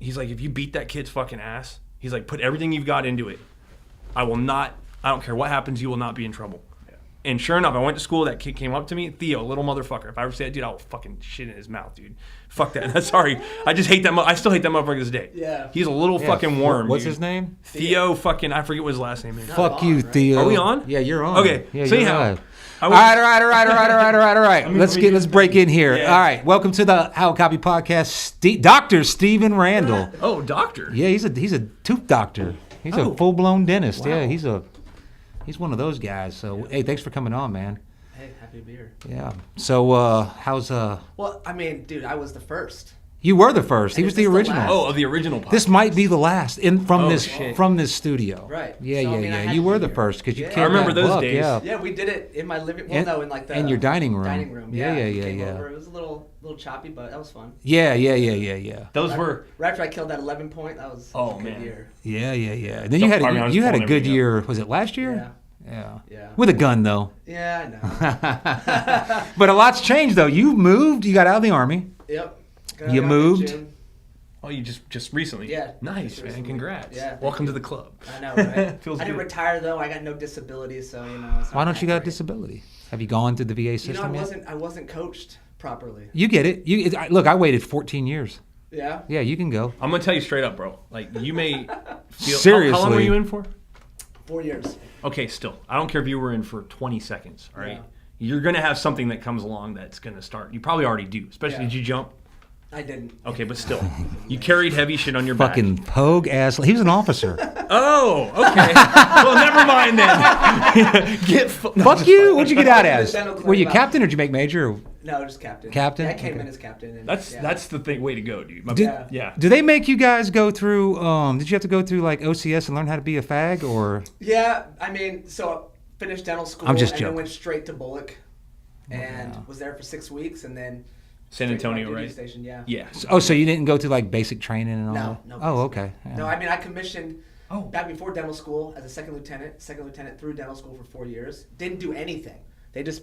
he's like, if you beat that kid's fucking ass, he's like, put everything you've got into it. I don't care what happens, you will not be in trouble. Yeah. And sure enough, I went to school, that kid came up to me, Theo, little motherfucker. If I ever say that, dude, I will fucking shit in his mouth, dude. Fuck that. Sorry. I just hate that. I still hate that motherfucker to this day. Yeah. He's a little fucking worm. What's dude. his name? Theo fucking, I forget what his last name is. Fuck you, right? Theo. Are we on? Yeah, you're on. Okay. Yeah, so you're anyhow. live. All right. Let's break in here. Yeah. All right, welcome to the How Copy Podcast. Dr. Steven Randall. Oh, doctor. Yeah, he's a tooth doctor. He's a full blown dentist. Wow. Yeah, he's one of those guys. So hey, thanks for coming on, man. Hey, happy to be here. Yeah. So how's Well, I mean, dude, I was the first. You were the first. He was the Is this the original. last? Oh, of the original podcast. This might be the last from shit. this studio. Right. Yeah, So, I mean, I had You to were be the here. first because you Yeah. killed I remember that those buck, days. Yeah. Yeah, we did it in my living. Well, no, in like the in your dining room. Dining room. Yeah. Came over. It was a little choppy, but that was fun. Yeah. Those were. Right after I killed that 11 point, that was a good year. Yeah. And then you had a good year. Was it last year? Yeah. With a gun though. Yeah, I know. But a lot's changed though. You moved. You got out of the army. Yep. You moved? Oh, you just recently? Yeah. Nice, just man. recently. Congrats. Yeah. Welcome to the club. I know, right? Feels I didn't good. retire though. I got no disability, so it's not Why don't you got a great. disability? Have you gone through the VA system yet? I wasn't coached properly. You get it. Look, I waited 14 years. Yeah. Yeah, you can go. I'm gonna tell you straight up, bro. Like you may feel. Seriously. How long were you in for? 4 years. Okay, still. I don't care if you were in for 20 seconds. All right. Yeah. You're gonna have something that comes along that's gonna start. You probably already do. Especially, Yeah. did you jump? I didn't. Okay, but still, you carried heavy shit on your Fucking back. pogue ass. He was an officer. Oh, okay. Well, never mind then. Fuck you. What'd you get out as? Dental clinic Were you about- captain or did you make major? Or- No, just captain. Captain? Yeah, I came Okay. in as captain. And, That's the thing. Way to go, dude. Yeah. Do they make you guys go through? Did you have to go through like OCS and learn how to be a fag or? Yeah, I mean, so I finished dental school I'm just and joking. then went straight to Bullock and was there for 6 weeks and then San straight to my Antonio, duty right? Station, yeah. Yeah. Oh, so you didn't go through like basic training and all? No, that? no. Oh, okay. Yeah. No, I mean, I commissioned Oh. back before dental school as a second lieutenant through dental school for 4 years. Didn't do anything. They just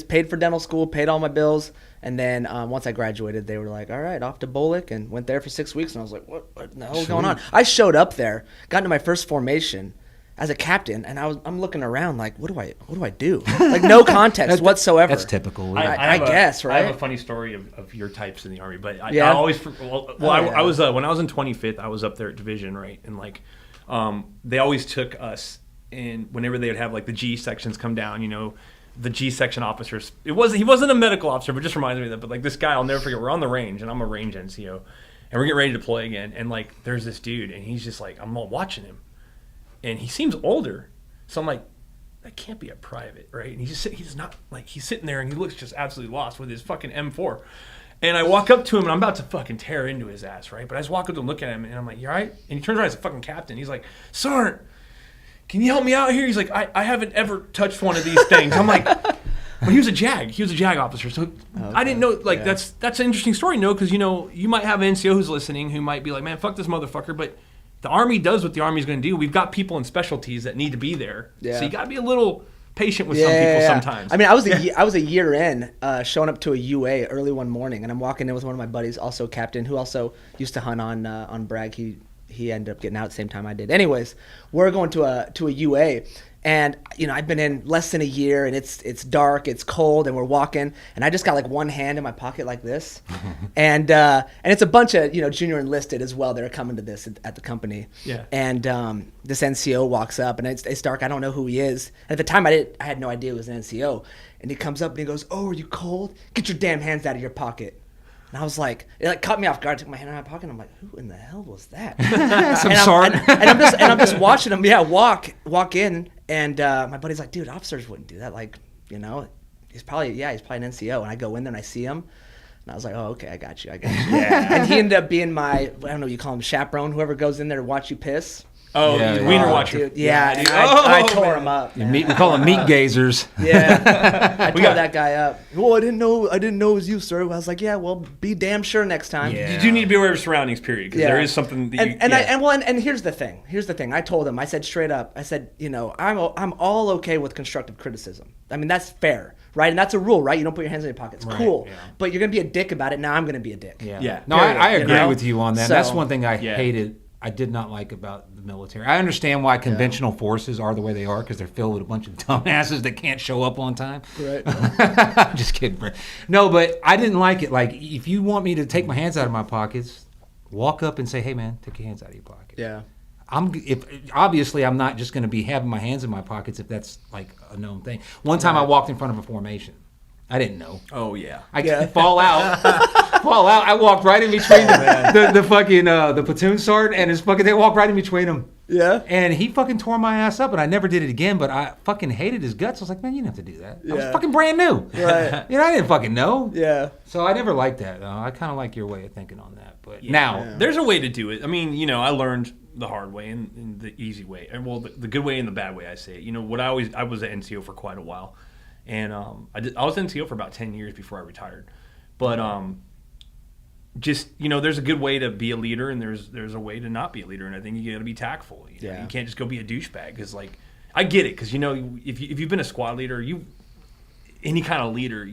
paid for dental school, paid all my bills, and then once I graduated, they were like, all right, off to Bullock, and went there for 6 weeks, and I was like, what the hell is going on? I showed up there, got into my first formation as a captain, and I'm looking around like, what do I do? Like, no context whatsoever. That's typical. I guess, right? I have a funny story of your types in the Army, but I Yeah? always I was when I was in 25th, I was up there at division, right, and like they always took us in whenever they would have like the G sections come down, you know. The G section officers. He wasn't a medical officer, but just reminds me of that. But like this guy, I'll never forget. We're on the range, and I'm a range NCO, and we're getting ready to deploy again. And like, there's this dude, and he's just like, I'm all watching him, and he seems older. So I'm like, that can't be a private, right? And he's sitting there, and he looks just absolutely lost with his fucking M4. And I walk up to him, and I'm about to fucking tear into his ass, right? But I just walk up to him, look at him, and I'm like, you all right? And he turns around, he's a fucking captain. He's like, Sergeant, can you help me out here? He's like, I haven't ever touched one of these things. I'm like, but he was a JAG officer, so I didn't know. Like, that's an interesting story, no? Because you know, you might have an NCO who's listening who might be like, man, fuck this motherfucker. But the Army does what the Army's going to do. We've got people in specialties that need to be there, so you got to be a little patient with some people sometimes. I mean, I was a year in, showing up to a UA early one morning, and I'm walking in with one of my buddies, also captain, who also used to hunt on Bragg. He ended up getting out at the same time I did. Anyways, we're going to a UA, and you know, I've been in less than a year, and it's dark, it's cold, and we're walking, and I just got like one hand in my pocket like this, and it's a bunch of, you know, junior enlisted as well that are coming to this at the company. Yeah. And this NCO walks up, and it's dark. I don't know who he is. At the time, I had no idea it was an NCO, and he comes up and he goes, "Oh, are you cold? Get your damn hands out of your pocket." And I was like, it like caught me off guard. I took my hand out of my pocket, and I'm like, who in the hell was that? I'm just watching him, walk in, and my buddy's like, dude, officers wouldn't do that. Like, you know, he's probably an NCO. And I go in there and I see him, and I was like, oh, okay, I got you. Yeah. And he ended up being my, I don't know what you call him, chaperone, whoever goes in there to watch you piss. Oh, Yeah, Wiener Oh, watcher. dude, yeah, dude. and I tore him up. Man. We call them meat gazers. Yeah, I tore that guy up. Well, I didn't know it was you, sir. I was like, yeah, well, be damn sure next time. Yeah. You do need to be aware of surroundings, period, because there is something that you... And here's the thing. I told him, I said straight up, I said, you know, I'm all okay with constructive criticism. I mean, that's fair, right? And that's a rule, right? You don't put your hands in your pockets. Right, Cool. yeah. But you're going to be a dick about it. Now I'm going to be a dick. Yeah. No, I agree with you on that. So, that's one thing I hated. I did not like about the military. I understand why conventional forces are the way they are because they're filled with a bunch of dumbasses that can't show up on time. Right. Just kidding, bro. No, but I didn't like it. Like, if you want me to take my hands out of my pockets, walk up and say, "Hey, man, take your hands out of your pocket." Yeah. Obviously I'm not just going to be having my hands in my pockets if that's like a known thing. One time I walked in front of a formation. I didn't know. Oh yeah. I fall out. I walked right in between the fucking the platoon sergeant and his fucking. They walked right in between them. Yeah. And he fucking tore my ass up, and I never did it again. But I fucking hated his guts. I was like, man, you didn't have to do that. I was fucking brand new. Right. I didn't fucking know. Yeah. So I never liked that. I kind of like your way of thinking on that. But now there's a way to do it. I mean, I learned the hard way and the easy way, and the good way and the bad way. I say it. I was at NCO for quite a while. And I was NCO for about 10 years before I retired. But just, there's a good way to be a leader and there's a way to not be a leader. And I think you got to be tactful. You can't just go be a douchebag. Because, I get it. Because, if you've been a squad leader, any kind of leader,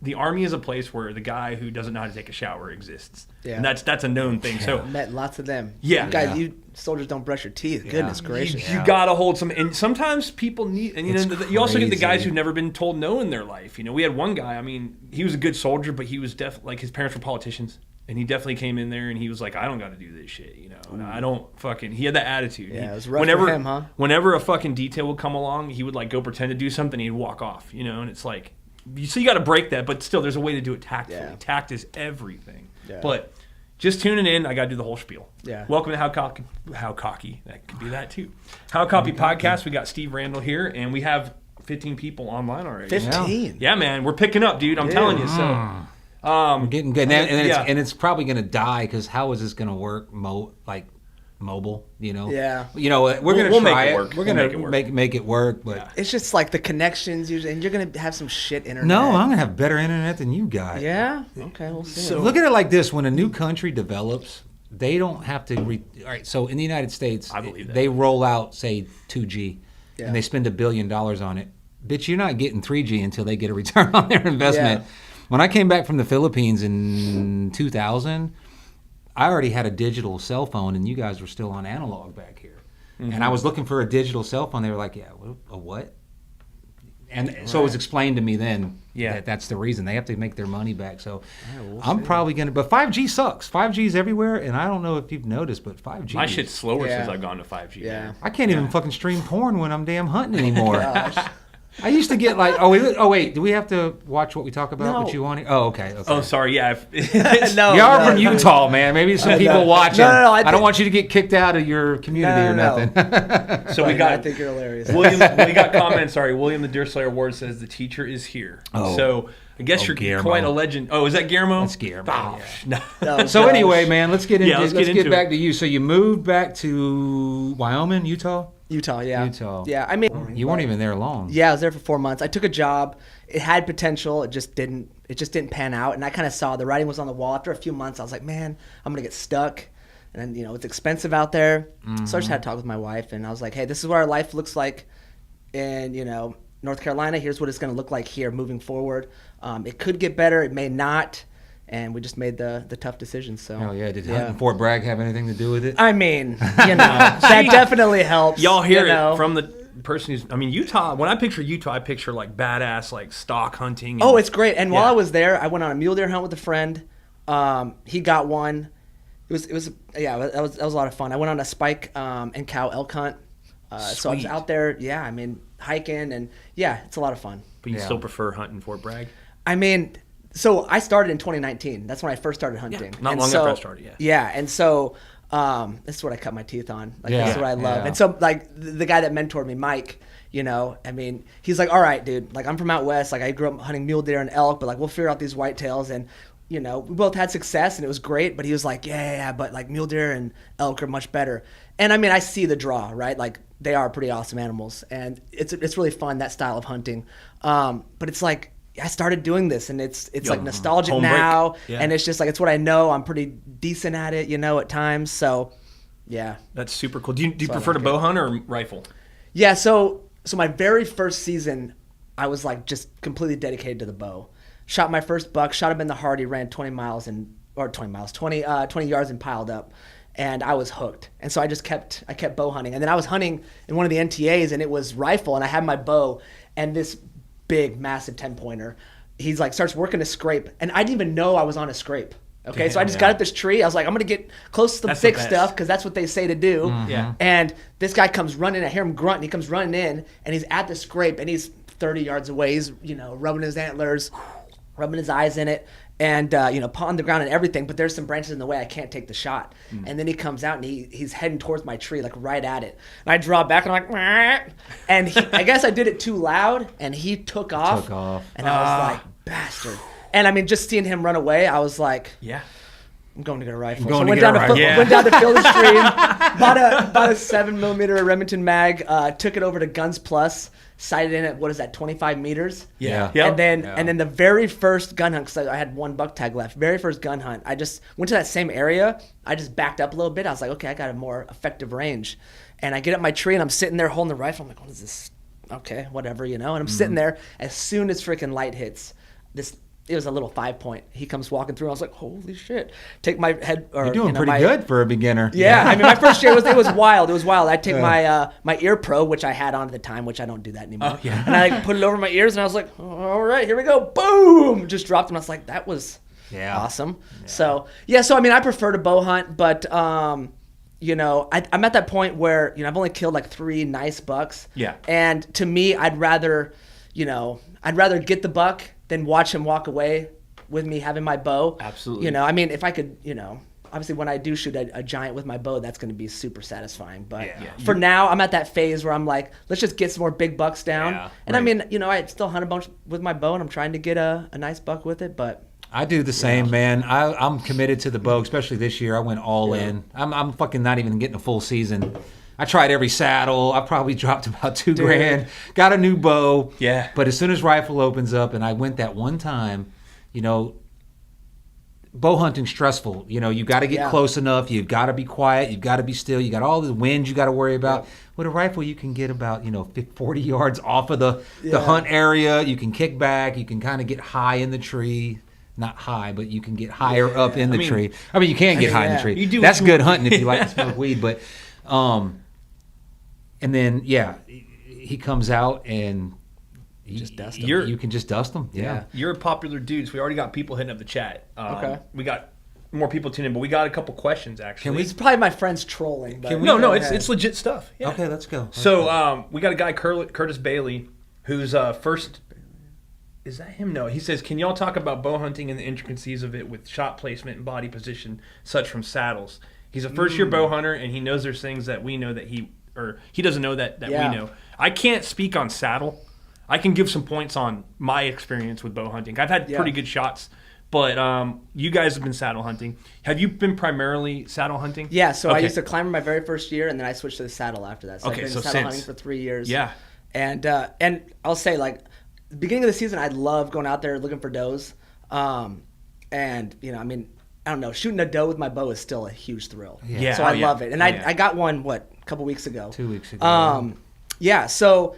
the Army is a place where the guy who doesn't know how to take a shower exists. Yeah. And that's a known thing. Yeah. So I met lots of them. Yeah. Guys, you soldiers don't brush your teeth. Goodness gracious. You got to hold some, and sometimes people need, and you also get the guys who've never been told no in their life. We had one guy, he was a good soldier, but he was definitely, his parents were politicians. And he definitely came in there and he was like, I don't got to do this shit, I don't fucking, he had that attitude. Yeah, it was rough for him, huh? Whenever a fucking detail would come along, he would go pretend to do something and he'd walk off, and it's like, so you got to break that, but still there's a way to do it tactfully. Yeah. Tact is everything. Yeah. But just tuning in, I got to do the whole spiel. Yeah. Welcome to How Cocky. That could be that too. How Cocky Podcast. We got Steve Randall here and we have 15 people online already. 15? Yeah, man. We're picking up, dude. I'm telling you. So we're getting good. And it's probably going to die because how is this going to work mobile, Yeah. We're going to try it. We're going to make it work, but it's just like the connections usually, and you're going to have some shit internet. No, I'm going to have better internet than you got. Yeah? Okay, we'll see. So look at it like this. When a new country develops, they don't have to all right, so in the United States, they roll out, say, 2G, and they spend $1 billion on it. Bitch, you're not getting 3G until they get a return on their investment. Yeah. When I came back from the Philippines in 2000, I already had a digital cell phone, and you guys were still on analog back here. Mm-hmm. And I was looking for a digital cell phone. They were like, a what? And so it was explained to me then that that's the reason. They have to make their money back. So I'm probably going to... But 5G sucks. 5G is everywhere, and I don't know if you've noticed, but 5G... My shit's slower since I've gone to 5G. Yeah. Man. I can't even fucking stream porn when I'm damn hunting anymore. I used to get wait, do we have to watch what we talk about? What you want? Oh, okay. Oh, sorry. Yeah. No, y'all from Utah, man. Maybe some people watching. No, I don't want you to get kicked out of your community or nothing. So I think you're hilarious. We got comments. Sorry, William the Deerslayer Ward says the teacher is here. Oh. So I guess you're Guillermo. Quite a legend. Oh, is that Guillermo? That's Guillermo. Oh, yeah. No, so anyway, man, let's get back to you. So you moved back to Wyoming, Utah? Utah. Yeah. Yeah, you weren't even there long. Yeah, I was there for 4 months. I took a job. It had potential. It just didn't pan out. And I kind of saw the writing was on the wall. After a few months, I was like, man, I'm gonna get stuck. And it's expensive out there. Mm-hmm. So I just had to talk with my wife, and I was like, hey, this is what our life looks like in North Carolina. Here's what it's gonna look like here moving forward. It could get better. It may not. And we just made the tough decision. So. Hell yeah! Did hunting Fort Bragg have anything to do with it? I mean, that definitely helps. Y'all hear it from the person who's. I mean, Utah. When I picture Utah, I picture badass stock hunting. Oh, it's great. And while I was there, I went on a mule deer hunt with a friend. He got one. That was a lot of fun. I went on a spike and cow elk hunt. So I was out there. Yeah, I mean, hiking and it's a lot of fun. But you still prefer hunting Fort Bragg? I mean. So I started in 2019. That's when I first started hunting. Not long after I started, Yeah, and so this is what I cut my teeth on. This is what I love. Yeah. And so the guy that mentored me, Mike, I mean, he's like, all right, dude, I'm from out west. I grew up hunting mule deer and elk, but we'll figure out these whitetails. And, we both had success and it was great. But he was like, but mule deer and elk are much better. And I mean, I see the draw, right? They are pretty awesome animals. And it's really fun, that style of hunting. But it's I started doing this, and it's nostalgic now, and it's just it's what I know. I'm pretty decent at it, at times. So, yeah, that's super cool. Do you prefer to bow hunt or rifle? Yeah, so my very first season, I was like just completely dedicated to the bow. Shot my first buck, shot him in the heart. He ran 20 yards and piled up. And I was hooked. And so I kept bow hunting. And then I was hunting in one of the NTAs, and it was rifle, and I had my bow, and this big, massive 10-pointer, he's like, starts working a scrape. And I didn't even know I was on a scrape. Okay, so I just got up this tree. I was like, I'm going to get close to the thick stuff because that's what they say to do. Yeah. And this guy comes running. I hear him grunt, and he comes running in, and he's at the scrape, and he's 30 yards away. He's, rubbing his antlers, rubbing his eyes in it, and, paw on the ground and everything. But there's some branches in the way. I can't take the shot. And then he comes out, and he's heading towards my tree, like right at it. And I draw back, and I'm like, Meh. And I guess I did it too loud, and he took off. And I was like, bastard. And I mean, just seeing him run away, I was like, "Yeah, I'm going to get a rifle." So I went down to Field and Stream, bought a 7mm Remington mag, took it over to Guns Plus, sighted in at 25 meters. Yeah. Yep. And then the very first gun hunt, because I had one buck tag left. Very first gun hunt, I just went to that same area. I just backed up a little bit. I was like, okay, I got a more effective range. And I get up my tree, and I'm sitting there holding the rifle. I'm like, what is this? Okay, whatever, And I'm sitting there. As soon as freaking light hits, it was a little 5-point. He comes walking through. I was like, holy shit. Take my head. You're doing pretty good for a beginner. Yeah. I mean, my first year, it was wild. It was wild. I'd take my ear pro, which I had on at the time, which I don't do that anymore. Oh, yeah. And I put it over my ears, and I was like, all right, here we go. Boom. Just dropped him. I was like, that was awesome. Yeah. So I mean, I prefer to bow hunt, but, I'm at that point where, I've only killed like 3 nice bucks. Yeah. And to me, I'd rather get the buck than watch him walk away with me having my bow. Absolutely. I mean, if I could, obviously when I do shoot a giant with my bow, that's going to be super satisfying. But for now, I'm at that phase where I'm like, let's just get some more big bucks down. Yeah, and I mean, I still hunt a bunch with my bow, and I'm trying to get a nice buck with it, but... I do the same, man. I'm committed to the bow, especially this year. I went all in. I'm fucking not even getting a full season. I tried every saddle. I probably dropped about $2,000. Got a new bow. Yeah. But as soon as rifle opens up, and I went that one time, bow hunting's stressful. You got to get close enough. You've got to be quiet. You've got to be still. You got all the wind you got to worry about. With a rifle, you can get about 40 yards off of the hunt area. You can kick back. You can kind of get high in the tree. Not high, but you can get higher up in the tree. I mean, you can get high in the tree. That's good hunting if you like to smoke weed, but. And then, he comes out and just dust him. You can just dust him. Yeah. You're a popular dude, so we already got people hitting up the chat. Okay. We got more people tuning in, but we got a couple questions, actually. It's probably my friends trolling. But it's legit stuff. Yeah. Okay, let's go. So we got a guy, Curtis Bailey, who's first... Is that him? No. He says, can y'all talk about bow hunting and the intricacies of it with shot placement and body position, such from saddles? He's a first-year bow hunter, and he knows there's things that we know that he doesn't know that we know. I can't speak on saddle. I can give some points on my experience with bow hunting. I've had pretty good shots, but you guys have been saddle hunting. Have you been primarily saddle hunting? Yeah, so I used to climber my very first year, and then I switched to the saddle after that. So I've been saddle hunting for 3 years. Yeah. And I'll say, like, the beginning of the season, I love going out there looking for does. I mean, I don't know. Shooting a doe with my bow is still a huge thrill. Yeah. So I love it. And I got one, a couple weeks ago? 2 weeks ago. So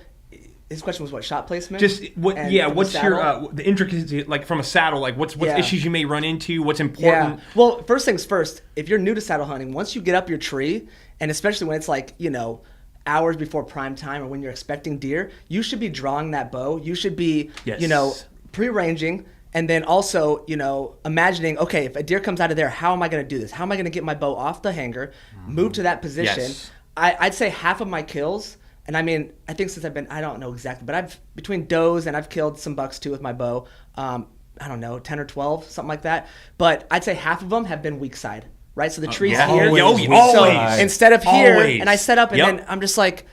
his question was what, shot placement? Just what? What's your the intricacy, like from a saddle? Like what's issues you may run into? What's important? Yeah. Well, first things first. If you're new to saddle hunting, once you get up your tree, and especially when it's like hours before prime time or when you're expecting deer, you should be drawing that bow. You should be pre-ranging. And then also, imagining, okay, if a deer comes out of there, how am I going to do this? How am I going to get my bow off the hanger, move to that position? Yes. I'd say half of my kills, and I mean, I think since I don't know exactly, but between does and I've killed some bucks too with my bow, I don't know, 10 or 12, something like that. But I'd say half of them have been weak side, right? So the tree's here. Always. So instead of here, and I set up, and then I'm just like,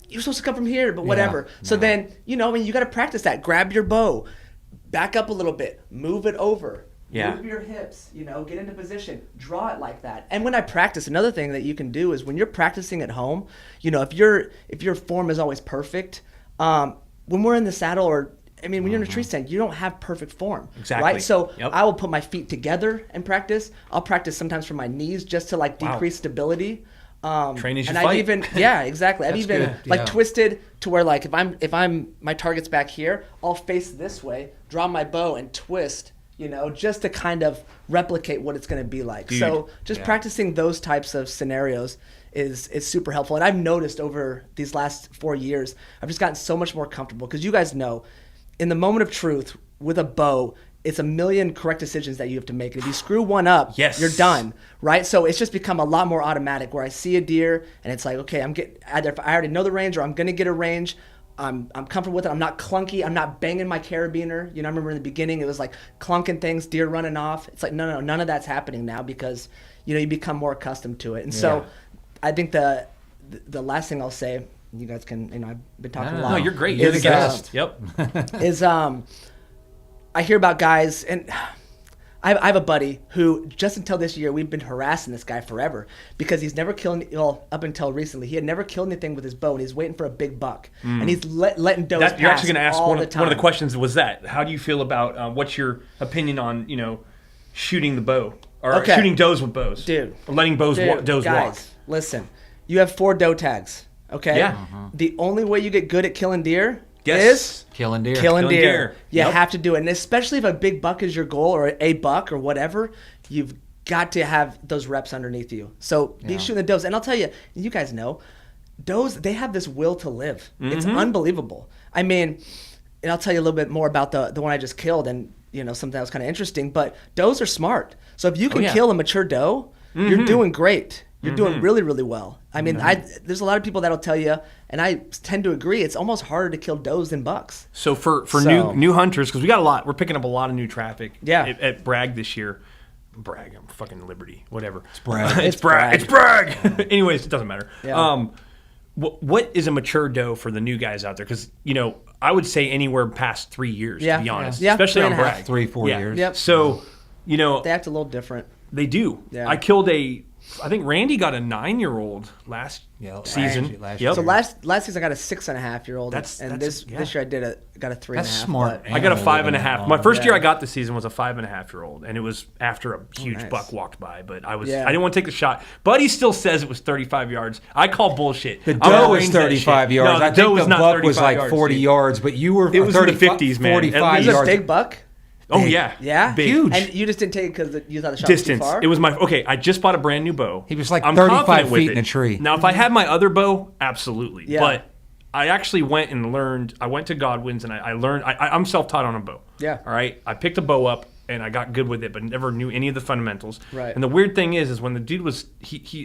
you're supposed to come from here, but whatever. Yeah. So then, you got to practice that. Grab your bow. Back up a little bit, move it over, move your hips, get into position, draw it like that. And when I practice, another thing that you can do is when you're practicing at home, if your form is always perfect, when we're in the saddle when you're in a tree stand, you don't have perfect form. Exactly. Right? So I will put my feet together and practice. I'll practice sometimes from my knees just to decrease stability. Train as you and fight. I've even exactly. I've That's even good, like yeah. twisted to where like if I'm my target's back here, I'll face this way, draw my bow and twist, just to kind of replicate what it's going to be like. Dude, so just practicing those types of scenarios is super helpful. And I've noticed over these last 4 years, I've just gotten so much more comfortable because you guys know, in the moment of truth with a bow, it's a million correct decisions that you have to make. And if you screw one up, you're done, right? So it's just become a lot more automatic where I see a deer and it's like, okay, either if I already know the range or I'm going to get a range, I'm comfortable with it. I'm not clunky. I'm not banging my carabiner. I remember in the beginning it was like clunking things, deer running off. It's like, no, none of that's happening now because, you become more accustomed to it. And so I think the last thing I'll say, you guys can, I've been talking a lot. No, you're great. You're the guest. Yep. Is I hear about guys, and I have a buddy who just until this year we've been harassing this guy forever because he's never killed. Well, up until recently, he had never killed anything with his bow, and he's waiting for a big buck, and he's letting does pass. You're actually going to ask all one the of time. the questions. Was that how do you feel about what's your opinion on shooting the bow or shooting does with bows, dude? Or letting does guys, walk. Listen, you have 4 doe tags. Okay. Yeah. The only way you get good at killing deer Yes. is Killing deer. Killing deer. You Yep. have to do it. And especially if a big buck is your goal or a buck or whatever, you've got to have those reps underneath you. So be shooting the does. And I'll tell you, you guys know, does, they have this will to live. It's unbelievable. I mean, and I'll tell you a little bit more about the one I just killed and, something that was kind of interesting. But does are smart. So if you can kill a mature doe, you're doing great. You're doing really, really well. I mean, there's a lot of people that'll tell you, and I tend to agree, it's almost harder to kill does than bucks. So for new hunters, because we got a lot, we're picking up a lot of new traffic at Bragg this year. Bragg, I'm fucking Liberty, whatever. It's Bragg. It's Bragg. It's Bragg. Anyways, it doesn't matter. Yeah. What is a mature doe for the new guys out there? Because, I would say anywhere past 3 years, to be honest. Yeah. Especially on 3.5. Bragg. 3-4 years. Yep. So, They act a little different. they do. Yeah. I killed I think Randy got a 9-year-old last season. last Yep. year. So last season I got a 6.5-year-old, That's this year I got a 3.5. That's smart. I got a Animal 5.5. living My first year Yeah. I got this season was a 5.5-year-old, and it was after a huge nice. buck walked by. But I Yeah. didn't want to take the shot. Buddy still says it was 35 yards. I call bullshit. The I'm gonna doe was arrange that 35 shit. yards. No, I the doe think was the not buck was 35 like yards, 40 dude. yards, but you were It was in the 35 50s, man. 45 Is this a yards. big buck? Oh yeah, Yeah? big. Huge. And you just didn't take it because you thought the shot was Distance. too far? It was I just bought a brand new bow. He was like I'm 35 confident with feet in it. a tree. Now, if I had my other bow, absolutely. Yeah. But I actually went and learned. I went to Godwin's and I learned. I'm self-taught on a bow. Yeah. All right. I picked a bow up and I got good with it, but never knew any of the fundamentals. Right. And the weird thing is when the dude was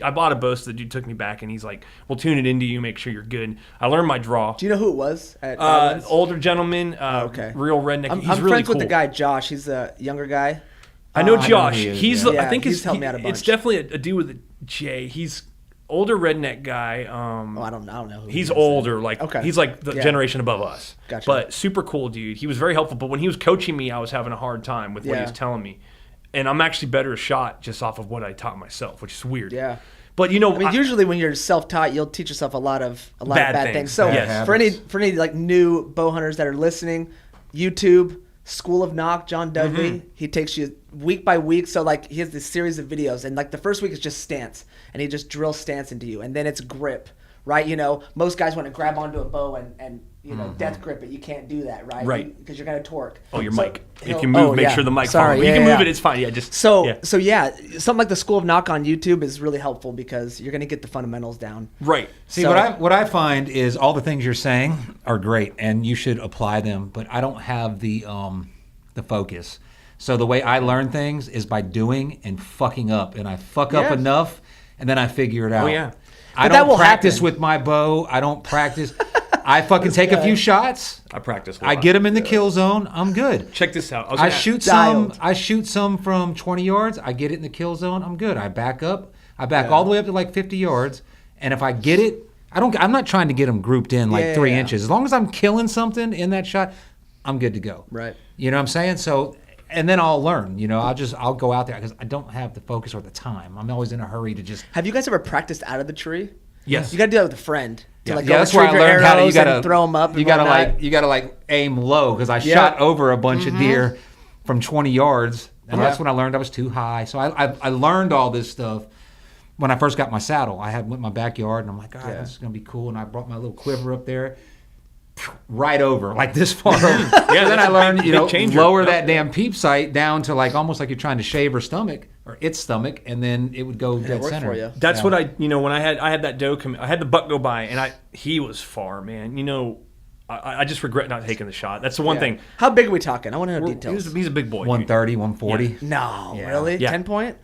I bought a bow, so the dude took me back and he's like, "We'll tune it into you, make sure you're good." I learned my draw. Do you know who it was at Godwin's? Older gentleman, okay. real redneck. I'm He's friends really with cool. the guy Josh. He's a younger guy. I know I know Josh. who he is, He's yeah. I think he's helped me out a it's bunch. definitely a dude with a J. He's older redneck guy. I don't know who He's he is. older, like Okay. he's like the Yeah. generation above us. Gotcha. But super cool dude. He was very helpful. But when he was coaching me, I was having a hard time with what he Yeah. was telling me. And I'm actually better at shot just off of what I taught myself, which is weird. Yeah. But I mean, usually when you're self-taught, you'll teach yourself a lot of bad Bad things. things. So Yes. for any like new bow hunters that are listening, YouTube, School of Knock, John Dudley, he takes you week by week. So like he has this series of videos, and like the first week is just stance, and he just drills stance into you, and then it's grip, right? Most guys want to grab onto a bow and death grip it. You can't do that, right? Right. Because you're gonna torque. Oh, your So mic. he'll- If you move, oh, make yeah. sure the mic Sorry, follows. yeah, You can yeah, move yeah. it, it's fine. Yeah, just So yeah. something like the School of Knock on YouTube is really helpful because you're gonna get the fundamentals down. Right. See, So- what I find is all the things you're saying are great, and you should apply them. But I don't have the focus. So the way I learn things is by doing and fucking up, and I fuck up Yeah. enough, and then I figure it out. yeah. I But that don't will practice happen. with my bow. I don't practice. I fucking take a few shots. I practice a I lot. get them in the kill zone. I'm good. Check this out. I shoot some. Dialed. I shoot some from 20 yards. I get it in the kill zone. I'm good. I back up. I back all the way up to like 50 yards. And if I get it, I'm not trying to get them grouped in like Yeah, 3 yeah. inches. As long as I'm killing something in that shot, I'm good to go. Right. You know what I'm saying? So, and then I'll learn. I'll go out there because I don't have the focus or the time. I'm always in a hurry to just. Have you guys ever practiced out of the tree? Yes. You got to do that with a friend. To like Yeah, go that's where I retrieve your learned how to. You arrows gotta and throw them up. You and gotta whatnot. you gotta aim low because I Yeah. shot over a bunch of deer from 20 yards, and Yeah. that's when I learned I was too high. So I learned all this stuff, when I first got my saddle, I went in my backyard and I'm like, all right, this is gonna be cool. And I brought my little quiver up there, right over, like this far over. Yeah. Then I learned, lower that damn peep sight down to like almost like you're trying to shave her stomach or its stomach, and then it would go dead center. For you. That's what when I had that doe come, I had the buck go by, and he was far, man. I just regret not taking the shot. That's the one thing. How big are we talking? I want to know details. He's a big boy. 130, 140. Yeah. No, really? Yeah. 10 point?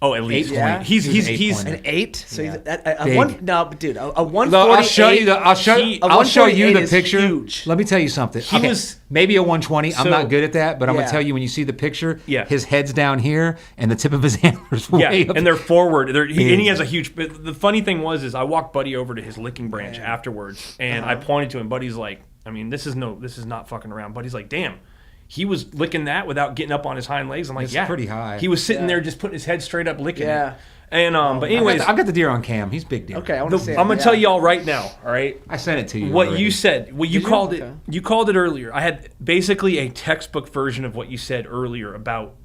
Oh, at least. Yeah. He's an 8. So he's big. dude, a 148. I'll show you the picture. Huge. Let me tell you something. Maybe a 120. I'm not good at that, but I'm gonna tell you when you see the picture. Yeah. His head's down here, and the tip of his antlers way up. And they're forward. And he has a huge. The funny thing is I walked Buddy over to his licking branch afterwards, and I pointed to him. Buddy's like, I mean, this is not fucking around. Buddy's like, damn. He was licking that without getting up on his hind legs. I'm like, it's pretty high. He was sitting there just putting his head straight up licking it. And but anyways, I've got the deer on cam. He's big deer. Okay, I want to see it. I'm gonna tell y'all right now. All right, I sent it to you. What already. you said, you called it. Okay. You called it earlier. I had basically a textbook version of what you said earlier about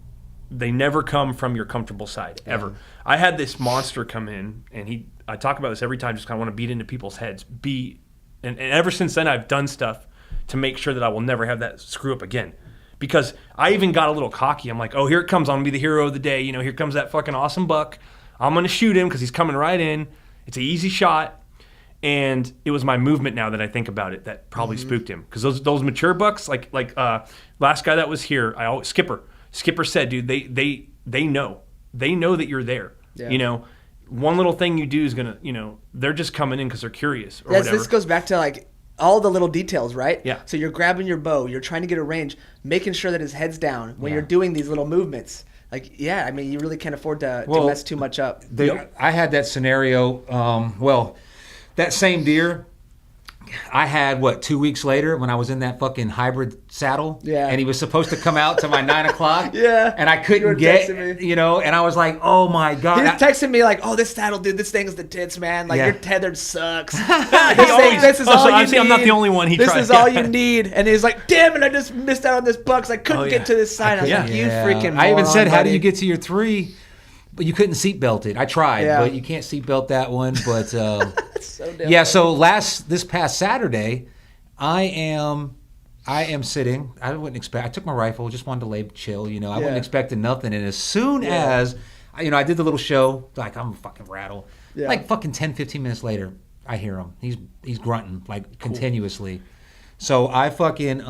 they never come from your comfortable side ever. I had this monster come in, and I talk about this every time. Just kind of want to beat into people's heads. And ever since then, I've done stuff to make sure that I will never have that screw up again. Because I even got a little cocky. I'm like, oh, here it comes. I'm going to be the hero of the day. Here comes that fucking awesome buck. I'm going to shoot him because he's coming right in. It's an easy shot. And it was my movement now that I think about it that probably spooked him. Because those mature bucks, like last guy that was here, Skipper said, dude, they know. They know that you're there. Yeah. One little thing you do is going to, they're just coming in because they're curious or whatever. This goes back to like all the little details, right? Yeah. So you're grabbing your bow, you're trying to get a range, making sure that his head's down when you're doing these little movements. Like, I mean, you really can't afford to mess too much up. I had that scenario. That same deer, I had 2 weeks later when I was in that fucking hybrid saddle. Yeah. And he was supposed to come out to my 9 o'clok. Yeah. And I couldn't get, and I was like, oh my God. He was texting me like, oh, this saddle, dude, this thing's the tits, man. Like, your tethered sucks. This is all you need. I'm not the only one he tried. This is all you need. And he's like, damn it, I just missed out on this buck. I couldn't get to this side. I was like, you freaking moron, I even said, buddy. how do you get to your 3? But you couldn't seatbelt it. I tried, but you can't seatbelt that one. But so this past Saturday, I am sitting. I wouldn't expect. I took my rifle, just wanted to lay chill. I wasn't expecting nothing. And as soon as I did the little show, like I'm a fucking rattle. Yeah. Like fucking 10, 15 minutes later, I hear him. He's grunting like continuously. So I fucking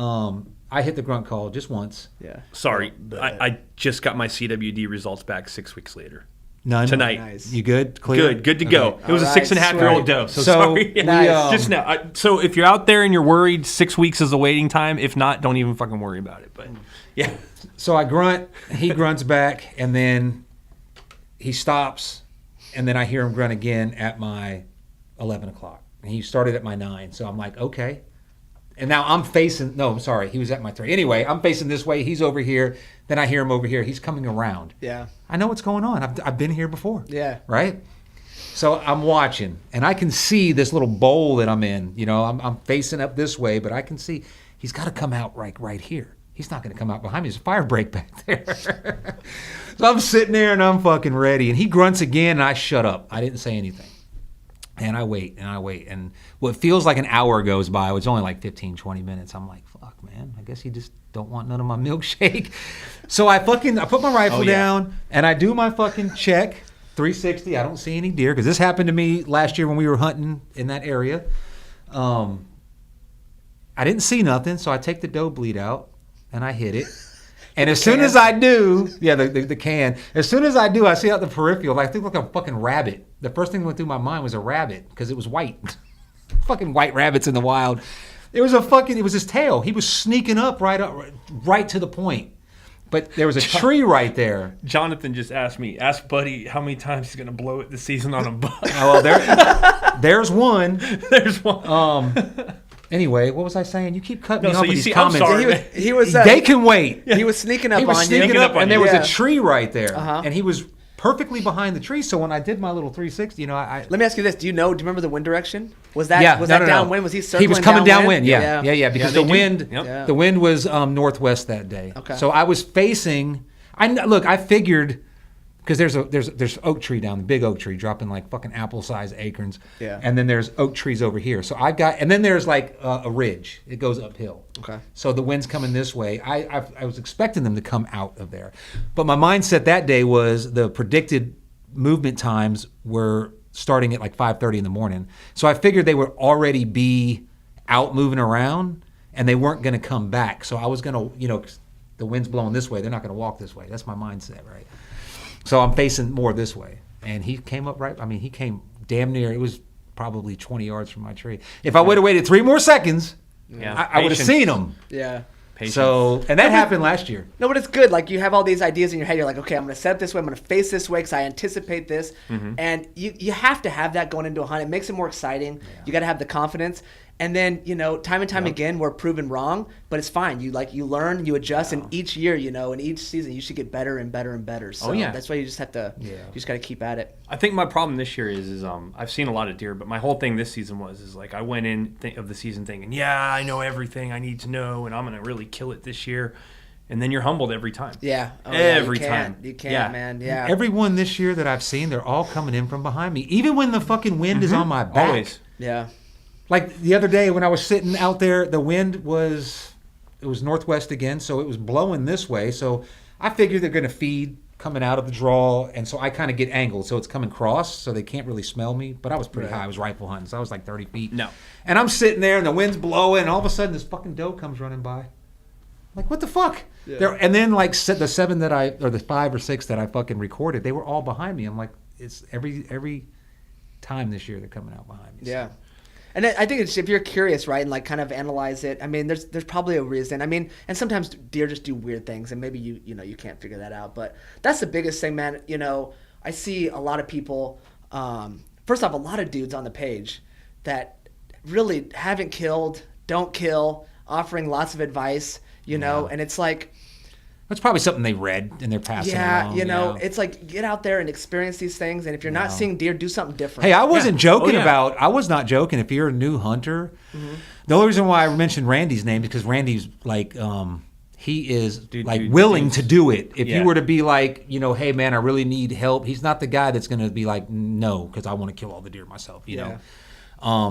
I hit the grunt call just once. Yeah. Sorry, I just got my CWD results back 6 weeks later. None tonight. Nice. You good? Clear? Good to go. It was a 6.5-year-old doe. So sorry. Nice. Just now. So if you're out there and you're worried, 6 weeks is the waiting time. If not, don't even fucking worry about it. But yeah. So I grunt. He grunts back, and then he stops, and then I hear him grunt again at my 11 o'clock. And he started at my 9. So I'm like, okay. And now I'm facing, no, I'm sorry, he was at my 3. Anyway, I'm facing this way, he's over here, then I hear him over here, he's coming around. Yeah. I know what's going on, I've been here before. Yeah. Right? So I'm watching, and I can see this little bowl that I'm in. I'm facing up this way, but I can see he's got to come out right here. He's not going to come out behind me, there's a fire break back there. So I'm sitting there, and I'm fucking ready, and he grunts again, and I shut up. I didn't say anything. And I wait, and what feels like an hour goes by. It's only like 15, 20 minutes. I'm like, fuck, man. I guess you just don't want none of my milkshake. So I put my rifle down, and I do my fucking check, 360. I don't see any deer, because this happened to me last year when we were hunting in that area. I didn't see nothing, so I take the doe bleed out, and I hit it. And as soon as I do, the can. As soon as I do, I see out the peripheral. I think like a fucking rabbit. The first thing that went through my mind was a rabbit because it was white. Fucking white rabbits in the wild. It was his tail. He was sneaking up right to the point. But there was a tree right there. Jonathan just ask Buddy how many times he's gonna blow it this season on a buck. Oh, well, there's one. There's one. Anyway, what was I saying? You keep cutting me off with these comments. I'm sorry, he was they can wait. He was sneaking up on you. He was sneaking up, and there was a tree right there, and he was perfectly behind the tree. So when I did my little 360, Let me ask you this: Do you remember the wind direction? Was that downwind? Was he circling? He was coming downwind. Yeah. Because the wind was northwest that day. Okay. So I was facing. I figured because there's oak tree down, the big oak tree dropping like fucking apple size acorns. Yeah. And then there's oak trees over here. So and then there's like a ridge. It goes uphill. Okay. So the wind's coming this way. I was expecting them to come out of there, but my mindset that day was the predicted movement times were starting at like 5:30 in the morning. So I figured they would already be out moving around, and they weren't going to come back. So I was going to, the wind's blowing this way. They're not going to walk this way. That's my mindset, right? So I'm facing more this way. And he came up right. I mean, he came damn near. It was probably 20 yards from my tree. If I would have waited 3 more seconds, I would have seen him. Yeah. Patience. So, and that happened last year. No, but it's good. Like, you have all these ideas in your head. You're like, okay, I'm going to set up this way. I'm going to face this way because I anticipate this. And you have to have that going into a hunt. It makes it more exciting. Yeah. You got to have the confidence. And then, time and time again, we're proven wrong, but it's fine. You learn, you adjust, and each year, and each season, you should get better and better and better. So that's why you just have to, you just got to keep at it. I think my problem this year is I've seen a lot of deer, but my whole thing this season is like I went in of the season thinking, I know everything I need to know, and I'm going to really kill it this year. And then you're humbled every time. Yeah. Every time. You can't, man. Yeah. Everyone this year that I've seen, they're all coming in from behind me, even when the fucking wind is on my back. Always. Yeah. Like the other day when I was sitting out there, the wind was northwest again, so it was blowing this way. So I figured they're going to feed coming out of the draw, and so I kind of get angled, so it's coming cross, so they can't really smell me. But I was pretty high. I was rifle hunting, so I was like 30 feet. No. And I'm sitting there, and the wind's blowing, and all of a sudden this fucking doe comes running by. I'm like, what the fuck? Yeah. And then like the 7 or the 5 or 6 that I fucking recorded, they were all behind me. I'm like, it's every time this year they're coming out behind me. Yeah. And I think if you're curious, right, and like kind of analyze it, I mean, there's probably a reason. I mean, and sometimes deer just do weird things, and maybe you can't figure that out. But that's the biggest thing, man. I see a lot of people. First off, a lot of dudes on the page that really haven't killed, don't kill, offering lots of advice. And it's like. That's probably something they read and they're passing along. It's like get out there and experience these things. And if you're not seeing deer, do something different. Hey, I wasn't joking about. I was not joking. If you're a new hunter, the only reason why I mentioned Randy's name is because Randy's like, he is willing to do it. If you were to be like, hey man, I really need help. He's not the guy that's going to be like, no, because I want to kill all the deer myself. You know.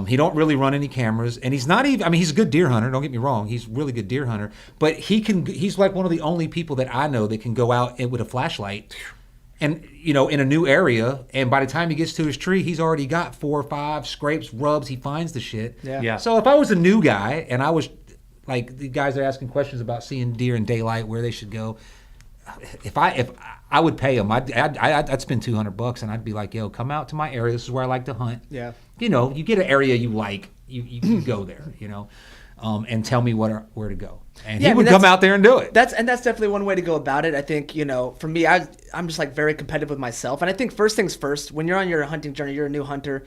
He don't really run any cameras, and he's not even. I mean, he's a good deer hunter. Don't get me wrong; he's a really good deer hunter. But he's like one of the only people that I know that can go out with a flashlight, and in a new area. And by the time he gets to his tree, he's already got 4 or 5 scrapes, rubs. He finds the shit. Yeah. So if I was a new guy, and I was like the guys are asking questions about seeing deer in daylight, where they should go. If I would pay them, I'd spend $200, and I'd be like, yo, come out to my area. This is where I like to hunt. Yeah. You get an area you like, you go there, and tell me where to go. And he would come out there and do it. That's definitely one way to go about it. I think, for me, I'm just like very competitive with myself. And I think first things first, when you're on your hunting journey, you're a new hunter,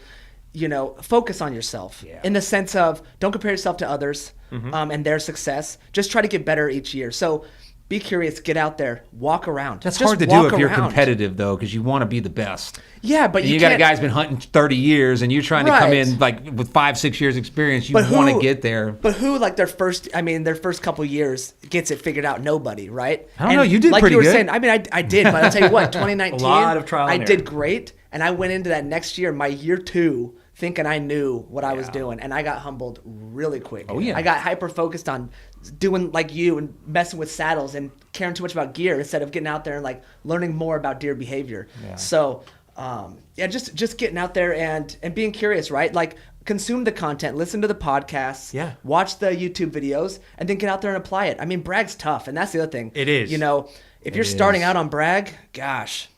focus on yourself in the sense of don't compare yourself to others and their success. Just try to get better each year. So be curious, get out there, walk around. That's hard to do if you're competitive, though, because you want to be the best. Yeah, but you got a guy's been hunting 30 years, and you're trying to come in like with 5-6 years experience. You want to get there. But who, like their first couple years gets it figured out? Nobody, right? I don't know. You did pretty good. Like you were saying, I mean, I did, but I'll tell you what, 2019, a lot of trial and I did great, and I went into that next year, my year 2, thinking I knew what I was doing, and I got humbled really quick. Oh yeah, I got hyper focused on doing like you and messing with saddles and caring too much about gear instead of getting out there and like learning more about deer behavior. Yeah. So just getting out there and being curious, right? Like consume the content, listen to the podcasts, watch the YouTube videos, and then get out there and apply it. I mean, Bragg's tough, and that's the other thing. It is. If you're starting out on Bragg, gosh,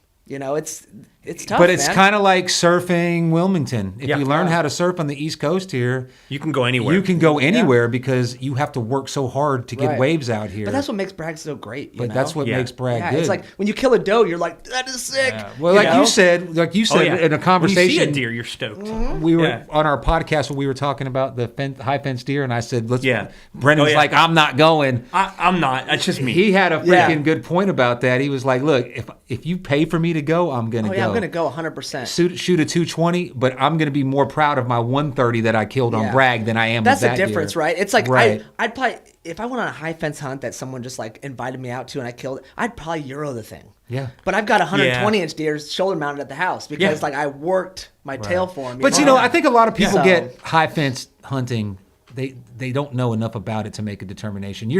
it's tough. But it's kind of like surfing Wilmington. If you learn how to surf on the East Coast here, you can go anywhere. You can go anywhere because you have to work so hard to get waves out here. But that's what makes Bragg so great. That's what makes Bragg good. It's like when you kill a doe, you're like, that is sick. Yeah. Well, you said in a conversation, when you see a deer, you're stoked. Mm-hmm. We were on our podcast when we were talking about the high fence deer, and I said, let's. Yeah. Brendan's like, I'm not going. I'm not. That's just me. He had a freaking good point about that. He was like, look, if you pay for me to go, I'm gonna go. going to go 100%. Shoot a 220, but I'm going to be more proud of my 130 that I killed on Bragg than I am That's with that the difference, deer. right? It's like Right. I'd probably, if I went on a high fence hunt that someone just like invited me out to and I killed it, I'd probably Euro the thing. Yeah. But I've got 120-inch deers shoulder mounted at the house because like I worked my tail for them. But I think a lot of people get high fence hunting. They don't know enough about it to make a determination.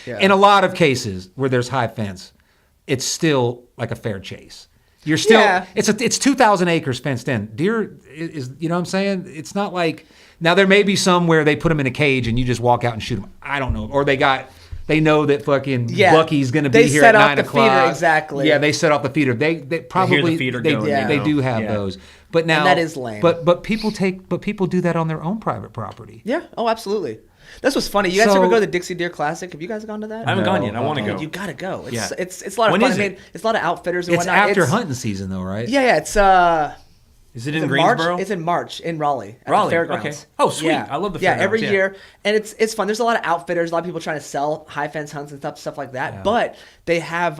In a lot of cases where there's high fence, it's still like a fair chase. You're still it's 2,000 acres fenced in. Deer is you know what I'm saying? It's not like now there may be some where they put them in a cage and you just walk out and shoot them. I don't know. Or they know that fucking Bucky's going to be here at 9 o'clock. Feeder, exactly. Yeah, they set off the feeder. They probably the feeder going, they do have those. But now and that is lame. But people do that on their own private property. Yeah. Oh, absolutely. That's what's funny. You guys ever go to the Dixie Deer Classic? Have you guys gone to that? I haven't gone yet. I want to go. You got to go. It's, Yeah. it's a lot of When fun. is I mean, it's a lot of outfitters and It's whatnot. after hunting season though, right? Yeah. It's Is it in March? Greensboro? It's in March in Raleigh at Raleigh, the fairgrounds. okay. Oh, sweet. I love the Yeah, fairgrounds, every yeah. year, and it's fun. There's a lot of outfitters, a lot of people trying to sell high fence hunts and stuff like that. Yeah. But they have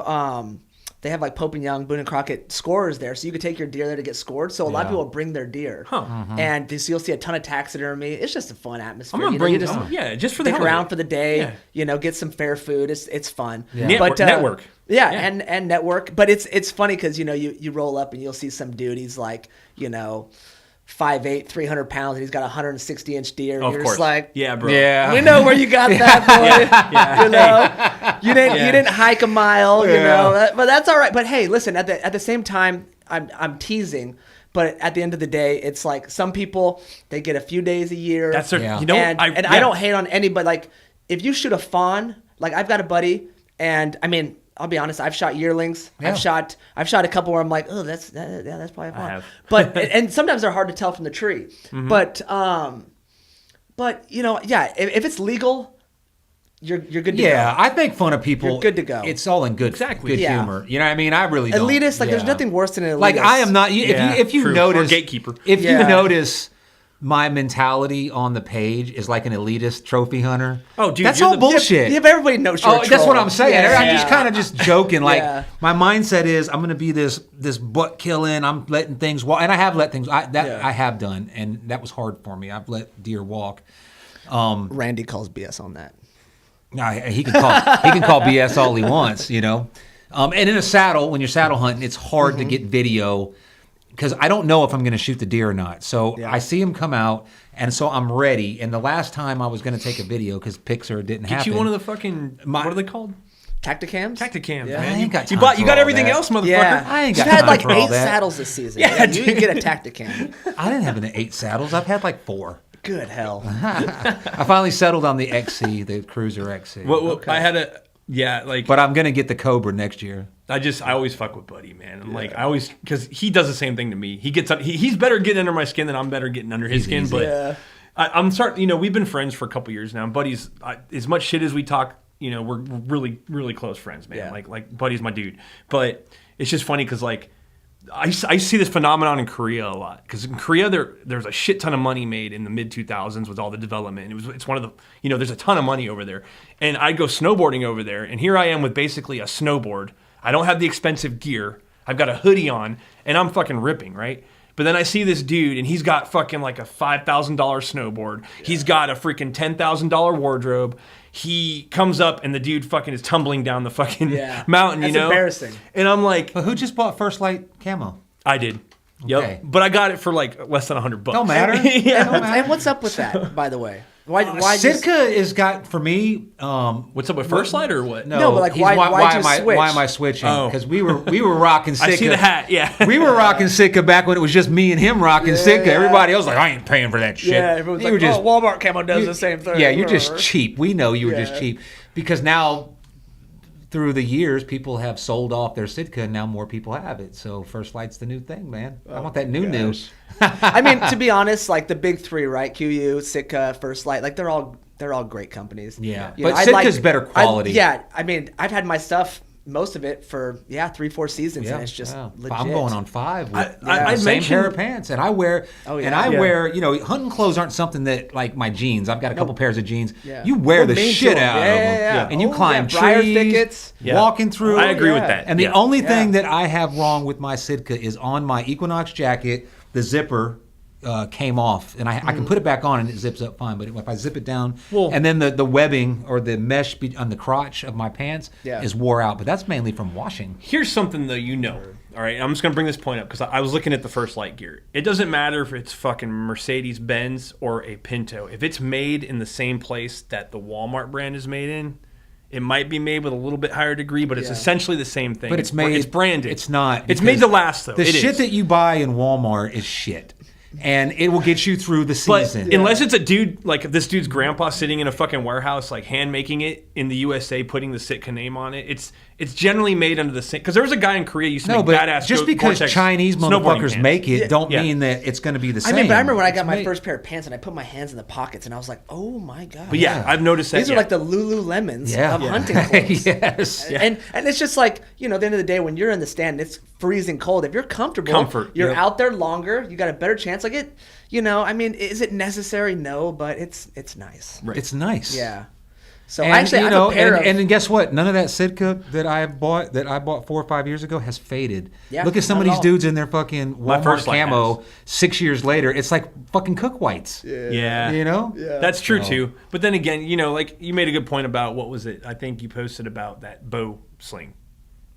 like Pope and Young, Boone and Crockett scorers there, so you could take your deer there to get scored. So a lot of people bring their deer, and so you'll see a ton of taxidermy. It's just a fun atmosphere. I'm gonna bring just just for the stick hell of around it. for the day. Yeah. Get some fair food. It's fun. Yeah. But Network. Yeah, and network. But it's funny because you roll up and you'll see some dude. He's like 5'8", 300 pounds, and he's got a 160-inch deer. Of You're course. just like, Yeah, bro. Yeah. we know where you got that, boy. You didn't hike a mile, but that's all right. But hey, listen, at the same time, I'm teasing. But at the end of the day, it's like some people, they get a few days a year. That's their, and I don't hate on anybody. Like if you shoot a fawn, like I've got a buddy, and I mean, I'll be honest, I've shot yearlings. Yeah. I've shot a couple where I'm like, oh, that's probably a fawn. I have. But and sometimes they're hard to tell from the tree. Mm-hmm. But if it's legal, you're good to go. Yeah, I make fun of people. You're good to go. It's all in good humor. You know what I mean? I really don't. Elitist, like there's nothing worse than an elitist. Like I am not. If you true. notice, Or gatekeeper. If you notice, my mentality on the page is like an elitist trophy hunter. Oh, dude, that's you're all the- bullshit. Yeah, but everybody knows you're a that's troll. what I'm saying. Yeah. I'm just kind of just joking. Like Yeah. my mindset is, I'm gonna be this butt killing. I'm letting things walk, and I have let things. I have done, and that was hard for me. I've let deer walk. Randy calls BS on that. No, he can call BS all he wants, And in a saddle, when you're saddle hunting, it's hard to get video because I don't know if I'm going to shoot the deer or not. So I see him come out, and so I'm ready. And the last time I was going to take a video because Pixar didn't happen. Get you one of the fucking what are they called? Tacticams? Tacticams, Yeah. man. I ain't got You time got for all everything that. else, motherfucker. Yeah, I ain't You've got had time like for all 8 that. saddles this season. Yeah, You can get a Tacticam. I didn't have an 8 saddles. I've had like 4. Good hell. I finally settled on the XC, the Cruiser XC. I had a But I'm going to get the Cobra next year. I always fuck with Buddy, man. I'm like, I always, because he does the same thing to me. He's better getting under my skin than I'm better getting under his skin. But I'm starting, we've been friends for a couple years now. And Buddy's, as much shit as we talk, we're really, really close friends, man. Yeah. Like Buddy's my dude. But it's just funny because, like, I see this phenomenon in Korea a lot. Because in Korea, there's a shit ton of money made in the mid-2000s with all the development. It's one of the, there's a ton of money over there. And I'd go snowboarding over there. And here I am with basically a snowboard. I don't have the expensive gear. I've got a hoodie on, and I'm fucking ripping, right? But then I see this dude, and he's got fucking like a $5,000 snowboard. Yeah. He's got a freaking $10,000 wardrobe. He comes up, and the dude fucking is tumbling down the fucking mountain, That's embarrassing. And I'm like... But who just bought First Light Camo? I did. Okay. Yep. But I got it for like less than $100. Don't matter. And what's up with that, by the way? Why Sitka has got, for me... what's up with First Light or what? No, but like, why'd you switch? Why am I switching? Oh. Because we were rocking Sitka. I see the hat, yeah. We were rocking Sitka back when it was just me and him rocking Sitka. Everybody else was like, I ain't paying for that shit. Yeah, everyone's like, Walmart Camo does the same thing. Yeah, you're just cheap. We know you were just cheap. Because now... Through the years, people have sold off their Sitka, and now more people have it. So First Light's the new thing, man. I want that new news. I mean, to be honest, like the big three, right? QU, Sitka, First Light, like they're all great companies. Yeah, You but know, Sitka's better quality. I mean, I've had my stuff most of it for 3-4 seasons, and it's just legit. I'm going on 5 with I same pair of pants, and I wear wear, hunting clothes aren't something that like my jeans. I've got a couple pairs of jeans. Yeah. You wear the shit out of them, and you climb trees, thickets, walking through. I agree with that. And the only thing that I have wrong with my Sitka is on my Equinox jacket, the zipper came off, and I can put it back on and it zips up fine, but if I zip it down, and then the webbing or the mesh on the crotch of my pants is wore out, but that's mainly from washing. Here's something though, all right, I'm just going to bring this point up because I was looking at the First Light gear. It doesn't matter if it's fucking Mercedes-Benz or a Pinto. If it's made in the same place that the Walmart brand is made in, it might be made with a little bit higher degree, but it's essentially the same thing. But it's made. It's branded. It's not. It's made to last, though. The shit that you buy in Walmart is shit. And it will get you through the season. But unless it's a dude, like this dude's grandpa sitting in a fucking warehouse, like hand making it in the USA, putting the Sitka name on it, it's generally made under the same. Because there was a guy in Korea used to make badass. Just because Chinese motherfuckers make it, don't mean that it's going to be the same. I mean, but I remember when I got my first pair of pants and I put my hands in the pockets and I was like, oh my god. But I've noticed that these are like the Lululemons of hunting clothes. Yes. And it's just like, at the end of the day, when you're in the stand, it's freezing cold. If you're comfortable, you're out there longer. You got a better chance. Like it. I mean, is it necessary? No, but it's nice. Right. It's nice. Yeah. So actually, I have a pair of... And guess what? None of that Sitka that I bought 4 or 5 years ago has faded. Yeah, look at some of these dudes in their fucking Walmart camo 6 years later. It's like fucking cook whites. Yeah. Yeah. That's true too. But then again, like you made a good point about, what was it? I think you posted about that bow sling.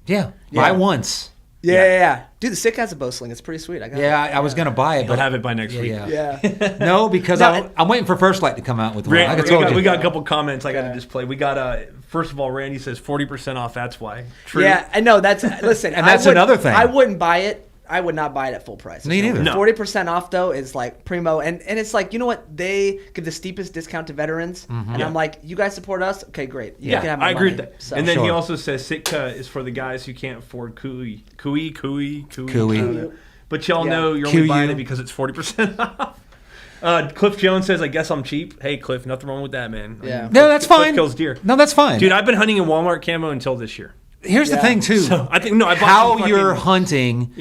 Yeah. Buy once. Yeah. Dude, the Sitka has a bow sling. It's pretty sweet. I was going to buy it, but I'll have it by next week. Yeah. No, because I'm waiting for First Light to come out with one. We got a couple comments I got to display. We got, first of all, Randy says 40% off. That's why. True. Yeah, I know. Listen. And that's another thing. I wouldn't buy it. I would not buy it at full price. Me neither. 40% off, though, is like primo. And it's like, you know what? They give the steepest discount to veterans. And I'm like, you guys support us? Okay, great. You can have my I agree money. with that. So. And then he also says Sitka is for the guys who can't afford Kui. But y'all know you're only buying it because it's 40% off. Cliff Jones says, I guess I'm cheap. Hey, Cliff, nothing wrong with that, man. Yeah. No, that's fine. Cliff kills deer. No, that's fine. Dude, I've been hunting in Walmart camo until this year. Here's the thing, too. So, I bought how you're hunting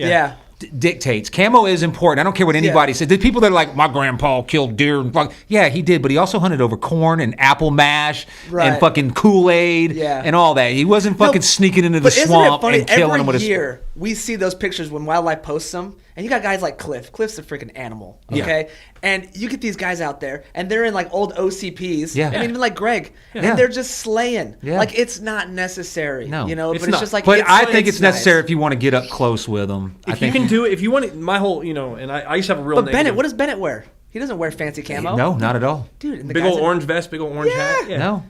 dictates. Camo is important. I don't care what anybody says. The people that are like, my grandpa killed deer. Yeah, he did, but he also hunted over corn and apple mash and fucking Kool-Aid and all that. He wasn't fucking sneaking into the swamp and killing them with Every year, we see those pictures when wildlife posts them, and you got guys like Cliff. Cliff's a freaking animal, okay? And you get these guys out there, and they're in like old OCPs, and even like Greg, and they're just slaying. Like, it's not necessary, but it's just like... But I think it's necessary if you want to get up close with them. If you can do it, if you want it, my whole, and I used to have a real But Bennett, what does Bennett wear? He doesn't wear fancy camo. No, not at all. Dude, and the big old orange vest, big old orange hat. Yeah. No.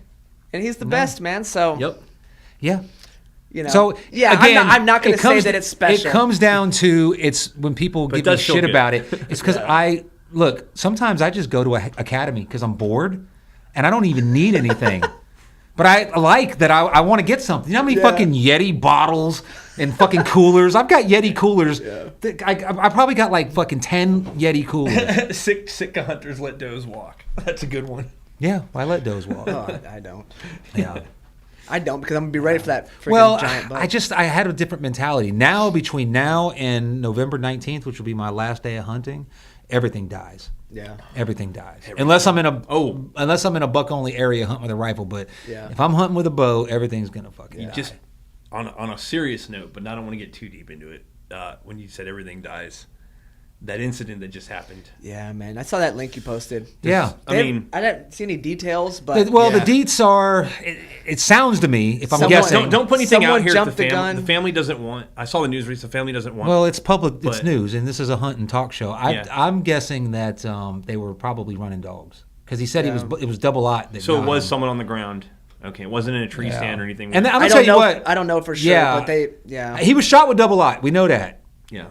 And he's the best, man, so... Yep. Yeah. So again, I'm not going to say that it's special. It comes down to when people give me shit about it. It's because sometimes I just go to an academy because I'm bored and I don't even need anything. But I like that I want to get something. You know how many fucking Yeti bottles and fucking coolers? I've got Yeti coolers. I probably got like fucking 10 Yeti coolers. Sitka hunters let does walk. That's a good one. Yeah, I let does walk. Oh, I don't. Yeah. I don't, because I'm going to be ready for that freaking giant buck. I had a different mentality. Now, between now and November 19th, which will be my last day of hunting, everything dies. Yeah. Everything dies. Unless I'm in a buck only area hunting with a rifle, but if I'm hunting with a bow, everything's going to fucking die. Just on a serious note, but I don't want to get too deep into it. When you said everything dies, that incident that just happened. Yeah, man. I saw that link you posted. I didn't see any details, but... the deets are... It sounds to me, if I'm guessing... Don't put anything out here if the family doesn't want... I saw the news release. The family doesn't want... Well, it's public. It's news, and this is a hunt and talk show. I'm guessing that they were probably running dogs. Because he said it was double aught. So it was someone on the ground. Okay, it wasn't in a tree stand or anything. And I'm going to tell you what... I don't know for sure, but they... Yeah. He was shot with double aught. We know that. Yeah.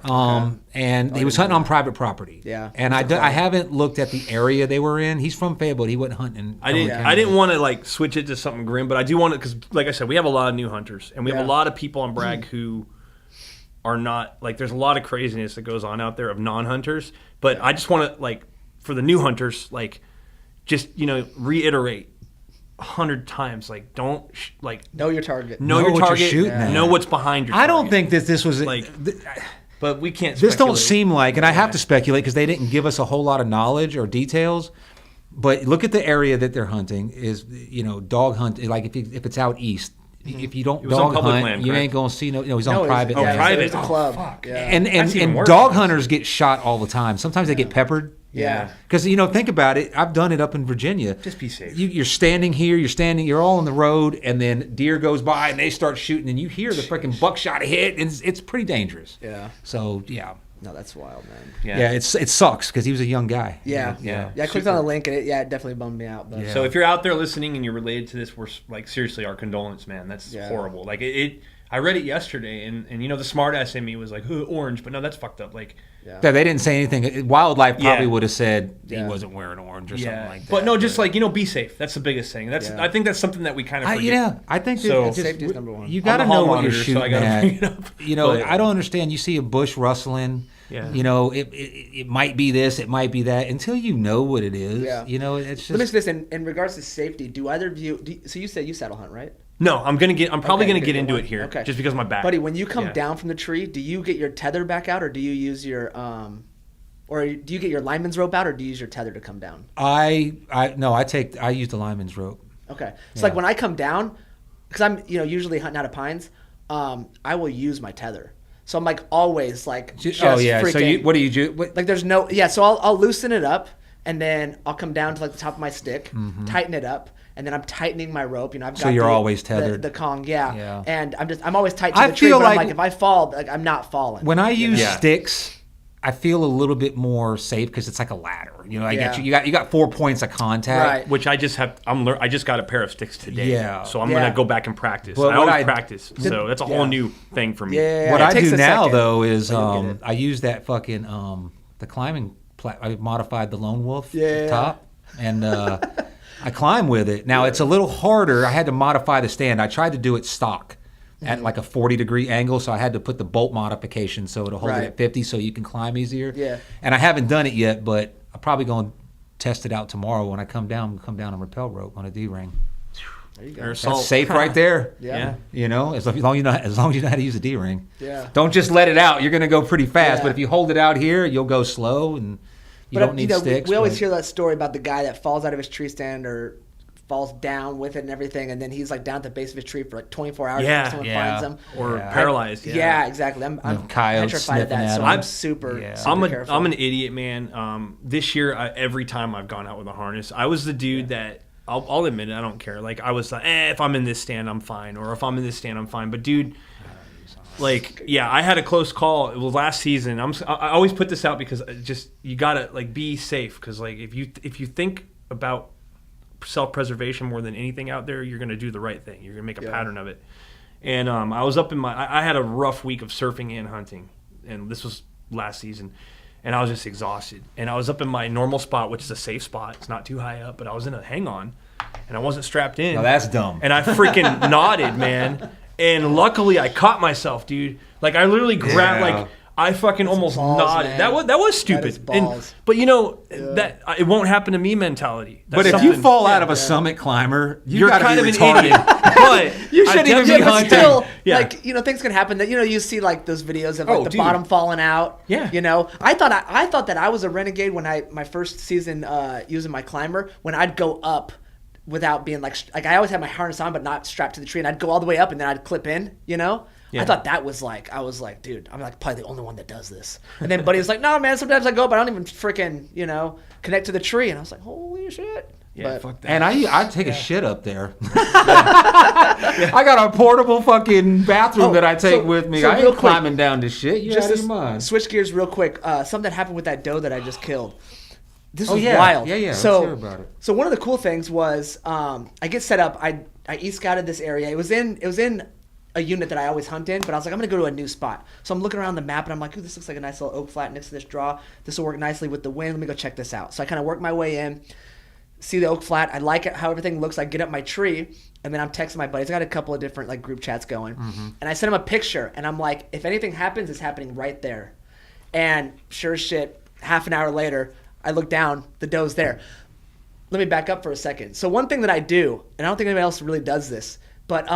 And he was hunting on private property. Yeah. And I haven't looked at the area they were in. He's from Fayette, but he wasn't hunting. I didn't want to switch it to something grim, but I do want to, because like I said, we have a lot of new hunters, and we have a lot of people on Bragg who are not there's a lot of craziness that goes on out there of non-hunters. But I just want to for the new hunters, just reiterate. 100 times, like, don't know your target. Know what your you're target. shooting at. Know what's behind your target. I don't think that this was like. But we can't. This speculate. don't seem like, and I have to speculate because they didn't give us a whole lot of knowledge or details. But look at the area that they're hunting is, dog hunt. Like if it's out east, if you don't dog hunt, land, you correct? ain't gonna see he's on private. Oh, private. It's a club. Fuck. Yeah. And dog hunters get shot all the time. Sometimes they get peppered. Yeah. Because, think about it. I've done it up in Virginia. Just be safe. You're standing here. You're all on the road, and then deer goes by, and they start shooting, and you hear the freaking buckshot hit, and it's pretty dangerous. Yeah. So, yeah. No, that's wild, man. Yeah, it sucks because he was a young guy. Yeah. I clicked on the link, and it definitely bummed me out. But. Yeah. So if you're out there listening and you're related to this, we're like, seriously, our condolence, man. That's horrible. Like, I read it yesterday, and the smart ass in me was like, orange, but no, that's fucked up. Like, yeah, they didn't say anything. Wildlife probably would have said he wasn't wearing orange or something like that. But no, just like, be safe. That's the biggest thing. I think that's something that we kind of forget. I think safety is number one. You got to know what you're shooting at. But, I don't understand. You see a bush rustling. Yeah. It might be this, it might be that. Until you know what it is, it's just. Let me say this in regards to safety. Do either of you? So you said you saddle hunt, right? No, I'm probably gonna get into it here, just because of my back. Buddy, when you come down from the tree, do you get your tether back out, or do you use your or do you get your lineman's rope out, or do you use your tether to come down? I use the lineman's rope. Okay, so like when I come down, because I'm usually hunting out of pines, I will use my tether. So I'm like always like just freaking, So what do you do? Like there's no So I'll loosen it up, and then I'll come down to like the top of my stick, tighten it up, and then I'm tightening my rope. I've got so you're always tethered. The Kong, and I'm always tight to the tree. But I'm like if I fall, like I'm not falling. When I use sticks, I feel a little bit more safe because it's like a ladder. You got 4 points of contact, right. Which I just have. I just got a pair of sticks today. Yeah. So I'm gonna go back and practice. But I always practice, so that's a whole new thing for me. Yeah. What I do now though is I use that fucking the climbing. I modified the Lone Wolf top, and I climb with it. Now it's a little harder. I had to modify the stand. I tried to do it stock. At like a 40-degree angle, so I had to put the bolt modification so it'll hold it at 50 so you can climb easier. Yeah. And I haven't done it yet, but I'm probably going to test it out tomorrow when I come down. I'm come down on rappel rope on a D-ring. There you go. That's safe right there. Yeah. As long as you know how to use a D-ring. Yeah. Don't just let it out. You're going to go pretty fast, but if you hold it out here, you'll go slow and you don't need sticks. We always hear that story about the guy that falls out of his tree stand or falls down with it and everything, and then he's like down at the base of his tree for like 24 hours until someone finds him. Or paralyzed. Yeah, exactly. I'm petrified of that, so I'm super careful. I'm an idiot, man. This year, every time I've gone out with a harness, I was the dude that, I'll admit it, I don't care. Like, I was like, if I'm in this stand, I'm fine. Or if I'm in this stand, I'm fine. But, dude, I had a close call. It was last season. I always put this out because you got to, like, be safe. Because, like, if you think about self-preservation more than anything out there, you're going to do the right thing. You're going to make a pattern of it. And I was up I had a rough week of surfing and hunting, and this was last season, and I was just exhausted. And I was up in my normal spot, which is a safe spot. It's not too high up, but I was in a hang-on, and I wasn't strapped in. Oh, that's dumb. And I freaking nodded, man. And luckily, I caught myself, dude. Like, I literally grabbed, I fucking almost nodded. Man. That was stupid. But that it won't happen to me mentality. But if you fall out of a summit climber, you're kind of an retarded. idiot. But you shouldn't even be hunting. Still, things can happen. That you see like those videos of the bottom falling out. Yeah. I thought that I was a renegade when my first season using my climber, when I'd go up without being like I always had my harness on but not strapped to the tree, and I'd go all the way up and then I'd clip in. Yeah. I thought that was like, I was like, dude, I'm like probably the only one that does this. And then Buddy was like, no, man, sometimes I go, but I don't even freaking, connect to the tree. And I was like, holy shit. Yeah, fuck that. And I take a shit up there. I got a portable fucking bathroom that I take with me. I ain't climbing down this shit. You out of your mind. Switch gears real quick. Something happened with that doe that I just killed. This was wild. Yeah. So, let's hear about it. So one of the cool things was I get set up. I e-scouted this area. It was in a unit that I always hunt in, but I was like, I'm going to go to a new spot. So I'm looking around the map, and I'm like, ooh, this looks like a nice little oak flat next to this draw. This will work nicely with the wind. Let me go check this out. So I kind of work my way in, see the oak flat. I like it, how everything looks. I get up my tree, and then I'm texting my buddies. I got a couple of different like group chats going. Mm-hmm. And I sent him a picture, and I'm like, if anything happens, it's happening right there. And sure as shit, half an hour later, I look down, the doe's there. let me back up for a second. So one thing that I do, and I don't think anybody else really does this, but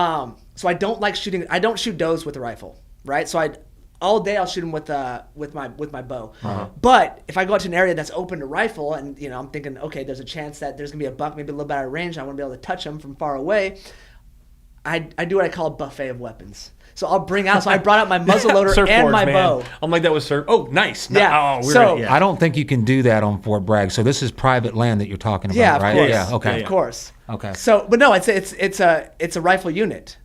so I don't like shooting. I don't shoot does with a rifle, right? So all day I'll shoot them with my bow. But if I go out to an area that's open to rifle, and I'm thinking, okay, there's a chance that there's gonna be a buck maybe a little bit out of range, and I want to be able to touch them from far away. I do what I call a buffet of weapons. So I'll bring out. So I brought out my muzzleloader and my bow. I'm like, that was surf. Oh, nice. Yeah. I don't think you can do that on Fort Bragg. So this is private land that you're talking about, right? Course. Yeah. Okay. Of course. Okay. So, but no, it's a rifle unit.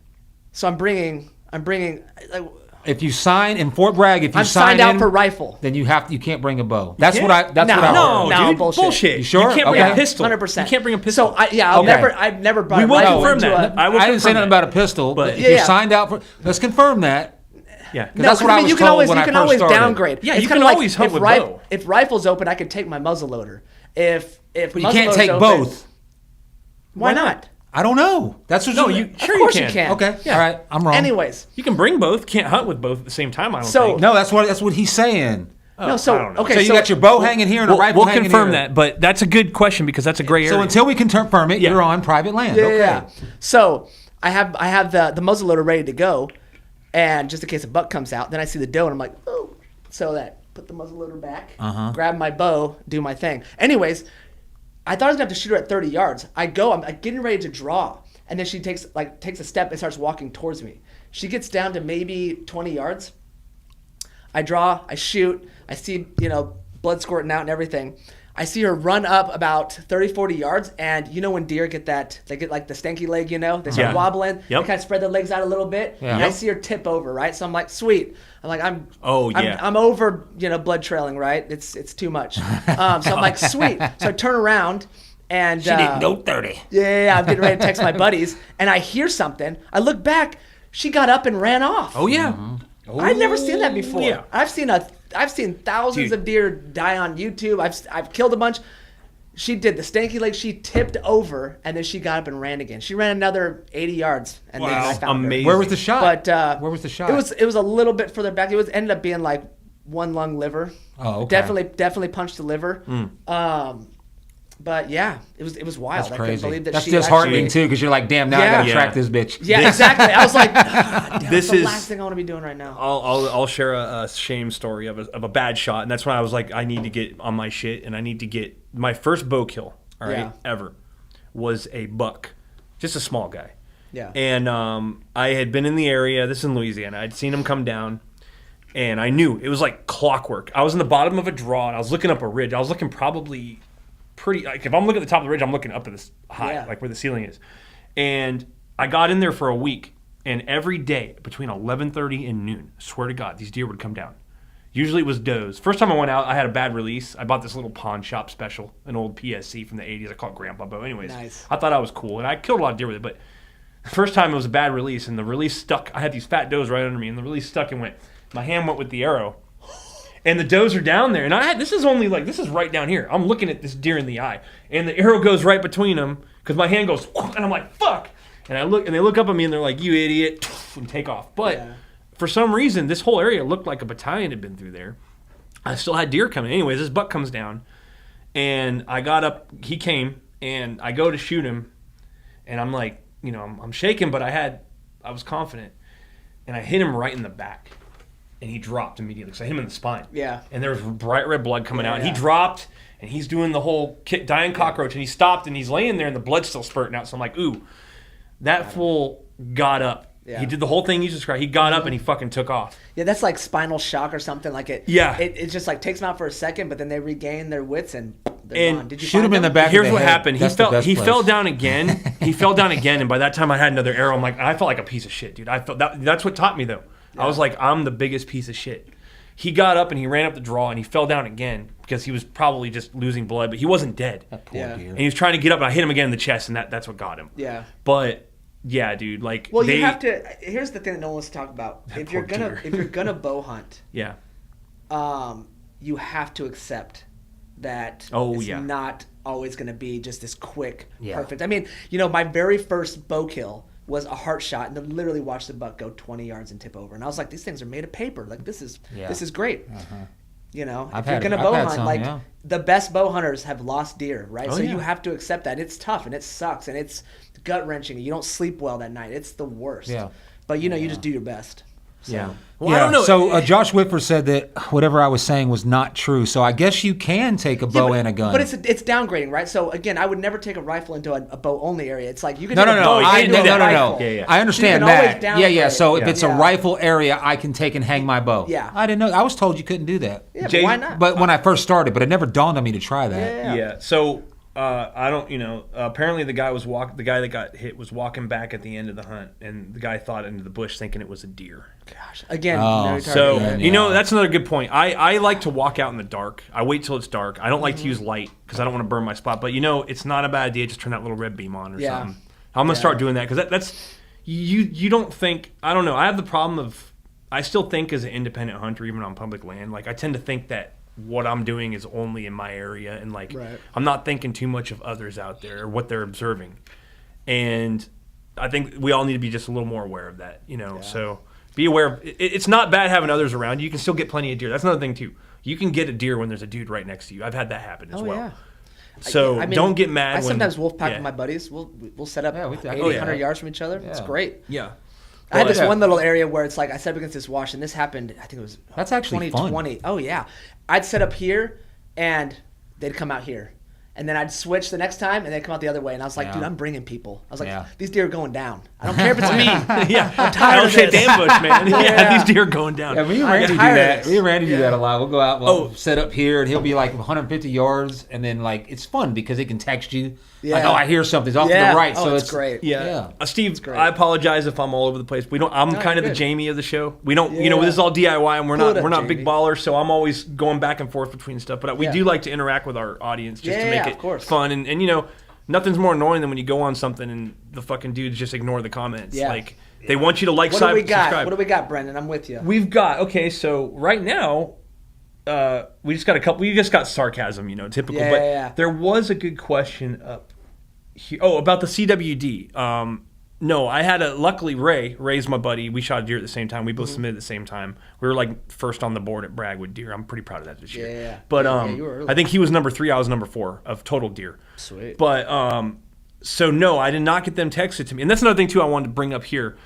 So I'm bringing. Like, if you sign in Fort Bragg, if you I'm sign signed out in, for rifle, then you can't bring a bow. That's what I. No, dude, bullshit. You sure? You can't bring a pistol. 100%. You can't bring a pistol. So I've never brought. We a will rifle confirm into that. a- I didn't say nothing about a pistol, but if you signed out for, let's confirm that. Yeah, that's what I was told when I first started. Downgrade. Yeah, it's you can like always hunt with bow. If rifle's open, I could take my muzzleloader. If but you can't take both. Why not? I don't know. That's what No, you. you sure Of course you can. Okay. Yeah. All right. I'm wrong. Anyways, You can bring both. Can't hunt with both at the same time. I don't So- think. No, that's what he's saying. Oh, no. So I don't know. okay. So you got your bow hanging here and a rifle We'll hanging confirm here. that, but that's a good question because that's a gray area. So until we can confirm it, you're on private land. Okay. Yeah. So I have the muzzleloader ready to go, and just in case a buck comes out, then I see the doe and I'm like, oh. So that put the muzzleloader back, grab my bow, do my thing. Anyways, I thought I was gonna have to shoot her at 30 yards. I'm like, getting ready to draw, and then she takes a step and starts walking towards me. She gets down to maybe 20 yards. I draw, I shoot, I see blood squirting out and everything. I see her run up about 30, 40 yards, and when deer get they get like the stanky leg, they start wobbling, they kind of spread their legs out a little bit, and I see her tip over, right? So I'm like, sweet. I'm like, I'm over, blood trailing, right? It's too much. So I'm like, sweet. So I turn around, and She didn't go 30. Yeah, I'm getting ready to text my buddies, and I hear something. I look back, she got up and ran off. Oh yeah. I've never seen that before. Yeah. I've seen thousands of deer die on YouTube. I've killed a bunch. She did the stanky leg. She tipped over, and then she got up and ran again. She ran another 80 yards, and then I found amazing. her. Where was the shot? But where was the shot? It was a little bit further back. Ended up being like one lung liver. Oh, okay. Definitely punched the liver. But yeah, it was wild. That's I crazy. couldn't believe that. That's she disheartening actually, too, because you're like, damn, now I gotta track this bitch. Yeah, exactly. I was like, damn, This that's the is- last thing I want to be doing right now. I'll share a shame story of a bad shot, and that's when I was like, I need to get on my shit, and I need to get my first bow kill. All right, ever was a buck, just a small guy. Yeah. And I had been in the area. This is in Louisiana. I'd seen him come down, and I knew it was like clockwork. I was in the bottom of a draw, and I was looking up a ridge. I was looking probably pretty. Like if I'm looking at the top of the ridge, I'm looking up at this high, like where the ceiling is. And I got in there for a week, and every day between 11:30 and noon, swear to God, these deer would come down. Usually it was does. First time I went out, I had a bad release. I bought this little pawn shop special, an old PSC from the 80s. I call it Grandpa Bow. Anyways, nice. I thought I was cool, and I killed a lot of deer with it. But the first time it was a bad release, and the release stuck. I had these fat does right under me, and the release stuck and went. My hand went with the arrow, and the does are down there. And this is right down here. I'm looking at this deer in the eye, and the arrow goes right between them because my hand goes, and I'm like, fuck. And I look, and they look up at me, and they're like, you idiot, and take off. But for some reason, this whole area looked like a battalion had been through there. I still had deer coming. Anyways, this buck comes down, and I got up. He came, and I go to shoot him, and I'm like, I'm shaking, but I was confident, and I hit him right in the back, and he dropped immediately. So I hit him in the spine. Yeah. And there was bright red blood coming out. And he dropped, and he's doing the whole dying cockroach, and he stopped, and he's laying there, and the blood's still spurting out. So I'm like, ooh, that fool got up. Yeah. He did the whole thing you described. He got up and he fucking took off. Yeah, that's like spinal shock or something. Like it. Yeah. It just like takes them out for a second, but then they regain their wits and they're gone. Did you shoot find him in the back? Here's of the what head. happened. That's He fell down again. He fell down again, and by that time I had another arrow. I'm like, I felt like a piece of shit, dude. I felt that's what taught me though. I was like, I'm the biggest piece of shit. He got up and he ran up the draw and he fell down again because he was probably just losing blood, but he wasn't dead. That poor deer. And he was trying to get up, and I hit him again in the chest, and that's what got him. Yeah. But yeah, dude, like. Well, you have to. Here's the thing that no one wants to talk about. If you're deer. gonna bow hunt, yeah, you have to accept that it's not always gonna be just this quick, perfect. I mean, my very first bow kill was a heart shot, and then literally watched the buck go 20 yards and tip over, and I was like, these things are made of paper. Like this is great. You know, I've if you're had- gonna I've bow had hunt, some, like yeah. the best bow hunters have lost deer, right? Oh, So yeah. you have to accept that. It's tough and it sucks and it's gut wrenching. You don't sleep well that night. It's the worst. Yeah. But you know, you just do your best. So. Yeah. Well, I don't know. So Josh Whitford said that whatever I was saying was not true. So I guess you can take a bow and a gun. But it's downgrading, right? So again, I would never take a rifle into a bow only area. It's like you can no, take no, a no, bow I, into no, a no, no, rifle. no. Yeah. I understand So you can always that. downgrade Yeah. So it. if it's a Yeah. rifle area, I can take and hang my bow. Yeah. I didn't know. I was told you couldn't do that. Yeah, Jay- but why not? But when I first started, but it never dawned on me to try that. Yeah. So I don't, apparently the guy that got hit was walking back at the end of the hunt, and the guy thought into the bush thinking it was a deer. Gosh. Again, Oh, no So target. Yeah. that's another good point. I like to walk out in the dark. I wait till it's dark. I don't like to use light because I don't want to burn my spot. But it's not a bad idea. Just turn that little red beam on or Yeah. something. I'm gonna start doing that because that's you don't think. I don't know. I have the problem of I still think as an independent hunter, even on public land, like I tend to think that what I'm doing is only in my area, and like Right. I'm not thinking too much of others out there or what they're observing. And I think we all need to be just a little more aware of that, So be aware of it's not bad having others around you. You can still get plenty of deer. That's another thing too. You can get a deer when there's a dude right next to you. I've had that happen as well. Yeah. So I mean, don't get mad. I when, sometimes wolf pack yeah. with my buddies. We'll set up Yeah, 80, oh, yeah. 100 yards from each other. It's Yeah. great. Yeah. I had this yeah. one little area where it's like I set up against this wash, and this happened. I think it was That's actually fun. 2020. Oh yeah, I'd set up here, and they'd come out here, and then I'd switch the next time, and they'd come out the other way. And I was like, Yeah. dude, I'm bringing people. I was like, Yeah. these deer are going down. I don't care if it's me. Yeah. I'm tired of L-shaped this. ambush, man. yeah. Yeah. These deer are going down. Yeah, me and I Randy get do tired of that. this. Me and Randy do that a lot. We'll go out, we'll Oh. set up here, and he'll be like 150 yards, and then like it's fun because he can text you. Yeah. Like, oh, I hear something's off to Yeah. the right. Oh, So it's great. Yeah. Yeah. Steve, great. I apologize if I'm all over the place. I'm No, kind of you're the good. Jamie of the show. We don't, Yeah. this is all DIY, and we're Pull not it up, we're not Jamie. big ballers, so I'm always going back and forth between stuff. But we Yeah. do like to interact with our audience just to Yeah, make of it course. fun. And nothing's more annoying than when you go on something and the fucking dudes just ignore the comments. Yeah. Like they want you to like, What do we got? subscribe. What do we got, Brendan? I'm with you. We've got so right now, we just got a couple. We just got sarcasm, typical. Yeah, but yeah. there was a good question up here. Oh, about the CWD. No, I had luckily Ray's my buddy. We shot a deer at the same time. We both Mm-hmm. submitted at the same time. We were like first on the board at Bragg with deer. I'm pretty proud of that this year. Yeah. But Yeah, you were early. I think he was number 3. I was number 4 of total deer. Sweet. But so no, I did not get them texted to me, and that's another thing too I wanted to bring up here.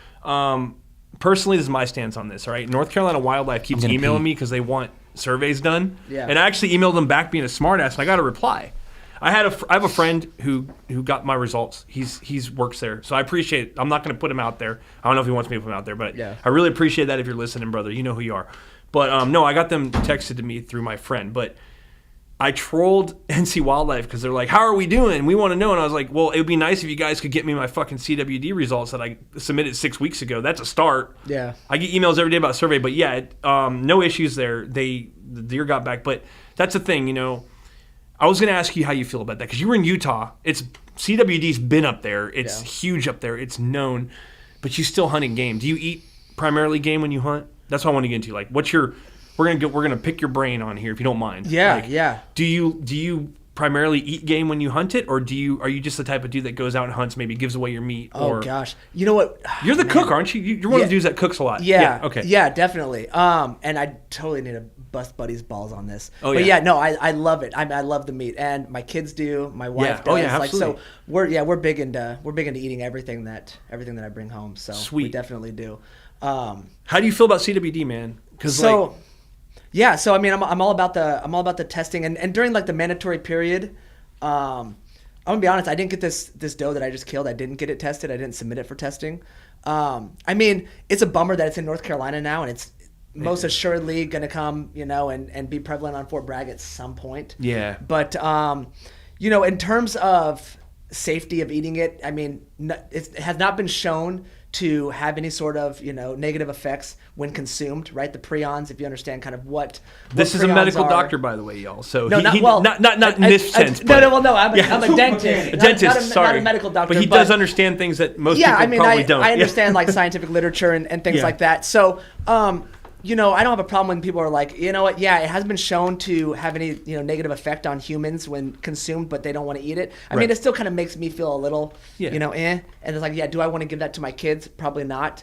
Personally, this is my stance on this. All right, North Carolina Wildlife keeps gonna emailing pee. me because they want surveys done. Yeah. And I actually emailed them back being a smartass, and I got a reply. I have a friend who got my results. He's works there, so I appreciate it. I'm not going to put him out there. I don't know if he wants me to put him out there, but Yeah. I really appreciate that if you're listening, brother. You know who you are. But no, I got them texted to me through my friend, but I trolled NC Wildlife because they're like, how are we doing? We want to know. And I was like, well, it would be nice if you guys could get me my fucking CWD results that I submitted 6 weeks ago. That's a start. Yeah. I get emails every day about survey, but yeah, no issues there. The deer got back. But that's the thing, I was going to ask you how you feel about that because you were in Utah. CWD's been up there. It's huge up there. It's known, but you still hunting game. Do you eat primarily game when you hunt? That's what I want to get into. Like, we're gonna pick your brain on here if you don't mind. Yeah, Like, yeah. Do you primarily eat game when you hunt it, or are you just the type of dude that goes out and hunts, maybe gives away your meat? Oh or, gosh, you know what? You're the Man. cook, aren't you? You're one of the Yeah. dudes that cooks a lot. Yeah. Okay. Yeah, definitely. And I totally need to bust Buddy's balls on this. Oh, but yeah. no, I love it. I love the meat, and my kids do. My wife Yeah. does. Oh, yeah, Like, so absolutely. we're big into eating everything that I bring home. So we Sweet. definitely do. How do you feel about CWD, man? Because Yeah, so I mean, I'm all about the testing, and during like the mandatory period, I'm gonna be honest. I didn't get this doe that I just killed. I didn't get it tested. I didn't submit it for testing. I mean, it's a bummer that it's in North Carolina now, and it's most assuredly gonna come, and be prevalent on Fort Bragg at some point. Yeah. But in terms of safety of eating it, I mean, it has not been shown to have any sort of negative effects when consumed, right? The prions, if you understand kind of what this is a prions medical are. doctor, by the way, y'all. So No, not in this sense. No, but- no, I'm a dentist. A dentist, sorry. Not a medical doctor. But he does understand things that most people probably don't. I understand like scientific literature and things Yeah. like that. So, I don't have a problem when people are like, you know what? Yeah, it has been shown to have any negative effect on humans when consumed, but they don't want to eat it. I mean, Right. it still kind of makes me feel a little, Yeah. And it's like, yeah, do I want to give that to my kids? Probably not.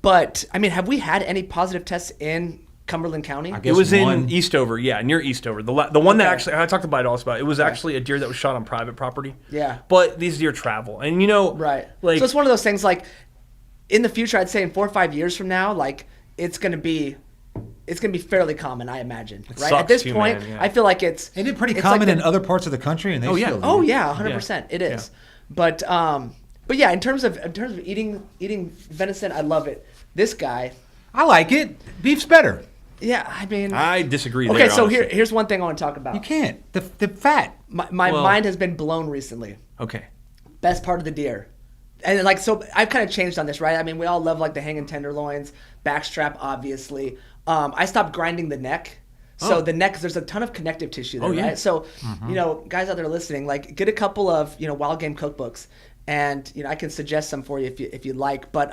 But I mean, have we had any positive tests in Cumberland County. It was in Eastover, near Eastover. The one that actually I talked about it also about. It was actually a deer that was shot on private property. Yeah. But these deer travel, and right. like, so it's one of those things. Like in the future, I'd say in 4 or 5 years from now, like it's gonna be fairly common, I imagine. Right at this point, I feel like it's pretty common in other parts of the country, and they still do. 100%, it is. But yeah, in terms of eating venison, I love it. This guy, I like it. Beef's better. Yeah, I mean, I disagree. Okay, so here's one thing I want to talk about. You can't. The fat. My mind has been blown recently. Okay. Best part of the deer. And like, so I've kind of changed on this, right? I mean, we all love like the hanging tenderloins, backstrap, obviously. I stopped grinding the neck. So the neck, there's a ton of connective tissue there, right? So, guys out there listening, like get a couple of, wild game cookbooks, and, I can suggest some for you if you like. But,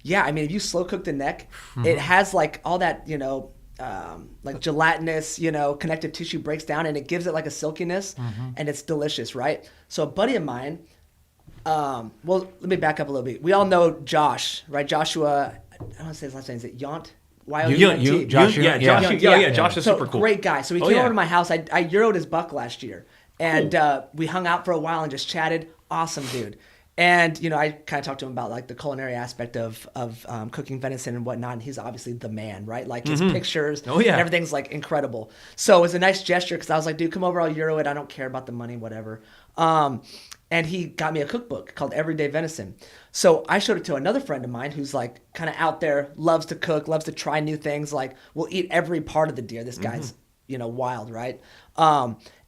yeah, I mean, if you slow cook the neck, it has like all that, like gelatinous, connective tissue breaks down, and it gives it like a silkiness, and it's delicious, right? So a buddy of mine, well, let me back up a little bit. We all know Josh, right? Joshua, I don't want to say his last name. Is it Yount? Y-O-U-N-T. Josh is super cool. Great guy. So he came over to my house. I Euroed his buck last year, and we hung out for a while and just chatted. Awesome dude. And, I kind of talked to him about, like, the culinary aspect of cooking venison and whatnot, and he's obviously the man, right? Like, his pictures and everything's, like, incredible. So it was a nice gesture because I was like, dude, come over, I'll Euro it. I don't care about the money, whatever. And he got me a cookbook called Everyday Venison. So I showed it to another friend of mine who's, like, kind of out there, loves to cook, loves to try new things, like, will eat every part of the deer. This guy's, wild, right?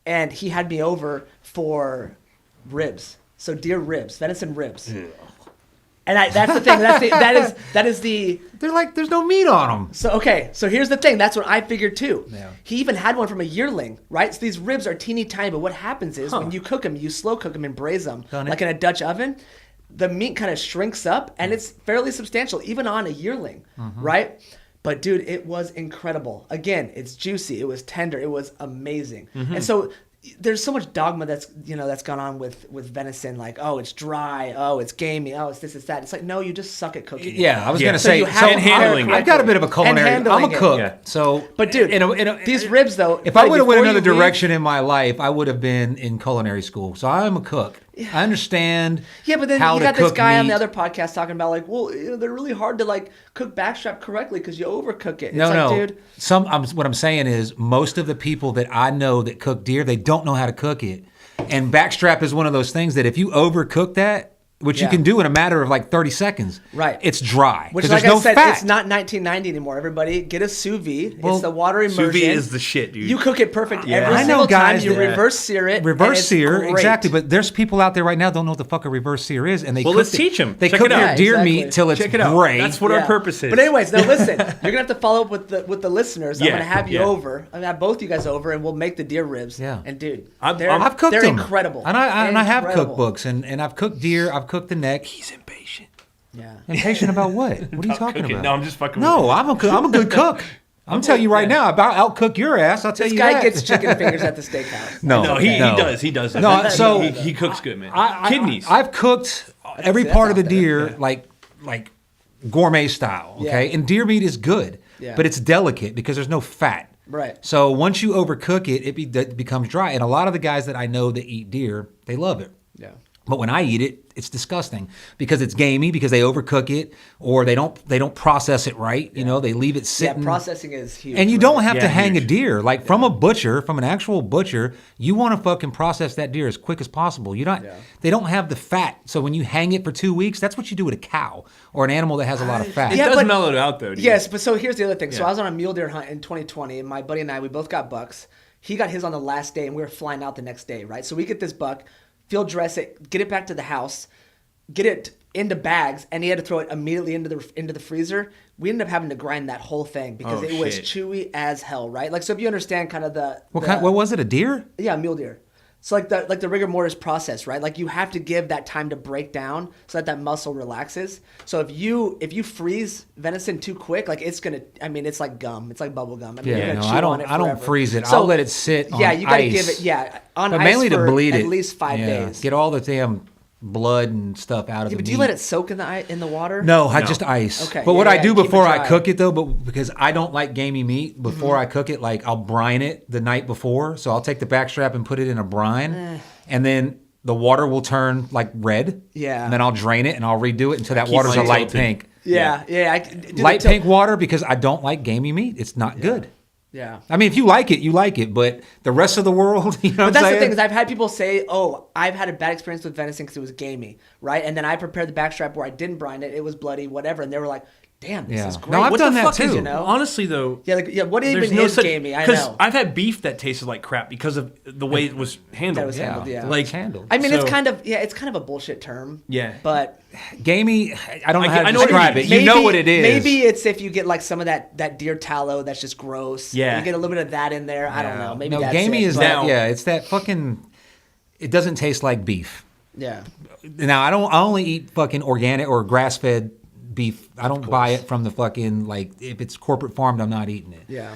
And he had me over for ribs. So deer ribs, venison ribs. Yeah. And that's the thing. That is the. They're like, there's no meat on them. So so here's the thing. That's what I figured too. Yeah. He even had one from a yearling, right? So these ribs are teeny tiny, but what happens is when you cook them, you slow cook them and braise them, like in a Dutch oven. The meat kind of shrinks up, and it's fairly substantial, even on a yearling, right? But dude, it was incredible. Again, it's juicy. It was tender. It was amazing. And so. There's so much dogma that's gone on with venison, like, oh, it's dry, oh, it's gamey, oh, it's this, it's that. It's like, no, you just suck at cooking. Yeah, I was gonna say, I've got a bit of a culinary. I'm a cook, so. But dude, these ribs though. If I would have went another direction in my life, I would have been in culinary school. So I'm a cook. Yeah. I understand. Yeah, but then you got this guy on the other podcast talking about like, well, they're really hard to like cook backstrap correctly because you overcook it. Dude. What I'm saying is most of the people that I know that cook deer, they don't know how to cook it, and backstrap is one of those things that if you overcook that. Which you can do in a matter of like 30 seconds. Right. It's dry. Which, like I said, it's not 1990 anymore. Everybody, get a sous vide. It's the water immersion. Sous vide is the shit, dude. You cook it perfect every single time. You reverse sear it. Reverse sear, exactly. But there's people out there right now don't know what the fuck a reverse sear is, and let's teach them. They cook their deer meat till it's gray. That's what our purpose is. But anyways, now listen, you're gonna have to follow up with the listeners. I'm gonna have you over. I'm gonna have both you guys over, and we'll make the deer ribs. Yeah. And dude, I've cooked them. They're incredible. And I have cookbooks, and I've cooked deer. I've cooked the neck. Impatient. Yeah. Impatient about what? What are you talking about? No, I'm just fucking. No, I'm a good cook. I'm telling you right now, about outcook your ass. I'll tell you that. This guy gets chicken fingers at the steakhouse. No, he does. He does. No, so he cooks good, man. Kidneys. I've cooked every part of the deer like gourmet style. Okay, and deer meat is good, but it's delicate because there's no fat. Right. So once you overcook it, it becomes dry. And a lot of the guys that I know that eat deer, they love it. Yeah. But when I eat it, it's disgusting because it's gamey because they overcook it or they don't process it right. You know, they leave it sitting. Yeah, processing is huge. And you don't have to hang a deer like from an actual butcher. You want to fucking process that deer as quick as possible. They don't have the fat. So when you hang it for 2 weeks, that's what you do with a cow or an animal that has a lot of fat. It does mellow it out though. Yes, but so here's the other thing. So I was on a mule deer hunt in 2020, and my buddy and I, we both got bucks. He got his on the last day, and we were flying out the next day, right? So we get this buck. Field dress it, get it back to the house, get it into bags, and he had to throw it immediately into the freezer. We ended up having to grind that whole thing because it was chewy as hell, right? Like, so if you understand kind of what was it, a deer? Yeah, a mule deer. So like the rigor mortis process, right? Like you have to give that time to break down so that muscle relaxes. So if you freeze venison too quick, like it's like gum. It's like bubble gum. I mean, I don't freeze it. So, I'll let it sit on ice. Yeah, you got to give it on but ice mainly for to bleed at least 5 days. Get all the damn blood and stuff out of the but meat. do you let it soak in the water? No, I just ice. Okay. But what I do keep it before I dry. cook it, though, because I don't like gamey meat, before I cook it, like I'll brine it the night before. So I'll take the backstrap and put it in a brine, and then the water will turn like red. Yeah. And then I'll drain it and I'll redo it until that water's a light pink. Yeah. I do Light pink water because I don't like gamey meat. It's not good. Yeah. I mean, if you like it, you like it. But the rest of the world, you know But what I'm that's saying? the thing is I've had people say, "Oh, I've had a bad experience with venison because it was gamey, right?" And then I prepared the backstrap where I didn't brine it; it was bloody, whatever. And they were like, "Damn, this is great." No, I've what done the that fuck too. is, you know? Honestly, though, what even is gamey? I know. I've had beef that tasted like crap because of the way it was handled. Like handled. I mean, So- it's kind of a bullshit term. Yeah. But Gamey, I don't know how I to know what you describe mean. it. You know what it is. Maybe it's if you get like some of that deer tallow that's just gross. Yeah. You get a little bit of that in there. I don't know. Maybe no, that's gamey it, is but- that. Yeah, it's that fucking. It doesn't taste like beef. Yeah. Now I only eat fucking organic or grass fed beef. I don't buy it from the fucking like if it's corporate farmed. I'm not eating it. Yeah.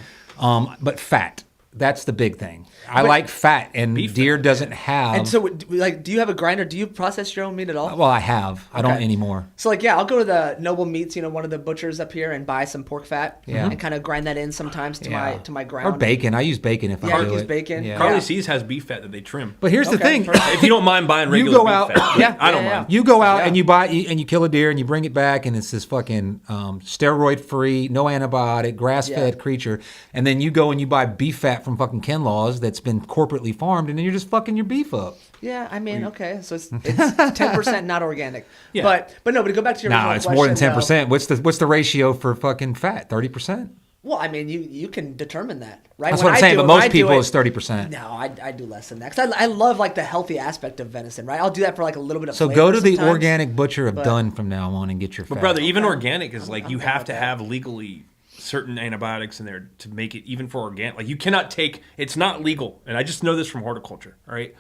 But fat. That's the big thing. I like fat, and deer doesn't have. And so, like, do you have a grinder? Do you process your own meat at all? well, I have. I don't anymore. So, like, yeah, I'll go to the Noble Meats, one of the butchers up here, and buy some pork fat. Yeah. And kind of grind that in sometimes to my ground. Or bacon. I use bacon if I do you use it. bacon. Yeah. Carly C's has beef fat that they trim. But here's the thing. If you don't mind buying regular go beef out- fat, Yeah, I don't yeah, mind. You go out and you buy and you kill a deer and you bring it back and it's this fucking steroid-free, no antibiotic, grass-fed creature, and then you go and you buy beef fat from fucking Kinlaws that's been corporately farmed, and then you're just fucking your beef up. Yeah, I mean, okay, so it's 10% not organic. Yeah. But no, but to go back to your No, original it's more than question, 10%. What's the ratio for fucking fat? 30%? Well, I mean, you can determine that, right? That's When what I'm I saying. do But it- when I most do people it- it's 30%. No, I do less than that because I love like the healthy aspect of venison, right? I'll do that for like a little bit of So flavor go to the sometimes. organic butcher of Dunn from now on and get your fat. But brother, even organic is like you have to have legally certain antibiotics in there to make it even for organic. Like you cannot take. It's not legal, and I just know this from horticulture. All right,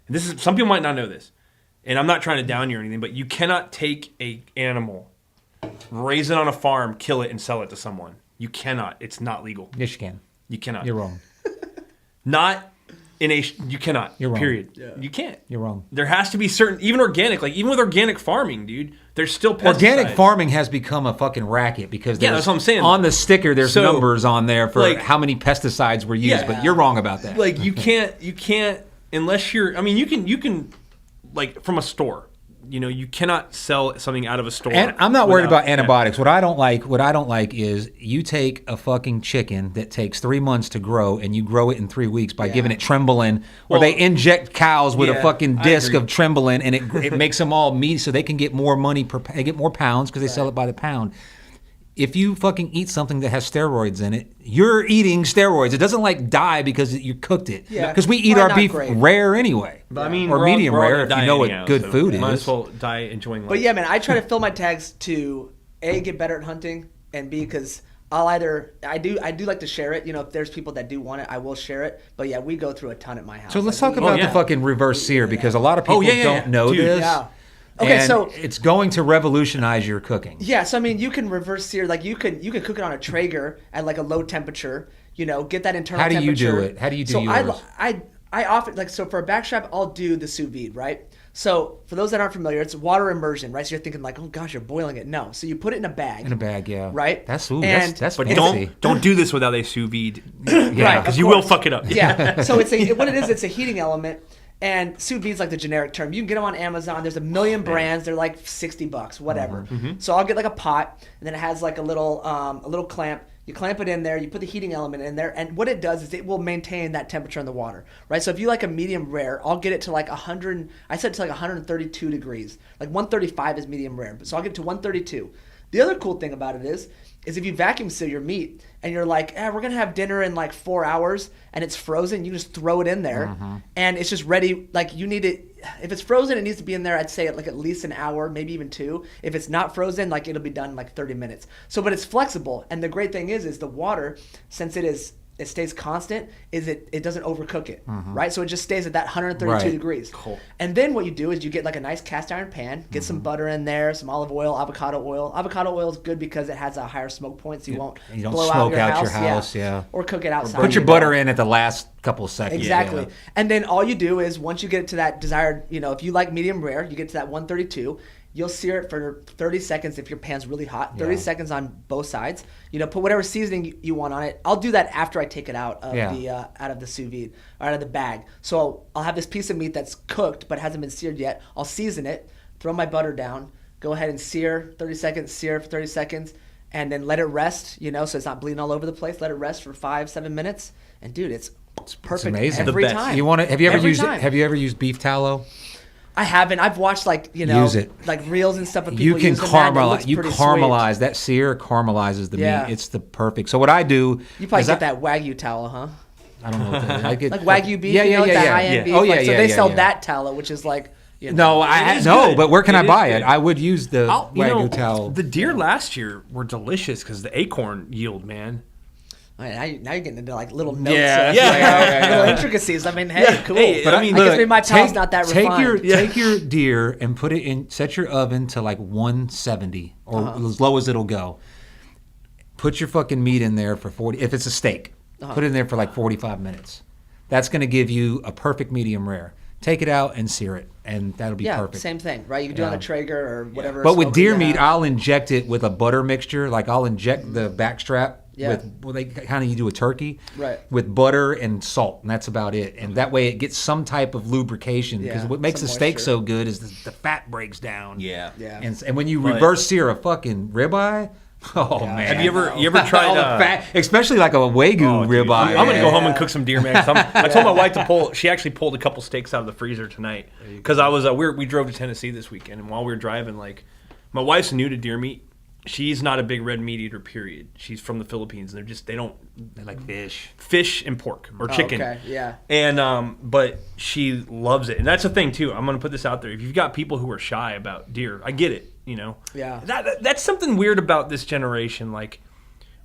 and this is some people might not know this, and I'm not trying to down you or anything, but you cannot take a animal, raise it on a farm, kill it, and sell it to someone. You cannot. It's not legal. Yes, you can. You cannot. You're wrong. Not in a. You cannot. You're wrong. Period. Yeah. You can't. You're wrong. There has to be certain, even organic, like even with organic farming, dude, there's still pesticides. Organic farming has become a fucking racket because Yeah, that's what I'm saying. On the sticker, there's So, numbers on there for like- how many pesticides were used, Yeah. but you're wrong about that. Like you can't unless you're. I mean, you can, like from a store. You cannot sell something out of a store. And I'm not worried about without- antibiotics. What I don't like is you take a fucking chicken that takes 3 months to grow and you grow it in 3 weeks by giving it Trembolin, or Well, they inject cows with a yeah, fucking I disc agree. of Trembolin and it makes them all meat so they can get more money they get more pounds because they sell it by the pound. If you fucking eat something that has steroids in it, you're eating steroids. It doesn't like die because you cooked it. Yeah. Because we eat Or our not beef great. rare anyway. But I mean, or we're all- medium we're all rare gonna if you die know what anyhow, good so food might is. as well die enjoying life. But yeah, man, I try to fill my tags to A, get better at hunting, and B, because I do like to share it. If there's people that do want it, I will share it. But yeah, we go through a ton at my house. So let's Like, talk we- about yeah. the fucking reverse sear because a lot of people don't know Dude, this. Yeah. Okay, and so it's going to revolutionize your cooking. yeah, so I mean, you can reverse sear. Like you can cook it on a Traeger at like a low temperature. Get that internal How do you temperature. do it? How do you do so yours? I often for a backstrap, I'll do the sous vide, right? So for those that aren't familiar, it's water immersion, right? So you're thinking like, oh gosh, you're boiling it. No, so you put it in a bag. In a bag, yeah. Right? That's And- that's But fancy. don't do this without a sous vide. Yeah, because of you will course. fuck it up. Yeah. So what it is, it's a heating element. And sous vide is like the generic term. You can get them on Amazon. There's a million brands. They're like $60, whatever. So I'll get like a pot, and then it has like a little clamp. You clamp it in there. You put the heating element in there, and what it does is it will maintain that temperature in the water, right? So if you like a medium rare, I'll get it to like 100. I set it to like 132 degrees. Like 135 is medium rare, so I'll get it to 132. The other cool thing about it is if you vacuum seal your meat and you're like, we're going to have dinner in like 4 hours and it's frozen, you just throw it in there and it's just ready. Like you need it. If it's frozen, it needs to be in there, I'd say at least an hour, maybe even 2. If it's not frozen, like it'll be done in like 30 minutes. So, but it's flexible. And the great thing is the water, since it is it stays constant is it doesn't overcook it, right? So it just stays at that 132 degrees. Cool. And then what you do is you get like a nice cast iron pan, get some butter in there, some olive oil, avocado oil. Avocado oil is good because it has a higher smoke point, so you won't you don't blow smoke out your house. Yeah. Or cook it outside. Put your butter in at the last couple of seconds. Exactly. Yeah. And then all you do is once you get it to that desired, if you like medium rare, you get to that 132. You'll sear it for 30 seconds if your pan's really hot. 30 seconds on both sides. Put whatever seasoning you want on it. I'll do that after I take it out of the sous vide or out of the bag. So I'll have this piece of meat that's cooked but hasn't been seared yet. I'll season it, throw my butter down, go ahead and sear 30 seconds, sear for 30 seconds, and then let it rest, so it's not bleeding all over the place. Let it rest for 5-7 minutes. And dude, it's perfect. It's amazing. Every time. Have you ever used beef tallow? I haven't. I've watched use it. like reels and stuff of people you can using caramelize. You caramelize sweet. that sear caramelizes the meat. It's the perfect. So what I do, you probably get that Wagyu tallow, huh? I don't know what that is. I get like Wagyu beef. Yeah. High-end beef. So they sell that tallow, which is like. But where can I buy it? I would use the Wagyu tallow. The deer last year were delicious because the acorn yield, man. Now you're getting into like little notes, little intricacies. I mean, cool. Hey, but I guess my palate's not that refined. Take your deer and put it in. Set your oven to like 170 or as low as it'll go. Put your fucking meat in there for 40. If it's a steak, put it in there for like 45 minutes. That's going to give you a perfect medium rare. Take it out and sear it, and that'll be perfect. Same thing, right? You can do it on a Traeger or whatever. But with deer meat, I'll inject it with a butter mixture. Like I'll inject the backstrap. Yeah. They kind of you do a turkey, right? With butter and salt, and that's about it. And that way, it gets some type of lubrication. Because what makes the steak so good is the fat breaks down. Yeah. And when you reverse sear a fucking ribeye, man! Have you ever tried all the fat, especially like a Wagyu ribeye? I'm gonna go home and cook some deer, man. I told my wife to pull. She actually pulled a couple steaks out of the freezer tonight because I was. We drove to Tennessee this weekend, and while we were driving, like my wife's new to deer meat. She's not a big red meat eater, period. She's from the Philippines, and they like fish and pork or chicken. Okay, yeah. And but she loves it, and that's the thing too. I'm gonna put this out there. If you've got people who are shy about deer, I get it. Yeah. That's something weird about this generation. Like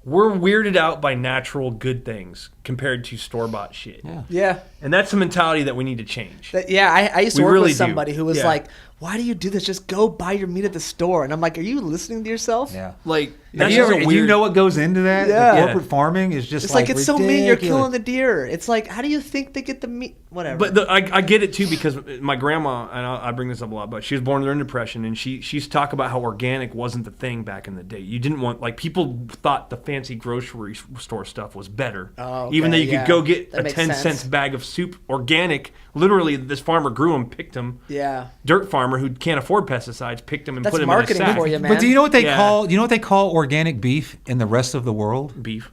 we're weirded out by natural good things compared to store-bought shit. Yeah. And that's the mentality that we need to change. I used to work with somebody who was like, why do you do this? Just go buy your meat at the store. And I'm like, are you listening to yourself? Yeah. Like, do you know what goes into that? Yeah. Corporate farming is just it's like it's ridiculous. So mean. You're killing the deer. It's like, how do you think they get the meat? Whatever. But I get it too because my grandma, and I bring this up a lot, but she was born during the Depression, and she's talk about how organic wasn't the thing back in the day. You didn't want, like, people thought the fancy grocery store stuff was better. Even though you could go get a 10 cents bag of soup organic. Literally, this farmer grew them, picked them. Yeah. Dirt farmer who can't afford pesticides picked them and put them in a marketing sack. for you, man. But do you know what they call? You know what they call organic beef in the rest of the world? Beef.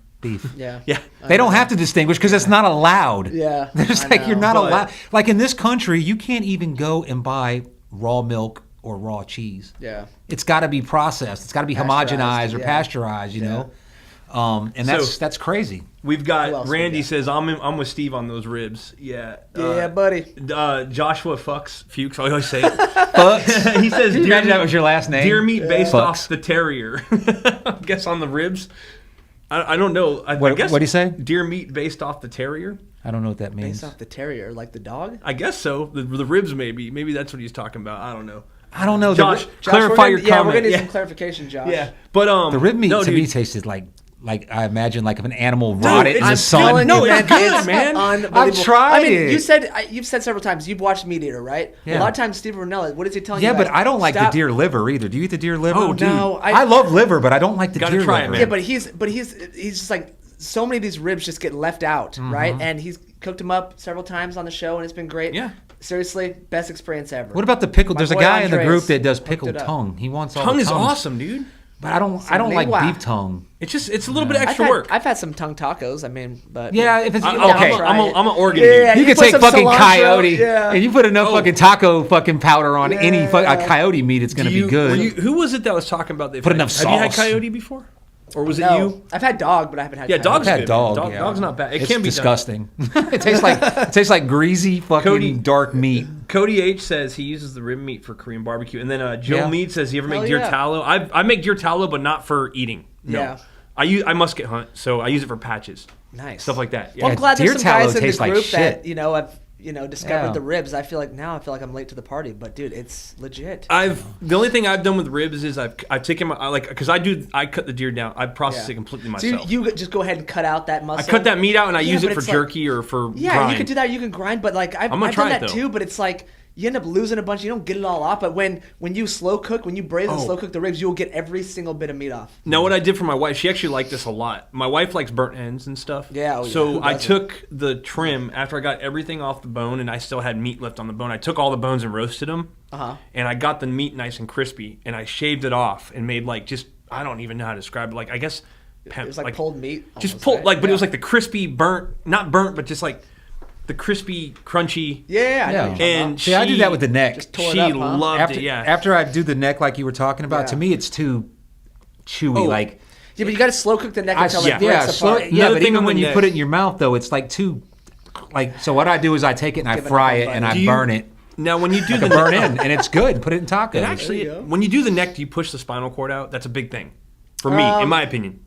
Yeah. They don't have to distinguish because it's not allowed. Yeah. There's you're not allowed. Like in this country, you can't even go and buy raw milk or raw cheese. Yeah. It's got to be processed. It's got to be homogenized or pasteurized. You know. And that's crazy. We've got Randy says I'm with Steve on those ribs. Yeah. Yeah, buddy. Joshua Fuchs. I always say it. Fucks. He says deer that was your last name. Deer meat based off the terrier. I guess on the ribs. I don't know. I guess what do you say? Deer meat based off the terrier. I don't know what that means. Based off the terrier, like the dog? I guess so. The ribs maybe. Maybe that's what he's talking about. I don't know. Josh, clarify your comment. Yeah, we're gonna need some clarification, Josh. Yeah, but the rib meat to me tasted like I imagine like if an animal rotted in the sun. No, it's good, man. I've tried it. You've said several times you've watched Meat Eater, right? Yeah. A lot of times Steve Rinella, what is he telling you? Yeah, but I don't like the deer liver either. Do you eat the deer liver? Oh, dude. No, I love liver, but I don't like the deer try liver. it, man. Yeah, but he's just like so many of these ribs just get left out, right? And he's cooked them up several times on the show, and it's been great. Yeah. Seriously, best experience ever. What about the pickled? There's a guy in the Andres group that does pickled tongue. He wants all the tongue is tongues. awesome, dude. But I don't like beef tongue. It's a little bit extra work. I've had some tongue tacos. I mean, but yeah, if it's okay, I'm an organ dude. Yeah, you could take fucking coyote and you put enough Oh. fucking taco fucking powder on any coyote meat, it's gonna be good. Who was it that was talking about? Put enough sauce. Have you had coyote before? Or was it you? I've had dog, but I haven't had. Yeah, coyote. dog's I've had good. dog. Dog's not bad. It's can be disgusting. It tastes like greasy fucking dark meat. Cody H says he uses the rib meat for Korean barbecue, and then Joe Mead says, "You ever make deer yeah. tallow?" I make deer tallow, but not for eating. No. Yeah. I musket hunt, so I use it for patches. Nice. Stuff like that. Well, I'm Yeah. glad deer there's some guys tallow in the tastes like group shit. that have discovered Yeah. the ribs. I feel like I'm late to the party, but dude, it's legit. The only thing I've done with ribs is I've taken because I cut the deer down. I process Yeah. it completely So myself. you just go ahead and cut out that muscle. I cut that meat out and I Yeah, use it but for it's like- jerky or for Yeah, grind. you can do that. You can grind, but like I've gonna done try it, that though. too. But it's like you end up losing a bunch. You don't get it all off. But when you slow cook, when you braise and slow cook the ribs, you'll get every single bit of meat off. Now, what I did for my wife, she actually liked this a lot. My wife likes burnt ends and stuff. Yeah, So who I doesn't? took the trim after I got everything off the bone, and I still had meat left on the bone. I took all the bones and roasted them, and I got the meat nice and crispy, and I shaved it off and made I don't even know how to describe it. Like I guess It was like pulled meat. just almost, pulled right? but it was like the crispy not burnt, but just like the crispy, crunchy. Yeah, I know what you're talking And about. See, I do that with the neck. Just tore it she up, huh? loved it. Yeah. After I do the neck like you were talking about, Yeah. to me it's too chewy. Like Yeah, but you got to slow cook the neck until it breaks slow, apart. yeah. Another But thing even on when the you neck- put it in your mouth, though, it's like too. Like so, what I do is I take it and I Give it fry a it and I Do you- burn it. Now, when you do the Burn in, and it's good. Put it in tacos. And actually, There you go. when you do the neck, do you push the spinal cord out? That's a big thing for me, in my opinion.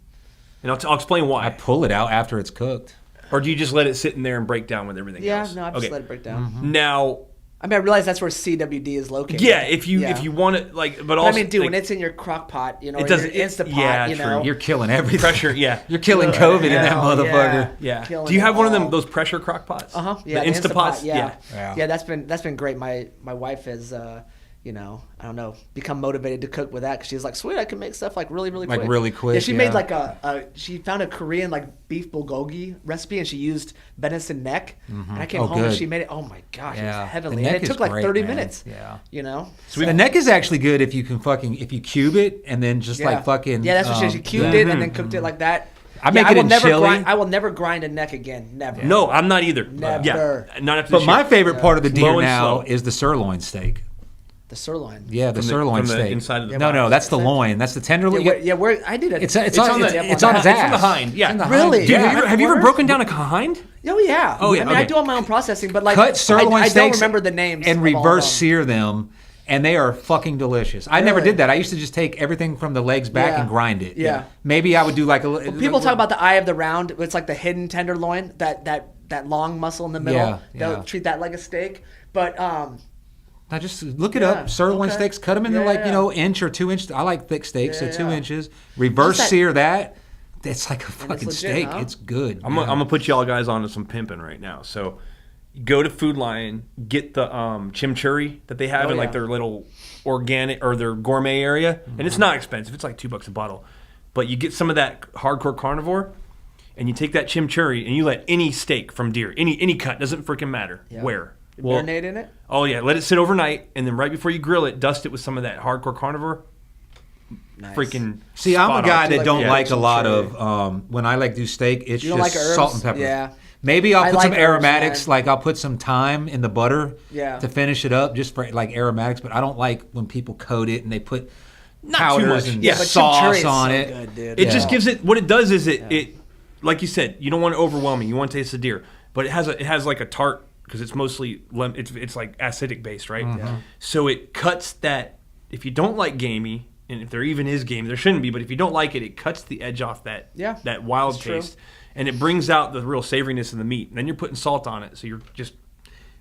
And I'll explain I why. pull it out after it's cooked. Or do you just let it sit in there and break down with everything Yeah, else? no, I just let it break down. Now, I mean, I realize that's where CWD is located. yeah, if you want it, but But also I mean, dude, like, when it's in your crock pot, or doesn't- your Instapot, yeah, you true. know. You're killing everything. pressure, yeah, You're killing COVID in that motherfucker. yeah. Killing Do you have it one of them all. those pressure crock pots? Yeah, the Instapots. Yeah. Yeah. Yeah, that's been great. My wife has I don't know, become motivated to cook with that because she's like, sweet, I can make stuff like really Like quick. really quick, Yeah, she made yeah. like she found a Korean like beef bulgogi recipe and she used venison neck. And I came Oh, home and good. she made it. Oh my gosh, it Yeah. was The heavenly. And neck it is took like great, 30 man. minutes. Yeah. You know. So the neck is actually good if you can if you cube it and then just like fucking. Yeah, that's what she did. She cubed it and then cooked it like that. I make it will in never chili. I will never grind a neck again. Never. No, I'm not either. Never. Yeah, not after But this my year. favorite part of the deer Slow and now slow. is the sirloin steak. The sirloin. Yeah, the From sirloin from the steak. inside of the No, body. that's the loin. That's the tenderloin. I did it. It's on it's the- on his It's ass. from the hind. Yeah. in the Really? Dude, Yeah. have you ever broken down a hind? Oh yeah. Oh, yeah, I mean, I okay. do all my own processing, but like Cut sirloin I don't steaks remember the names and of all of reverse them. sear them, and they are fucking delicious. I never Really? did that. I used to just take everything from the legs back Yeah. and grind it. Yeah. Maybe I would do like a. Well, people talk about the eye of the round. It's like the hidden tenderloin, that long muscle in the middle. Yeah, They'll yeah. treat that like a steak. But Now just look it Yeah, up. Sirloin okay. steaks, cut them into Yeah. inch or 2 inch. I like thick steaks, Yeah, so 2 yeah. inches. Reverse What's that? sear that. It's like a fucking legit, steak. huh? It's good. I'm gonna put y'all guys on to some pimping right now. So, go to Food Lion, get the chimichurri that they have in like yeah. their little organic or their gourmet area, and it's not expensive. It's like $2 a bottle, but you get some of that hardcore carnivore, and you take that chimichurri and you let any steak from deer, any cut, doesn't freaking matter where. marinade in it. Oh yeah, let it sit overnight, and then right before you grill it, dust it with some of that hardcore carnivore. Nice. Freaking. See, I'm a spot guy on. that like don't yeah, like a lot chimichurri. of when I like do steak. It's You don't just like herbs? salt and pepper. Yeah. Maybe I'll I put some like herbs, aromatics, man. like I'll put some thyme in the butter Yeah. to finish it up, just for like aromatics. But I don't like when people coat it and they put Not powders too much. and Yeah, but sauce chimichurri is on so it. good, dude. It just gives it what it does is it like you said, you don't want to overwhelm it. You want to taste the deer, but it has like a tart because it's mostly it's like acidic based, right? Mm-hmm. So it cuts that. If you don't like gamey, and if there even is gamey, there shouldn't be, but if you don't like it, it cuts the edge off that that wild that's true. taste, and it brings out the real savoriness of the meat. And then you're putting salt on it, so you're just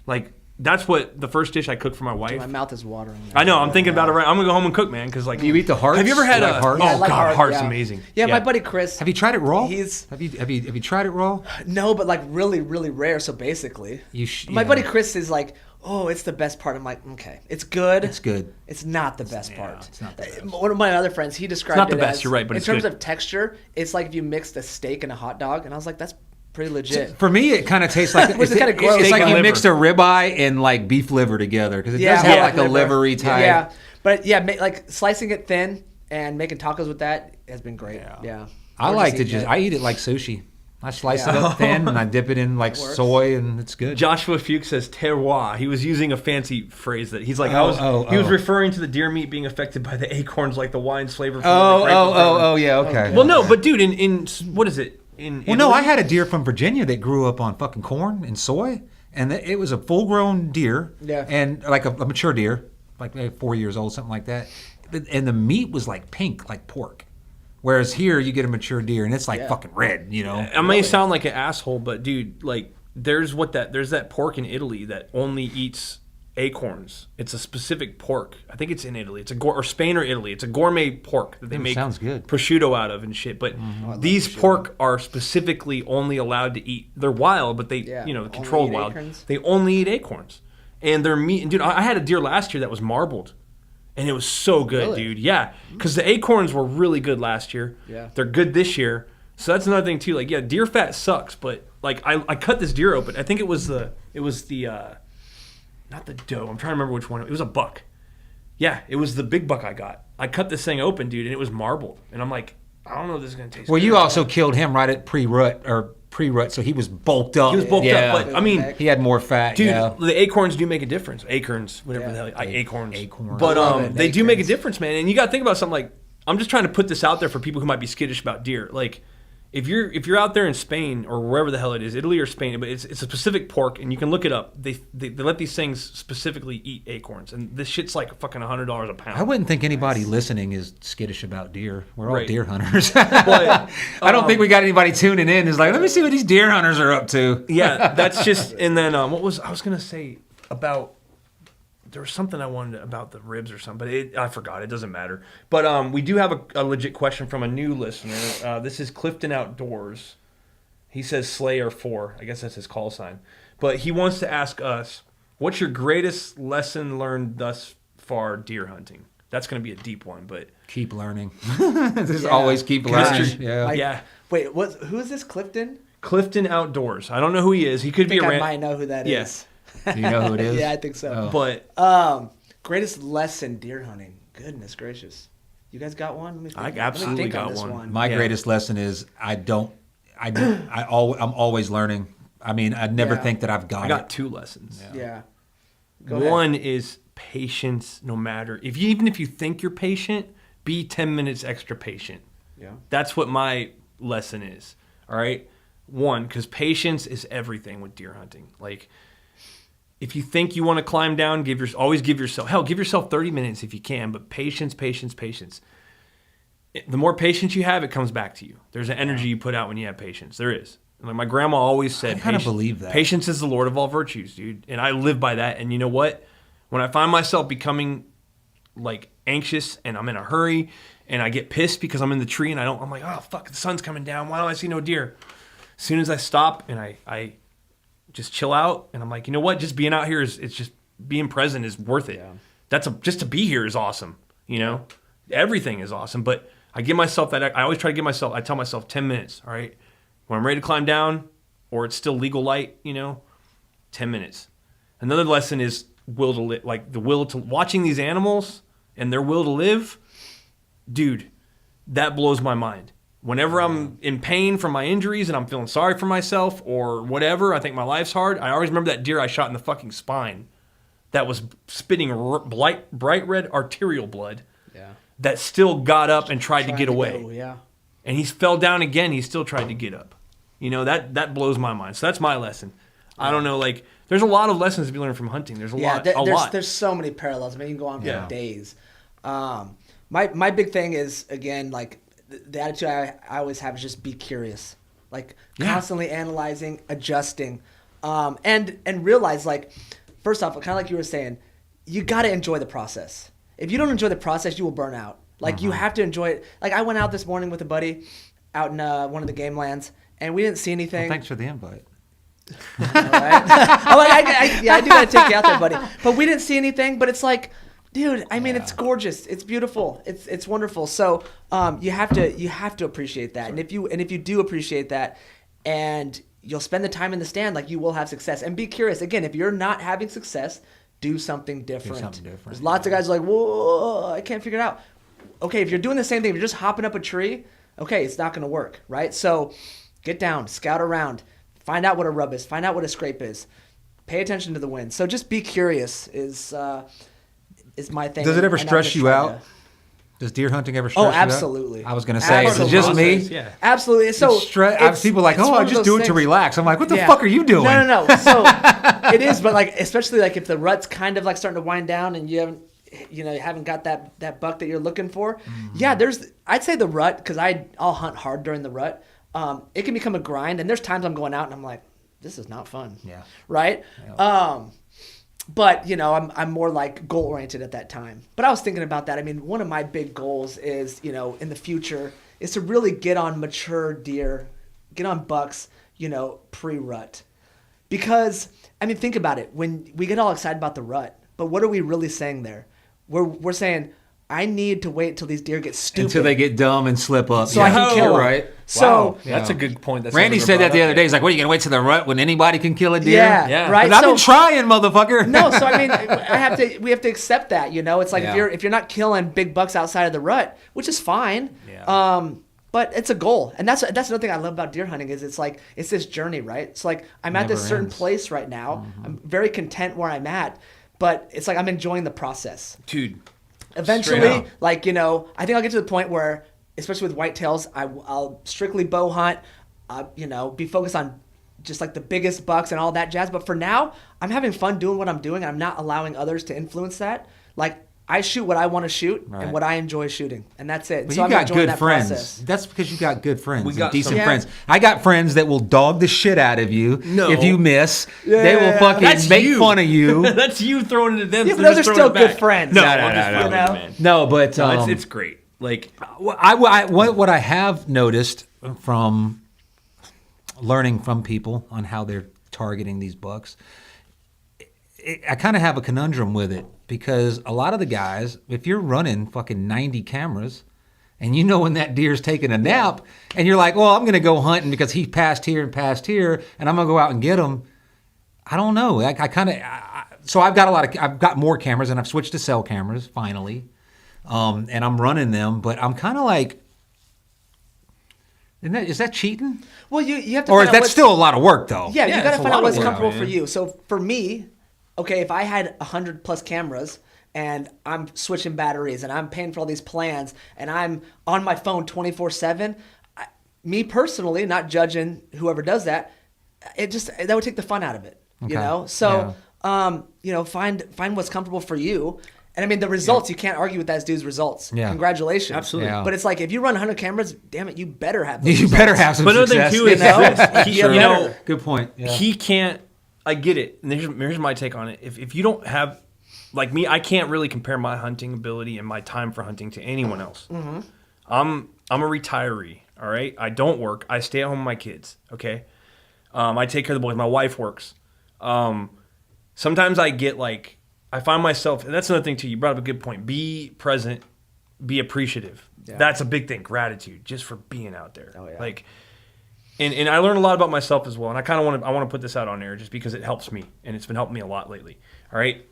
like. That's what the first dish I cooked for my wife. My mouth is watering. I know. I'm thinking about it. I'm gonna go home and cook, man. Because like, Do you eat the hearts? Have you ever had You like a hearts? Oh Yeah, I like god, heart's yeah. amazing. Yeah, my buddy Chris. Have you tried it raw? He's- have you tried it raw? No, but like really, really rare. So basically, my buddy Chris is like, "Oh, it's the best part." I'm like, "Okay, it's good. It's good. It's not the best part." it's not the best. One of my other friends, he described not the it best, as, you're right, but in it's terms good. of texture, it's like if you mixed a steak and a hot dog, and I was like, "That's pretty legit." For me, it kind of tastes like Which is kinda gross. It's Steak like and you liver. mixed a ribeye and like beef liver together because it Yeah, does have yeah, like a liver. livery type. Yeah, but yeah, like slicing it thin and making tacos with that has been great. Yeah, I Or like to eating just it. I eat it like sushi. I slice Yeah. it up thin and I dip it in like works. soy and it's good. Joshua Fuchs says terroir. He was using a fancy phrase that he's like. he was referring to the deer meat being affected by the acorns, like the wine's flavor. From the grape was grown. Yeah, okay. Well, no, but dude, in what is it? In Well, no, Italy? I had a deer from Virginia that grew up on fucking corn and soy, and it was a full-grown deer, Yeah. and like a mature deer, like 4 years old, something like that. And the meat was like pink, like pork, Whereas here, you get a mature deer, and it's like fucking red, you know? I may sound like an asshole, but dude, like, there's that pork in Italy that only eats acorns. It's a specific pork. I think it's in Italy. It's or Spain or Italy. It's a gourmet pork that they make sounds good. prosciutto out of and shit. But these pork are specifically only allowed to eat. They're wild, but they controlled wild. Acorns. They only eat acorns, and their meat. And dude, I had a deer last year that was marbled, and it was so good, dude. Yeah, because the acorns were really good last year. Yeah, they're good this year. So that's another thing too. Like, yeah, deer fat sucks, but like I cut this deer open. I think it was the not the doe. I'm trying to remember which one. It was a buck. Yeah, it was the big buck I got. I cut this thing open, dude, and it was marbled. And I'm like, I don't know if this is gonna taste. Well, good. you also killed him right at pre-rut, so he was bulked up. He was bulked up, but I mean, he had more fat. Dude, yeah. the acorns do make a difference. Acorns, whatever the hell. Acorns. Acorns. But they do make a difference, man. And you got to think about something like, I'm just trying to put this out there for people who might be skittish about deer. Like, if you're out there in Spain or wherever the hell it is, Italy or Spain, but it's a specific pork, and you can look it up. They let these things specifically eat acorns, and this shit's like fucking $100 a pound. I wouldn't think anybody listening is skittish about deer. We're all Right. deer hunters. But, I don't think we got anybody tuning in. Is like, let me see what these deer hunters are up to. Yeah, that's just. And then I was gonna say about. There was something I wanted about the ribs or something, but I forgot. It doesn't matter. But we do have a legit question from a new listener. This is Clifton Outdoors. He says Slayer 4. I guess that's his call sign. But he wants to ask us, what's your greatest lesson learned thus far deer hunting? That's going to be a deep one, but... Keep learning. Just always keep learning. Yeah. Wait, who is this, Clifton? Clifton Outdoors. I don't know who he is. He could be a I might know who that is. Yes. Do you know who it is? Yeah, I think so. Oh. But greatest lesson deer hunting. Goodness gracious, you guys got one? Let me think. I absolutely got one. My greatest lesson is I'm always learning. I mean, I never think that I've got it. I got two lessons. Yeah. One is patience. No matter even if you think you're patient, be 10 minutes extra patient. Yeah. That's what my lesson is. All right. One, because patience is everything with deer hunting. Like, if you think you want to climb down, always give yourself 30 minutes if you can, but patience. The more patience you have, it comes back to you. There's an energy you put out when you have patience. There is. Like my grandma always said, I kind of believe that. Patience is the Lord of all virtues, dude. And I live by that. And you know what? When I find myself becoming like anxious and I'm in a hurry and I get pissed because I'm in the tree and I'm like, oh, fuck, the sun's coming down. Why don't I see no deer? As soon as I stop and I just chill out, and I'm like, you know what? Just being out here it's just being present is worth it. Yeah. Just to be here is awesome. You know, everything is awesome. But I give myself that. I always try to give myself. I tell myself 10 minutes. All right, when I'm ready to climb down, or it's still legal light. 10 minutes. Another lesson is will to live. Like the will to watching these animals and their will to live, dude. That blows my mind. Whenever I'm in pain from my injuries and I'm feeling sorry for myself or whatever, I think my life's hard, I always remember that deer I shot in the fucking spine that was spitting bright red arterial blood that still got up and tried to get away. And he fell down again. He still tried to get up. That blows my mind. So that's my lesson. I don't know, like, there's a lot of lessons to be learned from hunting. There's a lot. There's so many parallels. I mean, you can go on for days. My big thing is, again, like, the attitude I always have is just be curious, like constantly analyzing, adjusting, and realize, like, first off, kind of like you were saying, you got to enjoy the process. If you don't enjoy the process, you will burn out. Like you have to enjoy it. Like I went out this morning with a buddy out in one of the game lands, and we didn't see anything. Well, thanks for the invite. All right. I do got to take you out there, buddy. But we didn't see anything. But it's like, dude, I mean, it's gorgeous. It's beautiful. It's wonderful. So you have to appreciate that. And if you do appreciate that, and you'll spend the time in the stand, like you will have success. And be curious. Again, if you're not having success, do something different. There's lots of guys like, whoa, I can't figure it out. Okay, if you're doing the same thing, if you're just hopping up a tree, okay, it's not going to work, right? So get down, scout around, find out what a rub is, find out what a scrape is, pay attention to the wind. So just be curious is my thing. Does it ever stress you out? Does deer hunting ever stress you out? Oh, absolutely. I was going to say, is it just me? Yeah. Absolutely. So people are like, I just do it to relax. I'm like, what the fuck are you doing? No. So it is, but like, especially like if the rut's kind of like starting to wind down and you haven't, you haven't got that buck that you're looking for. Yeah, I'd say the rut, because I'll hunt hard during the rut. It can become a grind, and there's times I'm going out and I'm like, this is not fun. Yeah. Right. Yeah. But I'm more like goal oriented at that time. But I was thinking about that. I mean, one of my big goals is in the future is to really get on mature deer, get on bucks, pre-rut. Because I mean, think about it. When we get all excited about the rut, but what are we really saying there? We're saying, I need to wait until these deer get stupid. Until they get dumb and slip up. So I can kill them. Right. So wow. That's a good point. Randy said that the other day. He's like, what, are you going to wait till the rut when anybody can kill a deer? Yeah. Right. But I've been trying, motherfucker. No, so I mean, we have to accept that, It's like if you're not killing big bucks outside of the rut, which is fine. Yeah. But it's a goal. And that's another thing I love about deer hunting is it's like, it's this journey, right? It's like, I'm at this certain place right now. Mm-hmm. I'm very content where I'm at, but it's like, I'm enjoying the process. Dude. Eventually, like, I think I'll get to the point where, especially with whitetails, I'll strictly bow hunt, be focused on just like the biggest bucks and all that jazz. But for now, I'm having fun doing what I'm doing. I'm not allowing others to influence that. Like, I shoot what I want to shoot and what I enjoy shooting, and that's it. But so you got good friends. Process. That's because you got good friends. We got decent friends. I got friends that will dog the shit out of you if you miss. Yeah. They will fucking make fun of you. That's you throwing it at them. Yeah, but those are still good friends. No, but it's great. Like what I have noticed from learning from people on how they're targeting these bucks, I kind of have a conundrum with it. Because a lot of the guys, if you're running fucking 90 cameras and when that deer's taking a nap and you're like, well, I'm going to go hunting because he passed here and I'm going to go out and get him. I don't know. So I've got more cameras and I've switched to cell cameras finally. And I'm running them, but I'm kind of like, is that cheating? Well, you have to or is that still a lot of work though? Yeah, you got to find out what's comfortable for you. So for me, okay, if I had 100 plus cameras and I'm switching batteries and I'm paying for all these plans and I'm on my phone 24/7, me personally, not judging whoever does that, that would take the fun out of it, So, find what's comfortable for you. And I mean, the results, you can't argue with that dude's results. Yeah. Congratulations. Absolutely. Yeah. But it's like, if you run 100 cameras, damn it, you better have those results. Better have some but success. But another thing, too, is, good point. Yeah. He can't, I get it. And here's my take on it. If you don't have, like me, I can't really compare my hunting ability and my time for hunting to anyone else. Mm-hmm. I'm a retiree, all right? I don't work. I stay at home with my kids, okay? I take care of the boys. My wife works. Sometimes I get like, I find myself, and that's another thing too, you brought up a good point. Be present, be appreciative. Yeah. That's a big thing, gratitude, just for being out there. Oh, yeah. Like, and I learned a lot about myself as well, and I want to put this out on air just because it helps me, and it's been helping me a lot lately. All right?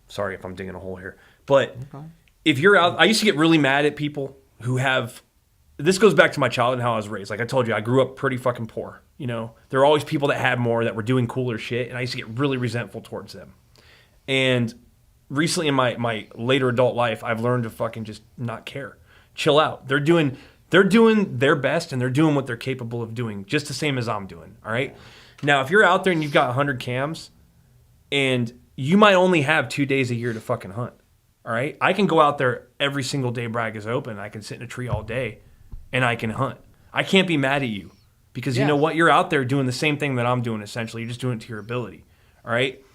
Sorry if I'm digging a hole here. But if you're out, I used to get really mad at people who have, this goes back to my childhood and how I was raised. Like I told you, I grew up pretty fucking poor. There are always people that had more, that were doing cooler shit, and I used to get really resentful towards them. And recently in my later adult life, I've learned to fucking just not care. Chill out. They're doing their best, and they're doing what they're capable of doing, just the same as I'm doing, all right? Now, if you're out there and you've got 100 cams, and you might only have 2 days a year to fucking hunt, all right? I can go out there every single day Bragg is open. I can sit in a tree all day, and I can hunt. I can't be mad at you because you know what? You're out there doing the same thing that I'm doing, essentially. You're just doing it to your ability, all right?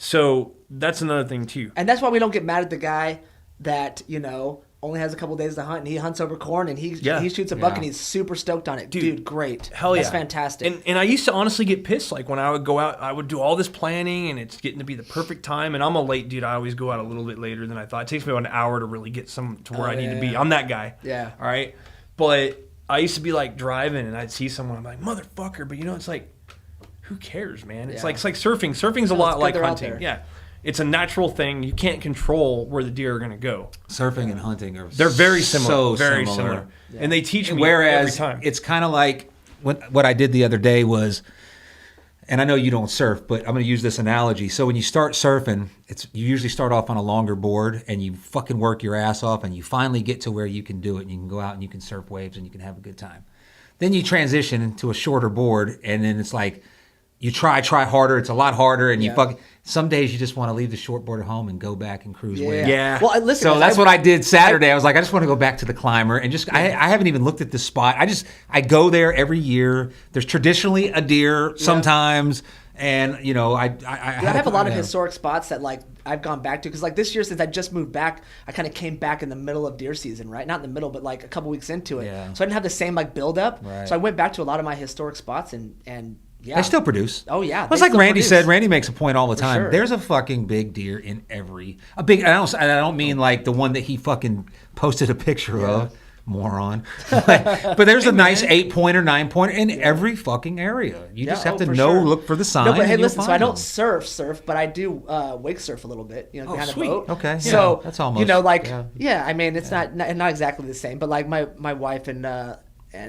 So that's another thing, too. And that's why we don't get mad at the guy that, only has a couple days to hunt, and he hunts over corn, and he shoots a buck, and he's super stoked on it. Dude, great. Hell yeah. That's fantastic. And I used to honestly get pissed. Like, when I would go out, I would do all this planning, and it's getting to be the perfect time. And I'm a late dude. I always go out a little bit later than I thought. It takes me about an hour to really get to where I need to be. I'm that guy. Yeah. All right? But I used to be, like, driving, and I'd see someone. I'm like, motherfucker. But, it's like, who cares, man? It's like surfing. Surfing's a lot like hunting. Yeah. It's a natural thing. You can't control where the deer are going to go. Surfing and hunting they're very similar. Very similar. Yeah. And they teach me every time. It's kind of like what I did the other day was, and I know you don't surf, but I'm going to use this analogy. So when you start surfing, you usually start off on a longer board and you fucking work your ass off and you finally get to where you can do it and you can go out and you can surf waves and you can have a good time. Then you transition into a shorter board and then it's like, you try harder. It's a lot harder, and you fuck. Some days you just want to leave the shortboard at home and go back and cruise with it. Yeah. Well, listen. So that's what I did Saturday. I was like, I just want to go back to the climber and just. I haven't even looked at the spot. I go there every year. There's traditionally a deer sometimes, and you know I have a lot of historic spots that like I've gone back to because like this year since I just moved back, I kind of came back in the middle of deer season, right? Not in the middle, but like a couple weeks into it. Yeah. So I didn't have the same like build up. Right. So I went back to a lot of my historic spots and. Yeah. They still produce. Oh yeah, it's like Randy said. Randy makes a point all the time. Sure. There's a fucking big deer in a big. I don't mean like the one that he fucking posted a picture of, moron. but there's a nice 8-pointer, 9-pointer in every fucking area. You just have to look for the sign. No, but hey, listen. So I don't surf, but I do wake surf a little bit. You know, behind a boat. Okay. So that's almost. You know, like I mean, it's not exactly the same, but like my wife and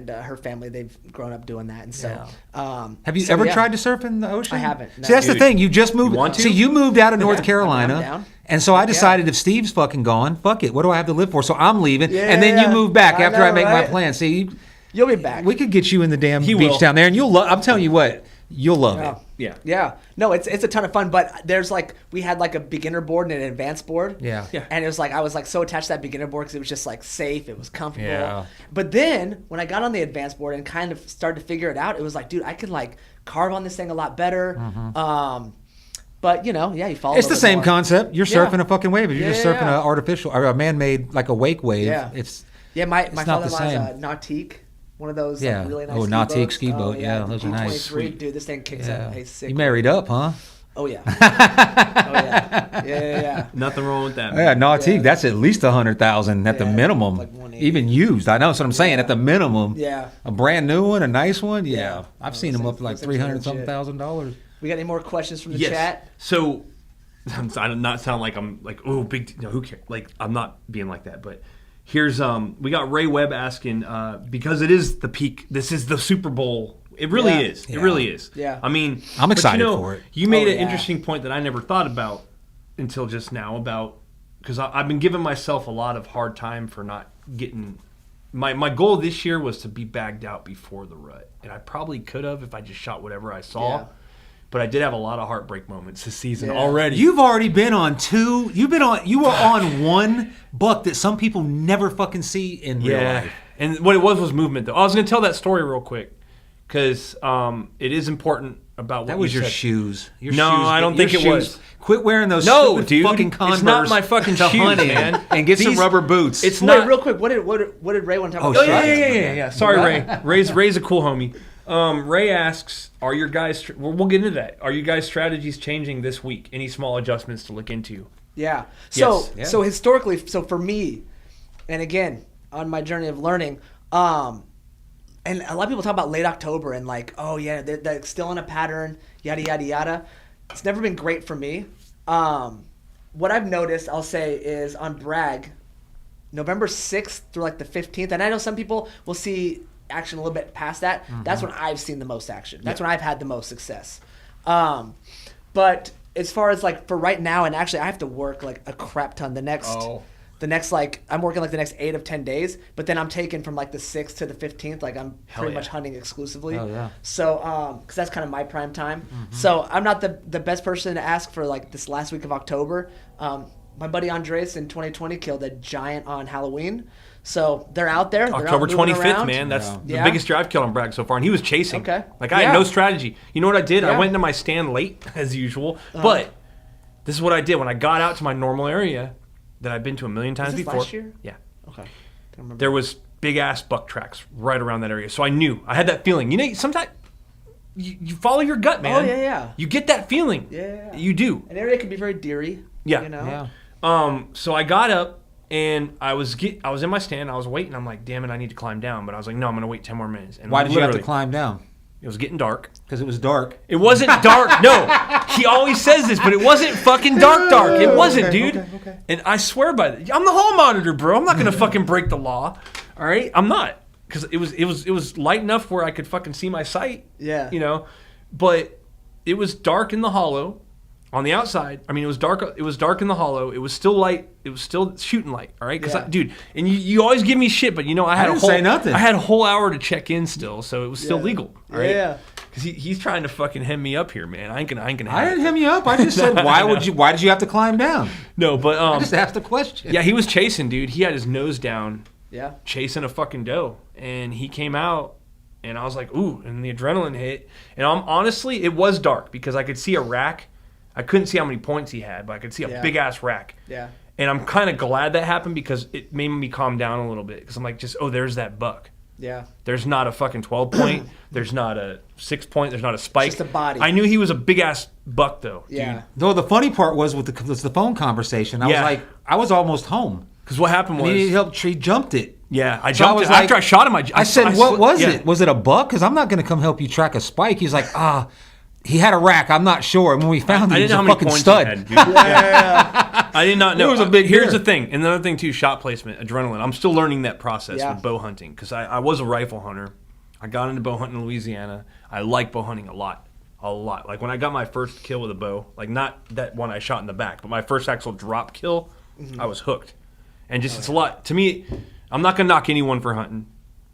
her family, they've grown up doing that, and so. Have you ever tried to surf in the ocean? I haven't. No. See, that's the thing. You just moved. You moved out of North Carolina, I'm down. And so I decided if Steve's fucking gone, fuck it. What do I have to live for? So I'm leaving, and then you move back after I make my plan. See, you'll be back. We could get you in the damn beach down there, and you'll love. I'm telling you what, you'll love it. Yeah. No, it's a ton of fun, but there's like we had like a beginner board and an advanced board. Yeah. And it was like I was like so attached to that beginner board because it was just like safe, it was comfortable. Yeah. But then when I got on the advanced board and kind of started to figure it out, it was like, dude, I can like carve on this thing a lot better. Mm-hmm. But you know, you follow. It's the same concept. You're surfing a fucking wave. You're just surfing an artificial or a man-made like a wake wave. Yeah. My father-in-law's a nautique. One of those like, really nice nautique ski boat. Yeah, those are nice. Dude, this thing kicks up. Hey, sick. You married up, huh? Oh yeah. Yeah. Nothing wrong with that. Man. Yeah, nautique. That's at least 100,000 at the minimum. Like even used. I know that's what I'm saying. At the minimum. Yeah. A brand new one, a nice one. Yeah. I've seen them up like $300,000. We got any more questions from the chat? So, I do not sound like I'm like, oh, big. No, who cares? Like, I'm not being like that. But here's we got Ray Webb asking because it is the peak. This is the Super Bowl. It really is. It really is. Yeah. I mean, I'm excited for it. You made an interesting point that I never thought about until just now because I've been giving myself a lot of hard time for not getting. My goal this year was to be bagged out before the rut, and I probably could have if I just shot whatever I saw. Yeah. But I did have a lot of heartbreak moments this season already. You've already been on two. You were on one buck that some people never fucking see in real life. And what it was movement, though. I was going to tell that story real quick because it is important about what that was you your said. Shoes. Your no, shoes, I don't think it was. Quit wearing those stupid fucking Converse. It's not my fucking shoes, man. And get some rubber boots. It's not real quick. What did Ray want to talk about? Oh yeah. Sorry, Ray. Ray's a cool homie. Ray asks, "Are your guys?" We'll get into that. Are you guys' strategies changing this week? Any small adjustments to look into? Yeah. So historically, for me, and again on my journey of learning, and a lot of people talk about late October and like, oh yeah, they're still in a pattern, yada yada yada. It's never been great for me. What I've noticed, I'll say, is on Bragg, November 6th through like the 15th, and I know some people will see action a little bit past that. Mm-hmm. That's when I've seen the most action. That's when I've had the most success. But as far as like for right now, and actually I have to work like a crap ton the next like I'm working like the next 8 of 10 days, but then I'm taking from like the 6th to the 15th, like I'm pretty much hunting exclusively. So because that's kind of my prime time. Mm-hmm. So I'm not the best person to ask for like this last week of October. My buddy Andres in 2020 killed a giant on Halloween. So they're out there. October 25th, man. That's the biggest drive kill on Bragg so far. And he was chasing. Okay. Like, I had no strategy. You know what I did? I went into my stand late, as usual. But this is what I did. When I got out to my normal area that I've been to a million times before. Last year? Yeah. Okay. There was big-ass buck tracks right around that area. So I knew. I had that feeling. You know, sometimes you follow your gut, man. Oh, yeah. You get that feeling. Yeah. You do. An area can be very deery. Yeah. You know? Yeah. So I got up. And I was in my stand. I was waiting. I'm like, damn it, I need to climb down. But I was like, no, I'm going to wait 10 more minutes. And why did you have to climb down? It was getting dark. Because it was dark. It wasn't dark. No. He always says this, but it wasn't fucking dark. It wasn't, dude. Okay. And I swear by it. I'm the hall monitor, bro. I'm not going to fucking break the law. All right? I'm not. Because it was light enough where I could fucking see my sight. Yeah. You know? But it was dark in the hollow. On the outside, I mean, it was dark. It was dark in the hollow. It was still light. It was still shooting light. All right, because dude, and you always give me shit, but you know I had didn't say nothing. I had a whole hour to check in still, so it was still legal. All right? Yeah. Because he's trying to fucking hem me up here, man. I ain't gonna. I didn't hem you up. I just said, why did you have to climb down? No, but I just asked a question. Yeah, he was chasing, dude. He had his nose down. Yeah. Chasing a fucking doe, and he came out, and I was like, ooh, and the adrenaline hit, and honestly, it was dark because I could see a rack. I couldn't see how many points he had, but I could see a big ass rack. Yeah. And I'm kind of glad that happened because it made me calm down a little bit because I'm like, there's that buck. Yeah. There's not a fucking 12 point. There's not a 6 point. There's not a spike. It's just a body. I knew he was a big ass buck though. Yeah. Dude. Though the funny part was with the phone conversation. I was like, I was almost home. Because what happened was he jumped it. Yeah, I jumped it. After I shot him, I said, what was it? Was it a buck? Because I'm not going to come help you track a spike. He's like, he had a rack. I'm not sure. And when we found him, he was a fucking stud. Had, yeah. I did not know. It was a big Here's the thing. And another thing, too, shot placement, adrenaline. I'm still learning that process with bow hunting because I was a rifle hunter. I got into bow hunting in Louisiana. I like bow hunting a lot. A lot. Like when I got my first kill with a bow, like not that one I shot in the back, but my first actual drop kill, I was hooked. And just it's a lot. To me, I'm not going to knock anyone for hunting.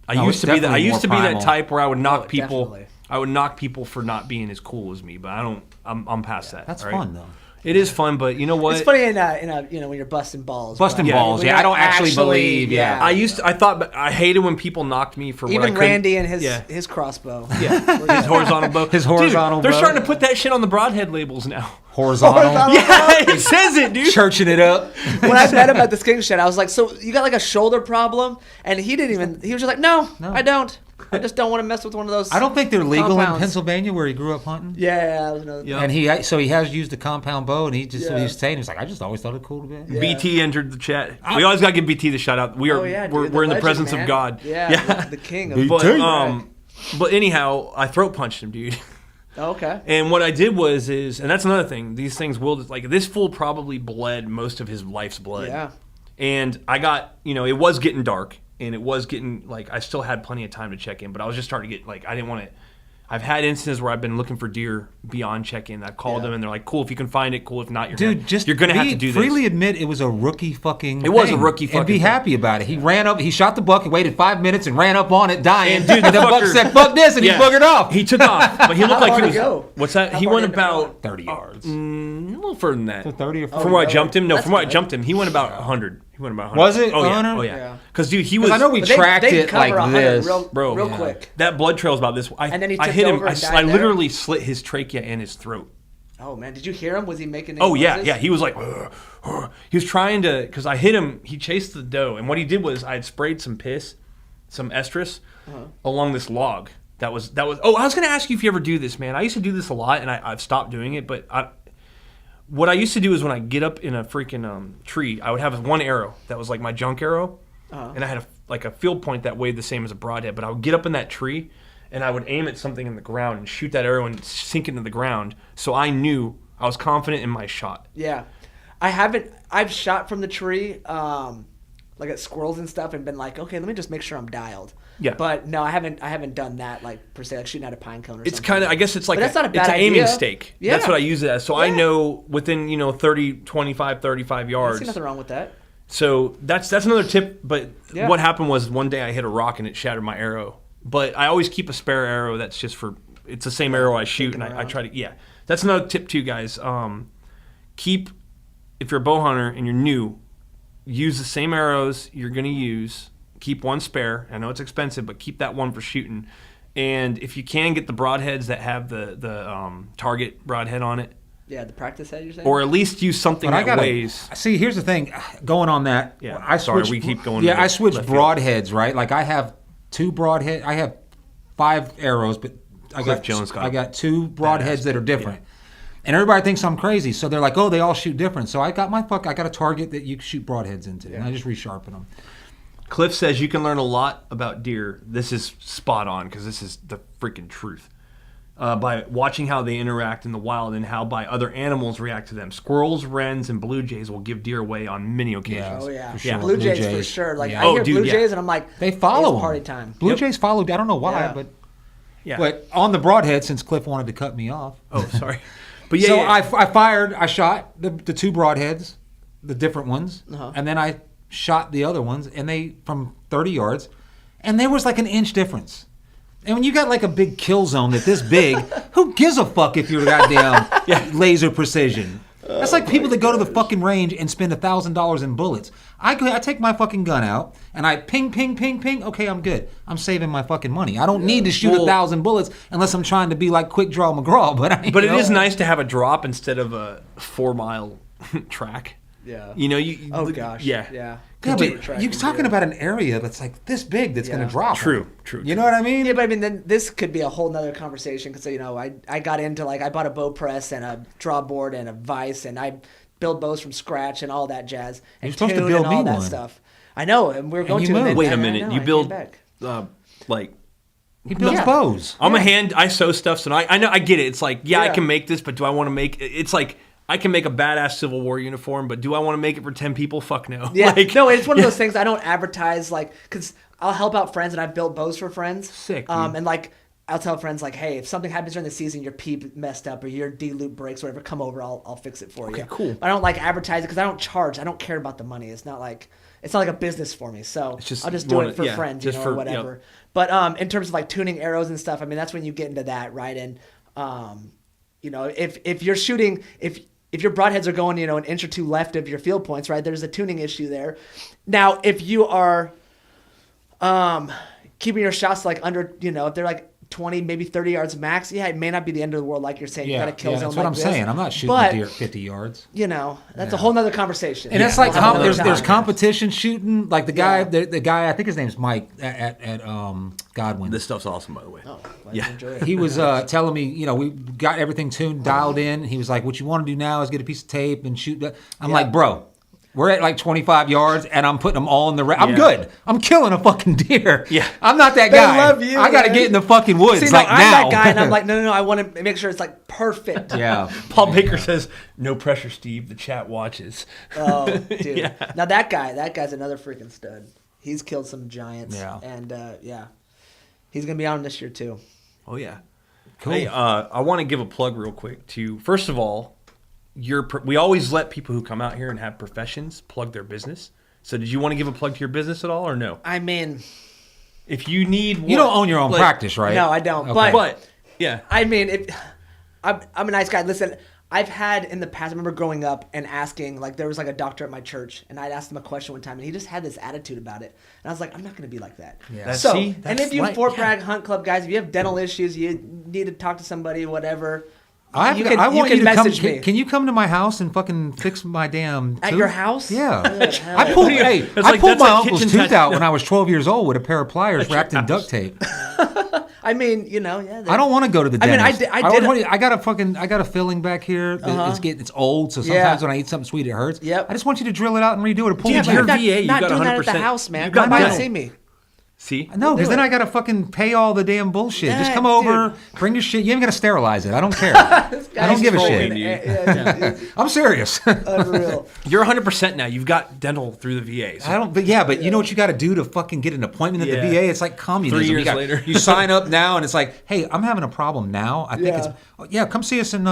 I used to be that type where I would knock people. Definitely. I would knock people for not being as cool as me, but I don't. I'm past that. That's right? fun though. It is fun, but you know what? It's funny in a when you're busting balls. Busting balls. Yeah, I don't actually believe. Yeah. I hated when people knocked me for even what I couldn't. Randy and his crossbow. Yeah, his horizontal bow. Dude, they're starting to put that shit on the broadhead labals now. Horizontal. Yeah, it says it, dude. Churching it up. When I met him at the skin shed, I was like, "So you got like a shoulder problem?" And he didn't even. He was just like, "No, I don't. I just don't want to mess with one of those." I don't think they're legal compounds. in Pennsylvania where he grew up hunting. Yeah, that was another thing. And he has used a compound bow, and he just what he was saying. He's like, I just always thought it cool to be. Yeah. BT entered the chat. We always gotta give BT the shout out. We're in the presence of God. Yeah, the king of BT. But anyhow, I throat punched him, dude. Okay. And what I did was, and that's another thing, these things will, like, this fool probably bled most of his life's blood. Yeah. And I got, it was getting dark, and it was getting, like, I still had plenty of time to check in, but I was just starting to get, like, I didn't want to, I've had instances where I've been looking for deer beyond check-in. I've called them, and they're like, cool, if you can find it, cool, if not, you're going to have to do this. Freely admit it was a rookie fucking thing. It was a rookie fucking And be thing. happy about it. He ran up, he shot the buck, he waited 5 minutes and ran up on it, dying. And dude, the buck said, fuck this, and he boogered off. He took off, but he looked like he was, go? what's that? How He far went did it about 30 yards. a little further than that. So 30 or 40? From where I jumped him? No, That's from where I good. jumped him, he went about 100. He went about 100. Was it Oh, yeah. 100? Oh, yeah. Yeah. Because, dude, he was... I know we tracked it like this. Real quick. That blood trail's about this. And then he I tipped hit him. over and I died literally slit his trachea and his throat. Oh, man. Did you hear him? Was he making Oh, yeah, noises? yeah. He was like... He was trying to... Because I hit him. He chased the doe. And what he did was I had sprayed some piss, some estrus, along this log. That was... Oh, I was going to ask you if you ever do this, man. I used to do this a lot, and I've stopped doing it, but what I used to do is when I get up in a freaking tree, I would have one arrow that was like my junk arrow, and I had a field point that weighed the same as a broadhead. But I would get up in that tree, and I would aim at something in the ground and shoot that arrow and sink into the ground. So I knew I was confident in my shot. Yeah. I've shot from the tree, like at squirrels and stuff, and been like, okay, let me just make sure I'm dialed. Yeah. But no, I haven't done that, like, per se, like shooting at a pine cone or It's something. kind of, I guess it's like, But that's not a bad it's an aiming idea. stake. Yeah. That's what I use it as. So I Yeah. know within, 30, 25, 35 I yards. see nothing wrong with that. So that's another tip. But Yeah. what happened was one day I hit a rock and it shattered my arrow. But I always keep a spare arrow that's just for, it's the same arrow I shoot, and I try to, That's another tip too, guys. If you're a bow hunter and you're new, use the same arrows you're going to use. Keep one spare. I know it's expensive, but keep that one for shooting. And if you can, get the broadheads that have the target broadhead on it. Yeah, the practice head, you're saying? Or at least use something that weighs. See, here's the thing. Going on that, We keep going. Yeah, I switched broadheads, right? Like I have 2 broadhead. I have 5 arrows, but I got 2 broadheads that are different. Yeah. And everybody thinks I'm crazy, so they're like, "Oh, they all shoot different." So I got a target that you shoot broadheads into, and I just resharpen them. Cliff says you can learn a lot about deer. This is spot on because this is the freaking truth. By watching how they interact in the wild and how by other animals react to them. Squirrels, wrens, and blue jays will give deer away on many occasions. Oh, yeah. For sure. Blue jays for sure. Like, Yeah. I hear blue jays, and I'm like, they follow it's party time. Blue jays follow. I don't know why, but on the broadhead, since Cliff wanted to cut me off. Oh, sorry. But I shot the 2 broadheads, the different ones, and then I shot the other ones, and they from 30 yards, and there was like an inch difference. And when you got like a big kill zone that's this big, who gives a fuck if you're goddamn laser precision? That's like people that go to the fucking range and spend $1,000 in bullets. I take my fucking gun out and I ping, ping, ping, ping. Okay, I'm good. I'm saving my fucking money. I don't need to shoot 1,000 bullets unless I'm trying to be like Quick Draw McGraw. But it is nice to have a drop instead of a 4-mile track. Yeah. You know, you. Oh gosh. Yeah. Yeah. Yeah, but you're talking about an area that's like this big that's going to drop. True. You know what I mean? Yeah, but I mean, then this could be a whole nother conversation because, you know, I got into, like, I bought a bow press and a draw board and a vise, and I build bows from scratch and all that jazz. And you're supposed to build and all me that one. stuff. I know, and we're going to. Wait a minute. You build, like... He builds bows. I sew stuff, so I know, I get it. It's like, I can make this, but do I want to make... It's like... I can make a badass Civil War uniform, but do I want to make it for 10 people? Fuck no. Yeah, no, it's one of those things I don't advertise, like, because I'll help out friends, and I've built bows for friends. Sick. And, like, I'll tell friends, like, hey, if something happens during the season, your peep messed up or your D-loop breaks or whatever, come over, I'll fix it for you. Okay, cool. But I don't, like, advertise it because I don't charge. I don't care about the money. It's not like a business for me. So I'll just do it for friends, or whatever. Yep. But in terms of, like, tuning arrows and stuff, I mean, that's when you get into that, right? And, you know, if you're shooting... If your broadheads are going, you know, an inch or two left of your field points, right, there's a tuning issue there. Now, if you are keeping your shots like under, you know, if they're like 20, maybe 30 yards max, it may not be the end of the world like you're saying. You got a kill zone that's what I'm saying. I'm not shooting deer 50 yards. You know, that's a whole nother conversation. And it's like there's competition shooting. Like the guy, the guy, I think his name's Mike at Godwin. This stuff's awesome, by the way. Oh, enjoy it. He was telling me, you know, we got everything tuned, dialed in. He was like, what you want to do now is get a piece of tape and shoot. I'm like, bro, we're at like 25 yards, and I'm putting them all in the... I'm good. I'm killing a fucking deer. Yeah. I'm not that guy. Love you, I got to get in the fucking woods I'm now. that guy, and I'm like, no, I want to make sure it's like perfect. Yeah. Paul Baker says, no pressure, Steve. The chat watches. Oh, dude. Now that guy's another freaking stud. He's killed some giants. Yeah. And, he's going to be on this year, too. Oh, yeah. Cool. Hey, I want to give a plug real quick to, first of all, we always let people who come out here and have professions plug their business. So did you want to give a plug to your business at all, or no? I mean, if you need, you don't own your own practice, right? No, I don't. Okay. But yeah, I mean, I'm a nice guy. Listen, I've had in the past. I remember growing up and asking, like, there was like a doctor at my church, and I'd asked him a question one time, and he just had this attitude about it, and I was like, I'm not going to be like that. Yeah. And if you Fort Bragg Hunt Club guys, if you have dental issues, you need to talk to somebody, whatever. I want you to message me. Can you come to my house and fucking fix my damn tooth? At your house? Yeah. I pulled my uncle's tooth out when I was 12 years old with a pair of pliers wrapped in duct tape. I mean, you know, I don't want to go to the dentist. I got a filling back here. It's old, so sometimes when I eat something sweet, it hurts. Yep. I just want you to drill it out and redo it. Your VA, you not got doing 100%. that at the house, man. Come by and see me. See? No, because then I got to fucking pay all the damn bullshit. Just come over, bring your shit. You ain't got to sterilize it. I don't care. I don't give a shit. I'm serious. Unreal. You're 100% now. You've got dental through the VA. So. But you know what you got to do to fucking get an appointment at the VA? It's like communism. 3 years later. You sign up now, and it's like, hey, I'm having a problem now. I think come see us in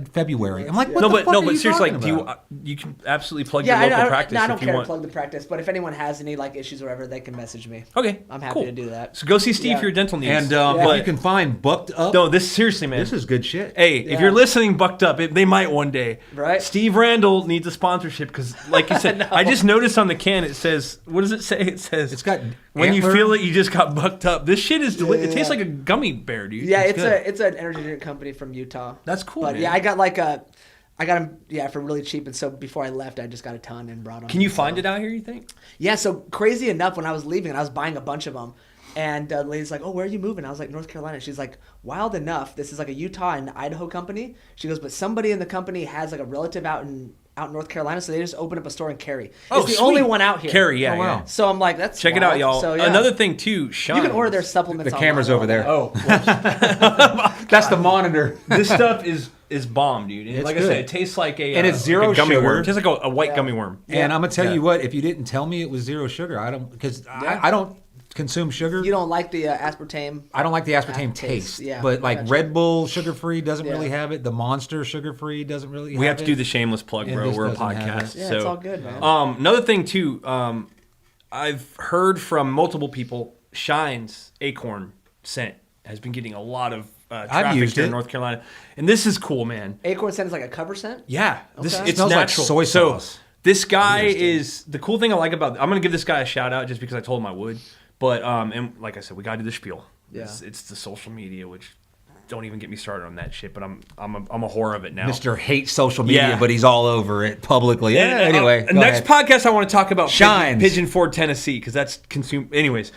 February. I'm like, what the fuck are you seriously, like, you can absolutely plug your local practice. I don't if you care want. to plug the practice, but if anyone has any like issues or whatever, they can message me. Okay. I'm happy to do that. So go see Steve for your dental needs. And if you can find Bucked Up. No, seriously, man. This is good shit. Hey, if you're listening, Bucked Up, they might one day. Right. Steve Randall needs a sponsorship because, like you said, I just noticed on the can it says, what does it say? It says, it's got when you feel it, you just got bucked up. This shit is delicious. It tastes like a gummy bear, dude. Yeah, it's an energy drink company from Utah. That's cool, But man. yeah, I got them for really cheap, and so before I left, I just got a ton and brought them. Can you find it out here, you think? Yeah, so crazy enough, when I was leaving, and I was buying a bunch of them, and the lady's like, oh, where are you moving? I was like, North Carolina. She's like, wild enough, this is like a Utah and Idaho company. She goes, but somebody in the company has like a relative out in North Carolina, so they just open up a store in Cary. It's the only one out here. Cary, yeah. Oh, wow. So I'm like, that's check wild. it out, y'all. So, another thing too, Sean. You can order their supplements. The camera's over there. Oh, that's the monitor. This stuff is bomb, dude. And like good. I said, it tastes like and it's zero like a gummy sugar. worm. It tastes like a white gummy worm. Yeah. And I'm gonna tell you what, if you didn't tell me it was zero sugar, I don't consume sugar. You don't like the aspartame? I don't like the aspartame taste. Yeah, but like Red Bull sugar-free doesn't really have it. The Monster sugar-free doesn't really have it. We have to do the shameless plug, bro. We're a podcast. Yeah, so, it's all good, man. Another thing, too, I've heard from multiple people, Shine's Acorn scent has been getting a lot of traffic here in North Carolina. And this is cool, man. Acorn scent is like a cover scent? Yeah. Okay. It's smells natural. like soy sauce. So this guy is, the cool thing I like about, I'm going to give this guy a shout out just because I told him I would. But, and like I said, we got to do the spiel. Yeah. It's the social media, which don't even get me started on that shit, but I'm a whore of it now. Mr. hates social media, but he's all over it publicly. Yeah, anyway. Next podcast I want to talk about Shines. Pigeon Forge, Tennessee, because that's consumed. Anyways,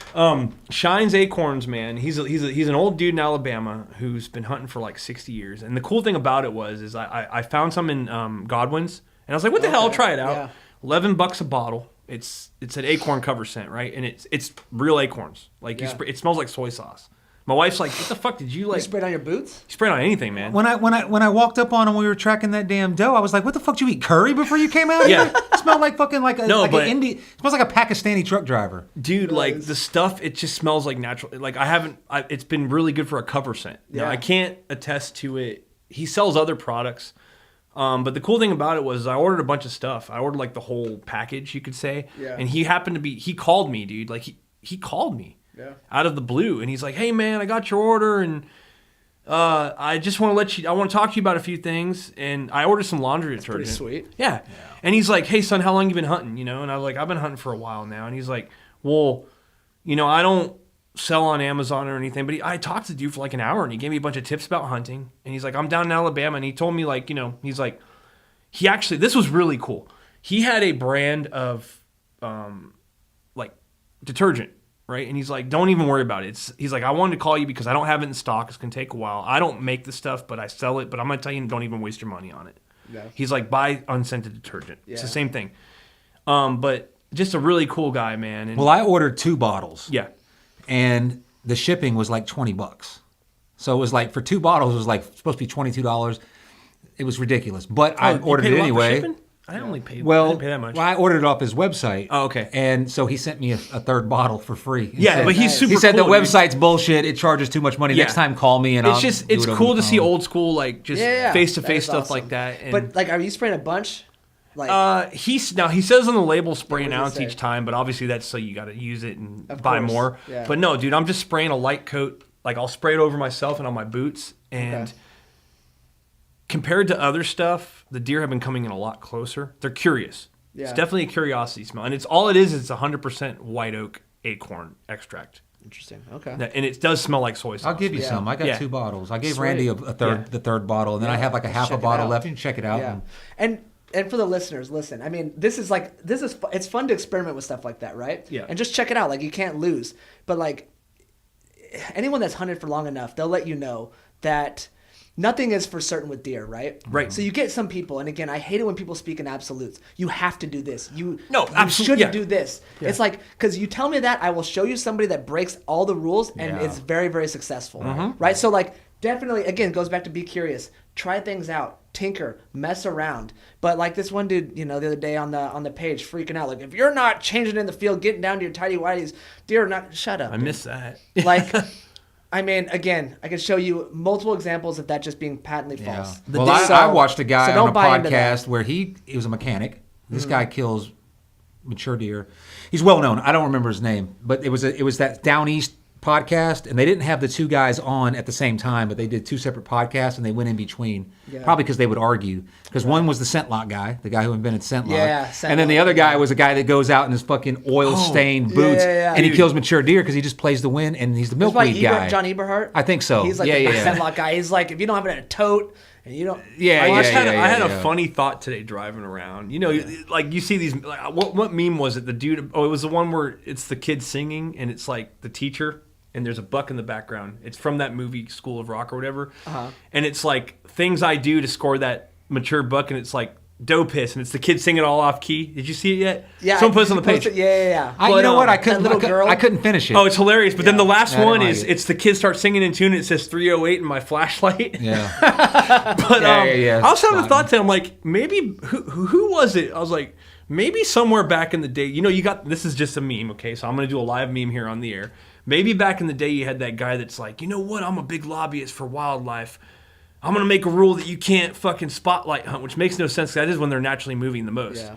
Shines Acorns, man. He's an old dude in Alabama who's been hunting for like 60 years. And the cool thing about it is I found some in Godwin's, and I was like, what the hell? I'll try it out. Yeah. $11 a bottle. It's an acorn cover scent, right? And it's real acorns. Like it smells like soy sauce. My wife's like, what the fuck did you like? You sprayed on your boots? You sprayed on anything, man. When I walked up on him when we were tracking that damn doe, I was like, what the fuck, did you eat curry before you came out here? It smelled like fucking an Indian, it smells like a Pakistani truck driver. Dude, like the stuff, it just smells like natural. Like it's been really good for a cover scent. Now, I can't attest to it. He sells other products. But the cool thing about it was I ordered a bunch of stuff. I ordered like the whole package, you could say. Yeah. And he called me, dude. Like he called me. Yeah. Out of the blue, and he's like, "Hey, man, I got your order, and I just want to I want to talk to you about a few things." And I ordered some laundry detergent. That's pretty sweet. Yeah. And he's like, "Hey, son, how long you been hunting?" You know, and I was like, "I've been hunting for a while now." And he's like, "Well, you know, I don't sell on Amazon or anything, but I talked to the dude for like an hour, and he gave me a bunch of tips about hunting. And he's like, I'm down in Alabama, and he told me like, you know, he's like, this was really cool. He had a brand of like detergent." Right. And he's like, don't even worry about it. He's like, I wanted to call you because I don't have it in stock. It's going to take a while. I don't make the stuff, but I sell it. But I'm going to tell you, don't even waste your money on it. Yeah. He's like, buy unscented detergent. Yeah. It's the same thing. But just a really cool guy, man. And, well, I ordered 2 bottles. Yeah. And the shipping was like $20. So it was like, for 2 bottles, it was like supposed to be $22. It was ridiculous. But I ordered it anyway. I only paid. Well, I didn't pay that much. Well, I ordered it off his website. Oh, okay. And so he sent me a 3rd bottle for free. Yeah, but he's super. He said cool, the website's bullshit. It charges too much money. Yeah. Next time, call me and it's cool to see old school like just face to face stuff like that. And but like, are you spraying a bunch? Like, he says on the label spray an ounce each time, but obviously that's so you got to use it and buy more. Yeah. But no, dude, I'm just spraying a light coat. Like I'll spray it over myself and on my boots and. Okay. Compared to other stuff, the deer have been coming in a lot closer. They're curious. Yeah. It's definitely a curiosity smell. And it's 100% white oak acorn extract. Interesting. Okay. And it does smell like soy sauce. I'll give you some. I got 2 bottles. I gave Randy the 3rd bottle, and then I have like a half a bottle left. You can check it out. Yeah. And for the listeners, listen. I mean, it's fun to experiment with stuff like that, right? Yeah. And just check it out. Like you can't lose. But like anyone that's hunted for long enough, they'll let you know that nothing is for certain with deer, right? Right. So you get some people, and again, I hate it when people speak in absolutes. You have to do this. You shouldn't do this. Yeah. It's like, because you tell me that, I will show you somebody that breaks all the rules, and it's very, very successful, right? So like, definitely, again, goes back to be curious. Try things out. Tinker. Mess around. But like this one dude, you know, the other day on the page, freaking out. Like, if you're not changing in the field, getting down to your tidy whities, deer are not... Shut up. I miss that. Like... I mean, again, I could show you multiple examples of that just being patently false. Well, I watched a guy on a podcast where he was a mechanic. This guy kills mature deer. He's well known. I don't remember his name, but it was that Down East podcast, and they didn't have the 2 guys on at the same time, but they did 2 separate podcasts, and they went in between. Yeah. Probably because they would argue. Because one was the scent lock guy, the guy who invented scent lock. Yeah, and then the other guy was a guy that goes out in his fucking oil-stained boots, and he kills mature deer because he just plays the wind, and he's the milkweed guy. John Eberhart? I think so. He's like the scent lock guy. He's like, if you don't have it in a tote, and you don't... I had a funny thought today driving around. You know, like you see these... Like, what meme was it? The dude... Oh, it was the one where it's the kid singing, and it's like the teacher... And there's a buck in the background. It's from that movie School of Rock or whatever. And it's like things I do to score that mature buck, and it's like doe piss, and it's the kid singing all off key. Did you see it yet? Yeah. Someone put it on the page. Yeah. You know what? I couldn't finish it. Oh, it's hilarious. But then the last one is it's the kid starts singing in tune, and it says 308 in my flashlight. Yeah. But I was having a thought today. I'm like, maybe who was it? I was like, maybe somewhere back in the day. You know, you got this is just a meme. Okay, so I'm gonna do a live meme here on the air. Maybe back in the day you had that guy that's like, you know what, I'm a big lobbyist for wildlife. I'm going to make a rule that you can't fucking spotlight hunt, which makes no sense. That is when they're naturally moving the most. Yeah.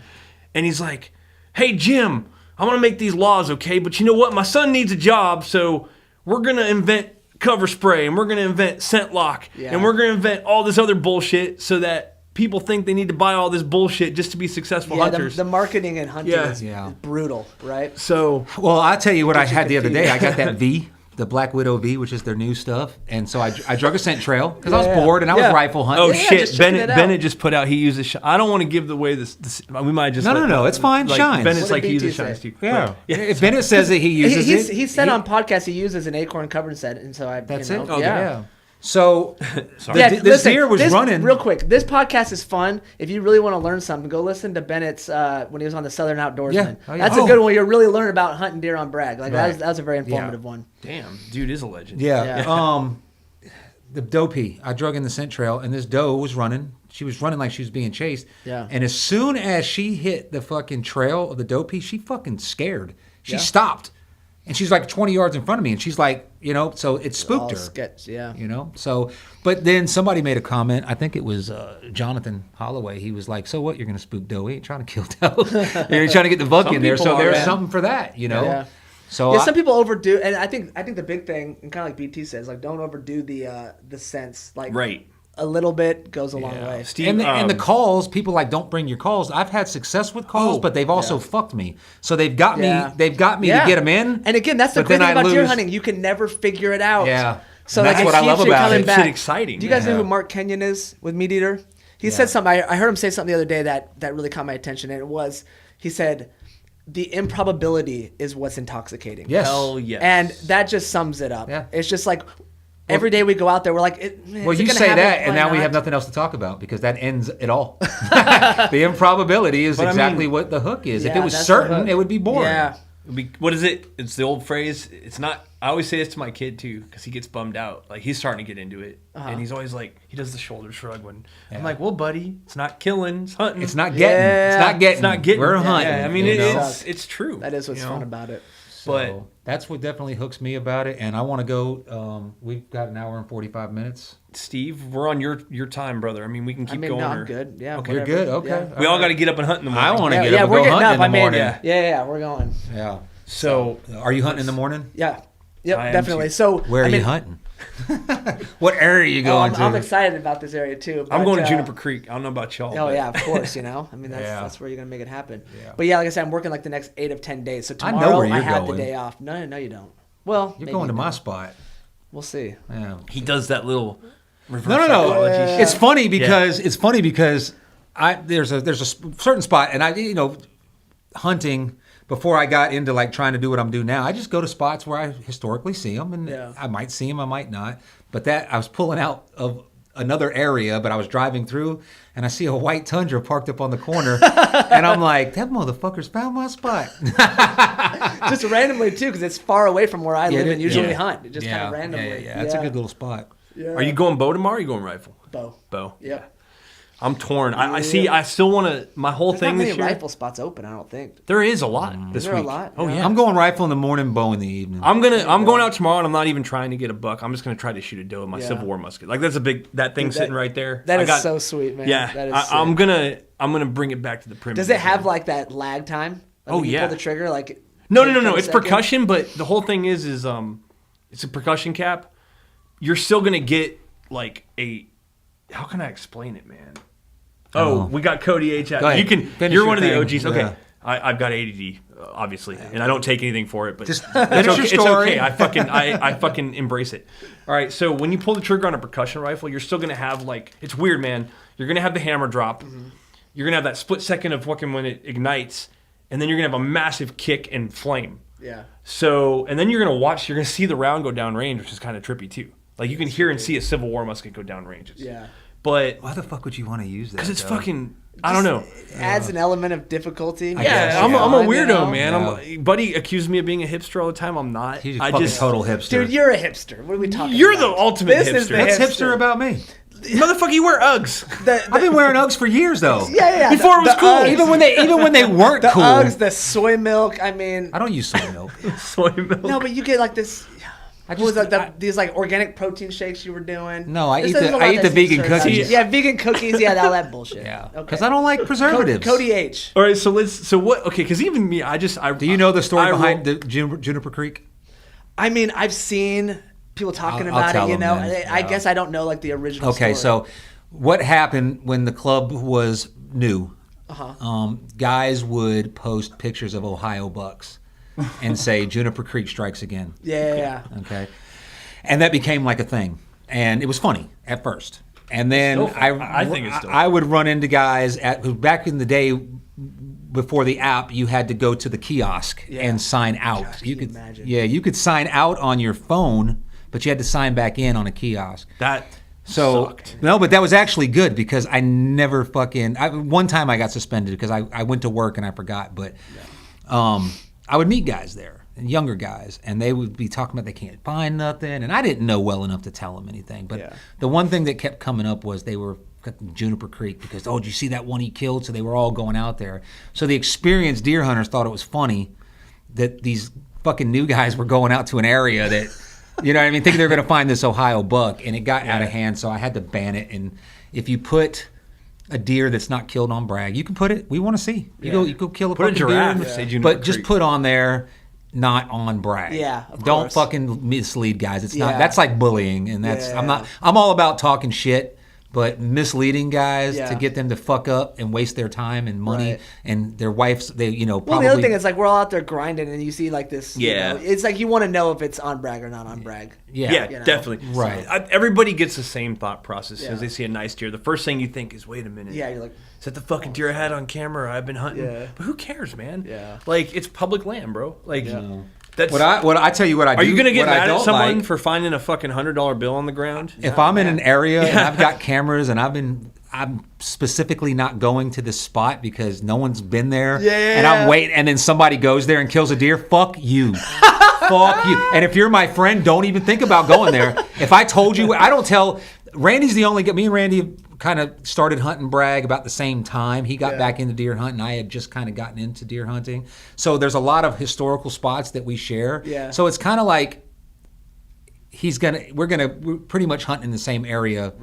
And he's like, hey, Jim, I'm going to make these laws, okay? But you know what? My son needs a job, so we're going to invent cover spray, and we're going to invent scent lock, and we're going to invent all this other bullshit so that people think they need to buy all this bullshit just to be successful hunters. The marketing and hunting is brutal, right? So, well, I'll tell you what I had the other day. I got that V, the Black Widow V, which is their new stuff, and so I drug a scent trail because I was bored and I was rifle hunting. Oh shit! Bennett just put out. He uses. I don't want to give away this. We might just. No. It's fine. Like, shines. Bennett's like he uses shines too. Yeah. If Bennett says that he uses it, he said on podcasts he uses an acorn covered set, and so that's it. Okay. Yeah. So this deer was running. Real quick, this podcast is fun. If you really want to learn something, go listen to Bennett's when he was on the Southern Outdoorsman. That's a good one. You'll really learn about hunting deer on Bragg. Like that was a very informative one. Damn, dude is a legend. Yeah. The doe pee. I drug in the scent trail, and this doe was running. She was running like she was being chased. Yeah. And as soon as she hit the fucking trail of the doe pee, she fucking scared. She stopped. And she's like 20 yards in front of me, and she's like, so it spooked her. So, but then somebody made a comment. I think it was Jonathan Holloway. He was like, "So what? You're going to spook doe? We ain't trying to kill doe. You're trying to get the buck in there. So there's something for that, Yeah. So some people overdo, and I think the big thing, and kind of like BT says, like don't overdo the sense. Like a little bit goes a long way. Steve, and the calls, people like don't bring your calls. I've had success with calls, but they've also fucked me. So they've got me. They've got me to get them in. And again, that's the great thing about deer hunting. You can never figure it out. Yeah. So that's what I love about it. It's exciting. Do you guys know who Mark Kenyon is with Meat Eater? He said something. I heard him say something the other day that really caught my attention, and it was he said, "The improbability is what's intoxicating." Yes. Hell yes. And that just sums it up. Yeah. It's just like. Every day we go out there, we're like, well, you say that, and now we have nothing else to talk about because that ends it all. The improbability is exactly what the hook is. If it was certain, it would be boring. Yeah. What is it? It's the old phrase. It's not. I always say this to my kid too because he gets bummed out. Like he's starting to get into it, and he's always like, he does the shoulder shrug when I'm like, well, buddy, it's not killing, it's hunting. It's not getting. It's not getting. It's not getting. We're hunting. I mean, it's true. That is what's fun about it. But that's what definitely hooks me about it, and I want to go. We've got an hour and 45 minutes. Steve, we're on your time, brother. I mean, we can keep going. No, I'm good. Yeah, okay, you're good. Okay, yeah. We all got to get up and hunt in the morning. I want to get up and go hunting in the morning. Yeah, we're going. Yeah. So, are you hunting in the morning? Yeah. Yep, definitely. So, where are you hunting? What area are you going to? I'm excited about this area too. I'm going to Juniper Creek. I don't know about y'all. Oh yeah, of course. I mean that's where you're gonna make it happen. Yeah. But yeah, like I said, I'm working like the next 8 of 10 days. So tomorrow I have the day off. No, you don't. Well, you're going to my spot. We'll see. Yeah. He does that little. No. It's funny because there's a certain spot, and hunting. Before I got into like trying to do what I'm doing now, I just go to spots where I historically see them, and I might see them, I might not. But I was pulling out of another area, but I was driving through, and I see a white Tundra parked up on the corner, and I'm like, that motherfucker's found my spot. Just randomly too, because it's far away from where I live and usually hunt. It just kind of randomly. Yeah, it's a good little spot. Yeah. Are you going bow tomorrow? Or are you going rifle? Bow. Yeah. I'm torn. I see. I still want to. My whole thing this year. There's not many rifle spots open. I don't think there is a lot this week. Is there a lot? Oh yeah. I'm going rifle in the morning, bow in the evening. I'm going out tomorrow, and I'm not even trying to get a buck. I'm just gonna try to shoot a doe with my Civil War musket. Like that's a big thing sitting right there. That is so sweet, man. Yeah. That is I'm gonna bring it back to the primitive. Does it have like that lag time? Like you pull the trigger like. No. It's percussion, but the whole thing is it's a percussion cap. You're still gonna get like a. How can I explain it, man? Oh, we got Cody H. Ahead. You can. Finish You're one of the thing. OGs. Okay, Yeah. I've got ADD, obviously, and I don't take anything for it. But Just it's okay. I fucking embrace it. All right. So when you pull the trigger on a percussion rifle, you're still gonna have like it's weird, man. You're gonna have the hammer drop. Mm-hmm. You're gonna have that split second of fucking when it ignites, and then you're gonna have a massive kick and flame. Yeah. So and then you're gonna see the round go down range, which is kind of trippy too. Like you can hear and see a Civil War musket go down range. But why the fuck would you want to use that? Because it's fucking. I don't know. It adds an element of difficulty. Yeah, I'm a weirdo, man. Buddy accused me of being a hipster all the time. I'm not. He's a total hipster. Dude, you're a hipster. What are we talking about? You're the ultimate hipster. Is the What's hipster about me? Motherfucker, you wear Uggs. I've been wearing Uggs for years, though. Yeah. Before it was cool. Uggs. Even when they weren't the cool. Uggs, the soy milk. I mean, I don't use soy milk. Soy milk. No, but you get like this. These like organic protein shakes you were doing? No, I eat the vegan cookies. Yeah, vegan cookies. Yeah, all that bullshit. Yeah, because I don't like preservatives. Cody H. All right, so what? Okay, because even me, do you know the story behind the Juniper Creek? I mean, I've seen people talking I'll about tell it. You them know, then. I guess I don't know like the original. Okay, story. so what happened when the club was new? Guys would post pictures of Ohio bucks and say Juniper Creek strikes again. Yeah. Okay, and that became like a thing, and it was funny at first. And then I think it's still I would run into guys back in the day before the app, you had to go to the kiosk and sign out. Gosh, you could imagine. Yeah, you could sign out on your phone, but you had to sign back in on a kiosk. That sucked. No, but that was actually good because I never one time I got suspended because I went to work and I forgot, but I would meet guys there, and younger guys, and they would be talking about they can't find nothing, and I didn't know well enough to tell them anything. But the one thing that kept coming up was they were at Juniper Creek because, did you see that one he killed? So they were all going out there. So the experienced deer hunters thought it was funny that these fucking new guys were going out to an area that, you know what I mean, thinking they were going to find this Ohio buck, and it got out of hand, so I had to ban it. And if you put a deer that's not killed on Bragg, you can put it. We want to see. You go kill a fucking giraffe. deer, Say Juniper but just Creek. put on there, not on Bragg. Yeah, of Don't course. fucking mislead guys. It's not. Yeah. That's like bullying, and that's I'm all about talking shit. But misleading guys to get them to fuck up and waste their time and money and their wives, probably. Well, the other thing is like we're all out there grinding, and you see like this. Yeah. You know, it's like you want to know if it's on Bragg or not on Bragg. Yeah, you know? definitely. Right. Everybody gets the same thought process as they see a nice deer. The first thing you think is, wait a minute. Yeah, you're like, is that the fucking deer I had on camera? I've been hunting. Yeah. But who cares, man? Yeah. Like, it's public land, bro. Like, that's. what I tell you what I do. Are you gonna get what I mad at don't someone like, for finding a fucking $100 bill on the ground? if I'm in an area and I've got cameras and I'm specifically not going to this spot because no one's been there, and I'm waiting, and then somebody goes there and kills a deer. Fuck you. Fuck you. And if you're my friend, don't even think about going there. If I told you, I don't tell. Randy's the only. Me and Randy kind of started hunting Bragg about the same time. He got back into deer hunting. I had just kind of gotten into deer hunting. So there's a lot of historical spots that we share. Yeah. So it's kind of like we're pretty much hunting in the same area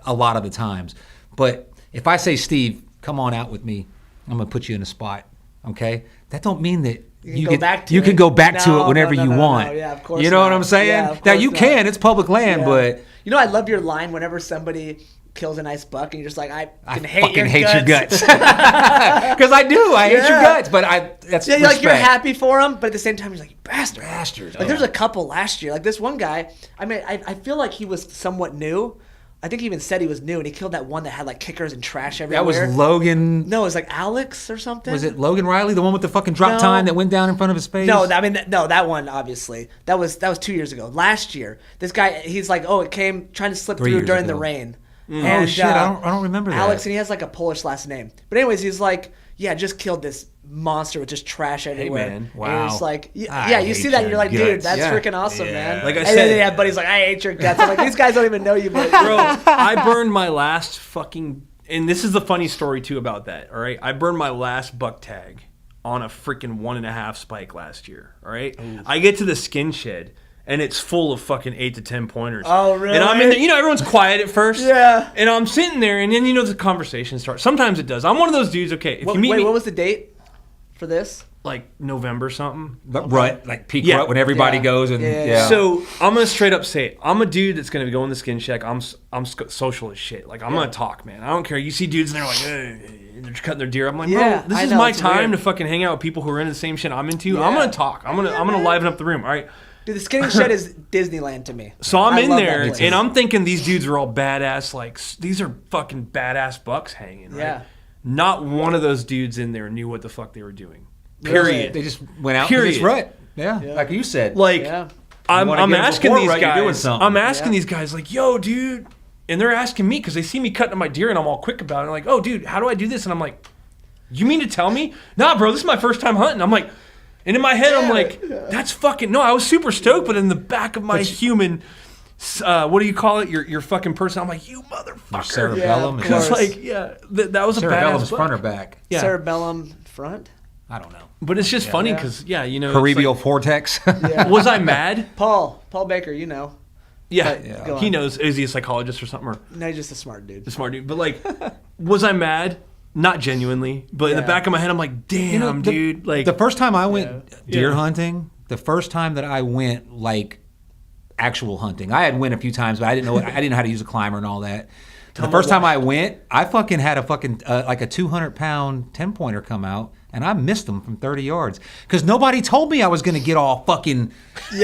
a lot of the times. But if I say, Steve, come on out with me, I'm going to put you in a spot, okay? That don't mean that you can go back to it whenever you want. No. Yeah, of course. You know what I'm saying? Yeah, now you can. It's public land, but you know, I love your line whenever somebody kills a nice buck, and you're just like, I fucking hate your guts. Because I do. I hate your guts, but that's like respect. you're happy for him, but at the same time, you're like, you bastard. Like there's a couple last year, like this one guy. I mean, I feel like he was somewhat new. I think he even said he was new, and he killed that one that had like kickers and trash everywhere. That was Logan. No, it was like Alex or something. Was it Logan Riley, the one with the fucking drop time that went down in front of his face? No, I mean, no, that one obviously. That was 2 years ago. Last year, this guy, he's like, it came trying to slip through during the rain. Oh shit! I don't remember that. Alex, and he has like a Polish last name. But anyways, he's like, just killed this monster with just trash everywhere. man. Wow. And it's like, you hate see that, and you're like, your dude, guts. that's freaking awesome, man. Like I and said, then buddy's like, I hate your guts. I'm like, these guys don't even know you, but bro, I burned my last fucking, and this is the funny story too about that. All right, I burned my last buck tag on a freaking 1.5 spike last year. All right, I get to the skin shed. And it's full of fucking 8 to 10 pointers. Oh, really? And I'm in there. You know, everyone's quiet at first. Yeah. And I'm sitting there, and then, the conversation starts. Sometimes it does. I'm one of those dudes, okay, if you meet me... what was the date for this? Like November something. Rut, like peak rut when everybody goes and So I'm gonna straight up say it. I'm a dude that's gonna go in the skin check. I'm social as shit. Like I'm gonna talk, man. I don't care. You see dudes and they're like, they're just cutting their deer. I'm like, bro, this is my time to fucking hang out with people who are into the same shit I'm into. Yeah. I'm gonna talk. I'm gonna liven up the room. All right. Dude, the skinning shed is Disneyland to me. So I'm in there, that place. and I'm thinking these dudes are all badass. Like these are fucking badass bucks hanging. Right? Yeah. Not one of those dudes in there knew what the fuck they were doing. Period. They just went out. Period. Rut. Yeah. Like you said. Like I'm asking these guys. I'm asking these guys like, yo, dude, and they're asking me because they see me cutting my deer, and I'm all quick about it. I'm like, oh, dude, how do I do this? And I'm like, you mean to tell me? Nah, bro, this is my first time hunting. I'm like. And in my head, I'm like, that's fucking... No, I was super stoked, but in the back of my human... what do you call it? Your fucking person. I'm like, you motherfucker. Your cerebellum. Because, that was a badass cerebellum's front or back? Yeah. Cerebellum front? I don't know. But it's just funny because, Cerebral vortex. Was I mad? Paul Baker, you know. Yeah. He knows. Is he a psychologist or something? Or? No, he's just a smart dude. A smart dude. But, like, was I mad? Not genuinely, but in the back of my head, I'm like, damn, dude. Like the first time I went deer hunting, the first time that I went, like, actual hunting. I had went a few times, but I didn't know how to use a climber and all that. The first time I went, I fucking had a fucking like a 200-pound 10-pointer come out, and I missed them from 30 yards because nobody told me I was going to get all fucking. Shit.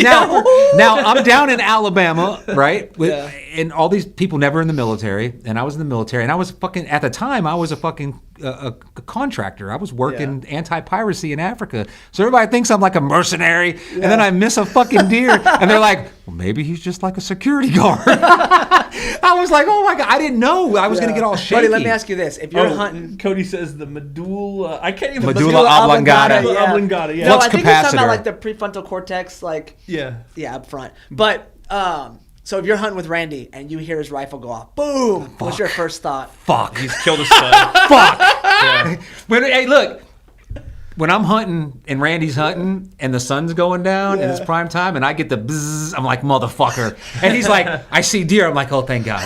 Now I'm down in Alabama, right? And all these people never in the military, and I was in the military, and I was fucking at the time I was a fucking a contractor. I was working anti-piracy in Africa, so everybody thinks I'm like a mercenary, and then I miss a fucking deer, and they're like, well, maybe he's just like a security guard. I was like, oh my God, I didn't know I was going to get all shaky. Buddy, let me ask you this. If you're hunting... Cody says the medulla... I can't even... Medulla oblongata. Oblongata, yeah. No, I think you're talking about like the prefrontal cortex, like... Yeah, up front. But, so if you're hunting with Randy and you hear his rifle go off, boom, what's your first thought? Fuck. He's killed his son. Fuck. Yeah. Hey, look. When I'm hunting and Randy's hunting and the sun's going down and it's prime time and I get the bzzz, I'm like, motherfucker. And he's like, I see deer. I'm like, oh, thank God.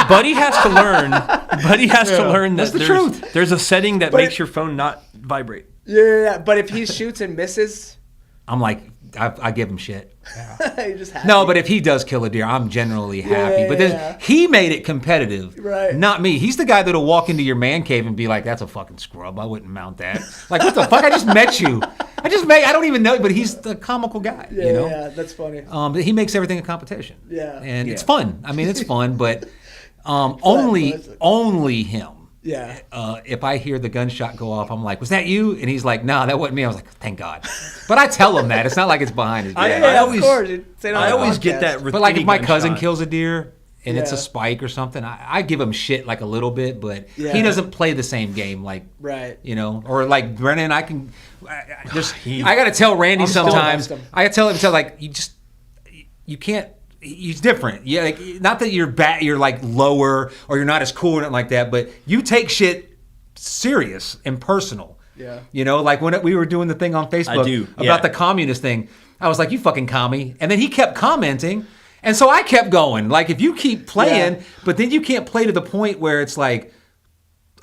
Buddy has to learn. Buddy has to learn that there's a setting that makes your phone not vibrate. Yeah, but if he shoots and misses... I'm like, I give him shit. Yeah. You're just happy. No, but if he does kill a deer, I'm generally happy. But then he made it competitive, not me. He's the guy that'll walk into your man cave and be like, "That's a fucking scrub. I wouldn't mount that." Like, what the fuck? I just met you. I don't even know, but he's the comical guy. Yeah, you know? Yeah, that's funny. But he makes everything a competition. Yeah, and it's fun. I mean, it's fun, but only him. Yeah. If I hear the gunshot go off, I'm like, was that you? And he's like, no, that wasn't me. I was like, thank God. But I tell him that. It's not like it's behind his back. I always get that. But like if my cousin kills a deer and it's a spike or something, I give him shit like a little bit, but he doesn't play the same game like, you know, or like Brennan, I got to tell Randy sometimes. I got to tell him, like, you can't. He's different. Yeah, like, not that you're like lower or you're not as cool or nothing like that, but you take shit serious and personal. Yeah. You know, like when we were doing the thing on Facebook about the communist thing, I was like, you fucking commie. And then he kept commenting. And so I kept going. Like, if you keep playing, but then you can't play to the point where it's like,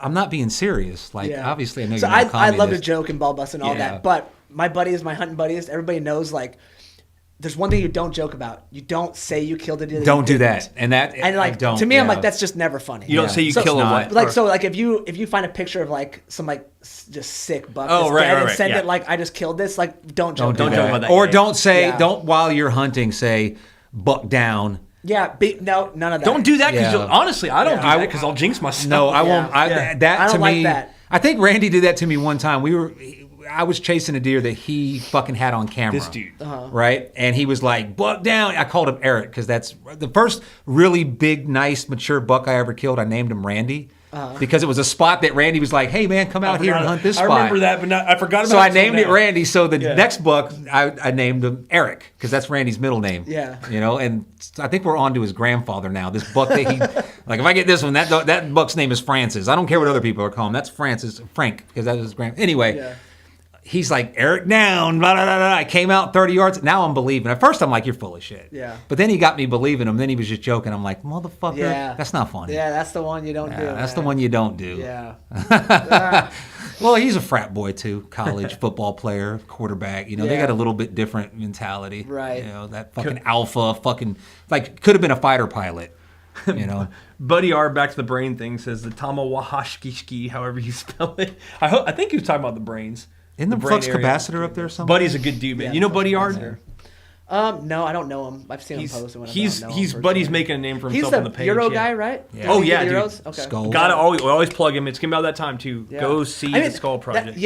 I'm not being serious. Like, obviously I know you're not a communist. I love to joke and ball bust and all that, but my buddies, my hunting buddies, everybody knows, like, there's one thing you don't joke about. You don't say you killed a deer. Don't do that. And like, to me, I'm like, that's just never funny. You don't say you kill a what? Like, so like if you find a picture of like some like just sick buck and send it like, I just killed this, like, don't joke about that. Or don't say, don't while you're hunting say buck down. Yeah, no, none of that. Don't do that because honestly, I don't do that because I'll jinx myself. No, I won't. That I don't to like me, that. I think Randy did that to me one time. I was chasing a deer that he fucking had on camera. This dude. Right? And he was like, buck down. I called him Eric because that's the first really big, nice, mature buck I ever killed. I named him Randy because it was a spot that Randy was like, hey, man, come out here and hunt this spot. I remember that, but I forgot about it. So I named it Randy. So the next buck, I named him Eric because that's Randy's middle name. Yeah. You know, and I think we're on to his grandfather now. This buck that he, like, if I get this one, that buck's name is Francis. I don't care what other people are calling him. That's Frank, because that was his grand. Anyway. Yeah. He's like, Eric down, blah, blah, blah, blah. I came out 30 yards. Now I'm believing. At first, I'm like, you're full of shit. Yeah. But then he got me believing him. Then he was just joking. I'm like, motherfucker, that's not funny. Yeah, that's the one you don't do. That's the one you don't do. Yeah. Well, he's a frat boy, too. College football player, quarterback. You know, they got a little bit different mentality. Right. You know, that fucking alpha, fucking, like, could have been a fighter pilot. You know, Buddy R, back to the brain thing, says the Tamawahashkishki, however you spell it. I think he was talking about the brains. Isn't the flux capacitor up there somewhere? Buddy's a good dude, man. Yeah, you know Buddy R? No, I don't know him. I've seen him post. He's Buddy's making a name for himself on the page. He's the Euro guy, right? Yeah. Oh yeah, dude. Okay. Skull. Gotta always plug him. It's gonna be about that time too. Yeah. Go see the Skull Project.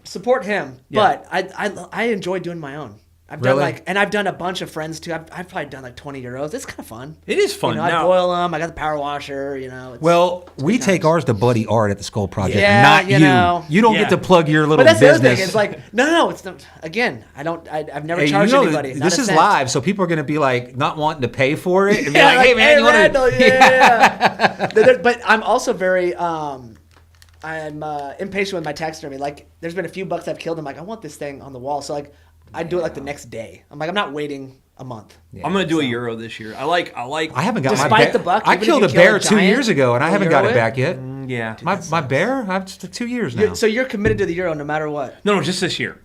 Support him. Yeah. But I enjoy doing my own. I've done a bunch of friends too. I've probably done like 20 euros. It's kind of fun. It is fun. You know, I boil them. I got the power washer. You know. We take ours to Buddy Art at the Skull Project. Yeah, not you. Know. You don't get to plug your little business. But that's the other thing. It's like no. It's not. Again, I don't. I've never charged anybody. This is live, so people are going to be like not wanting to pay for it and be like, hey man, you want to? Yeah. But I'm also very. I'm impatient with my taxidermy. Like, there's been a few bucks I've killed. I'm like, I want this thing on the wall. So like. I do it like the next day. I'm like, I'm not waiting a month. Yeah, I'm gonna do a euro this year. I haven't got despite my bear. the buck. I killed a bear 2 years ago, and I haven't got it back yet. Yeah, dude, my bear. I've just 2 years now. So you're committed to the euro no matter what. No, just this year.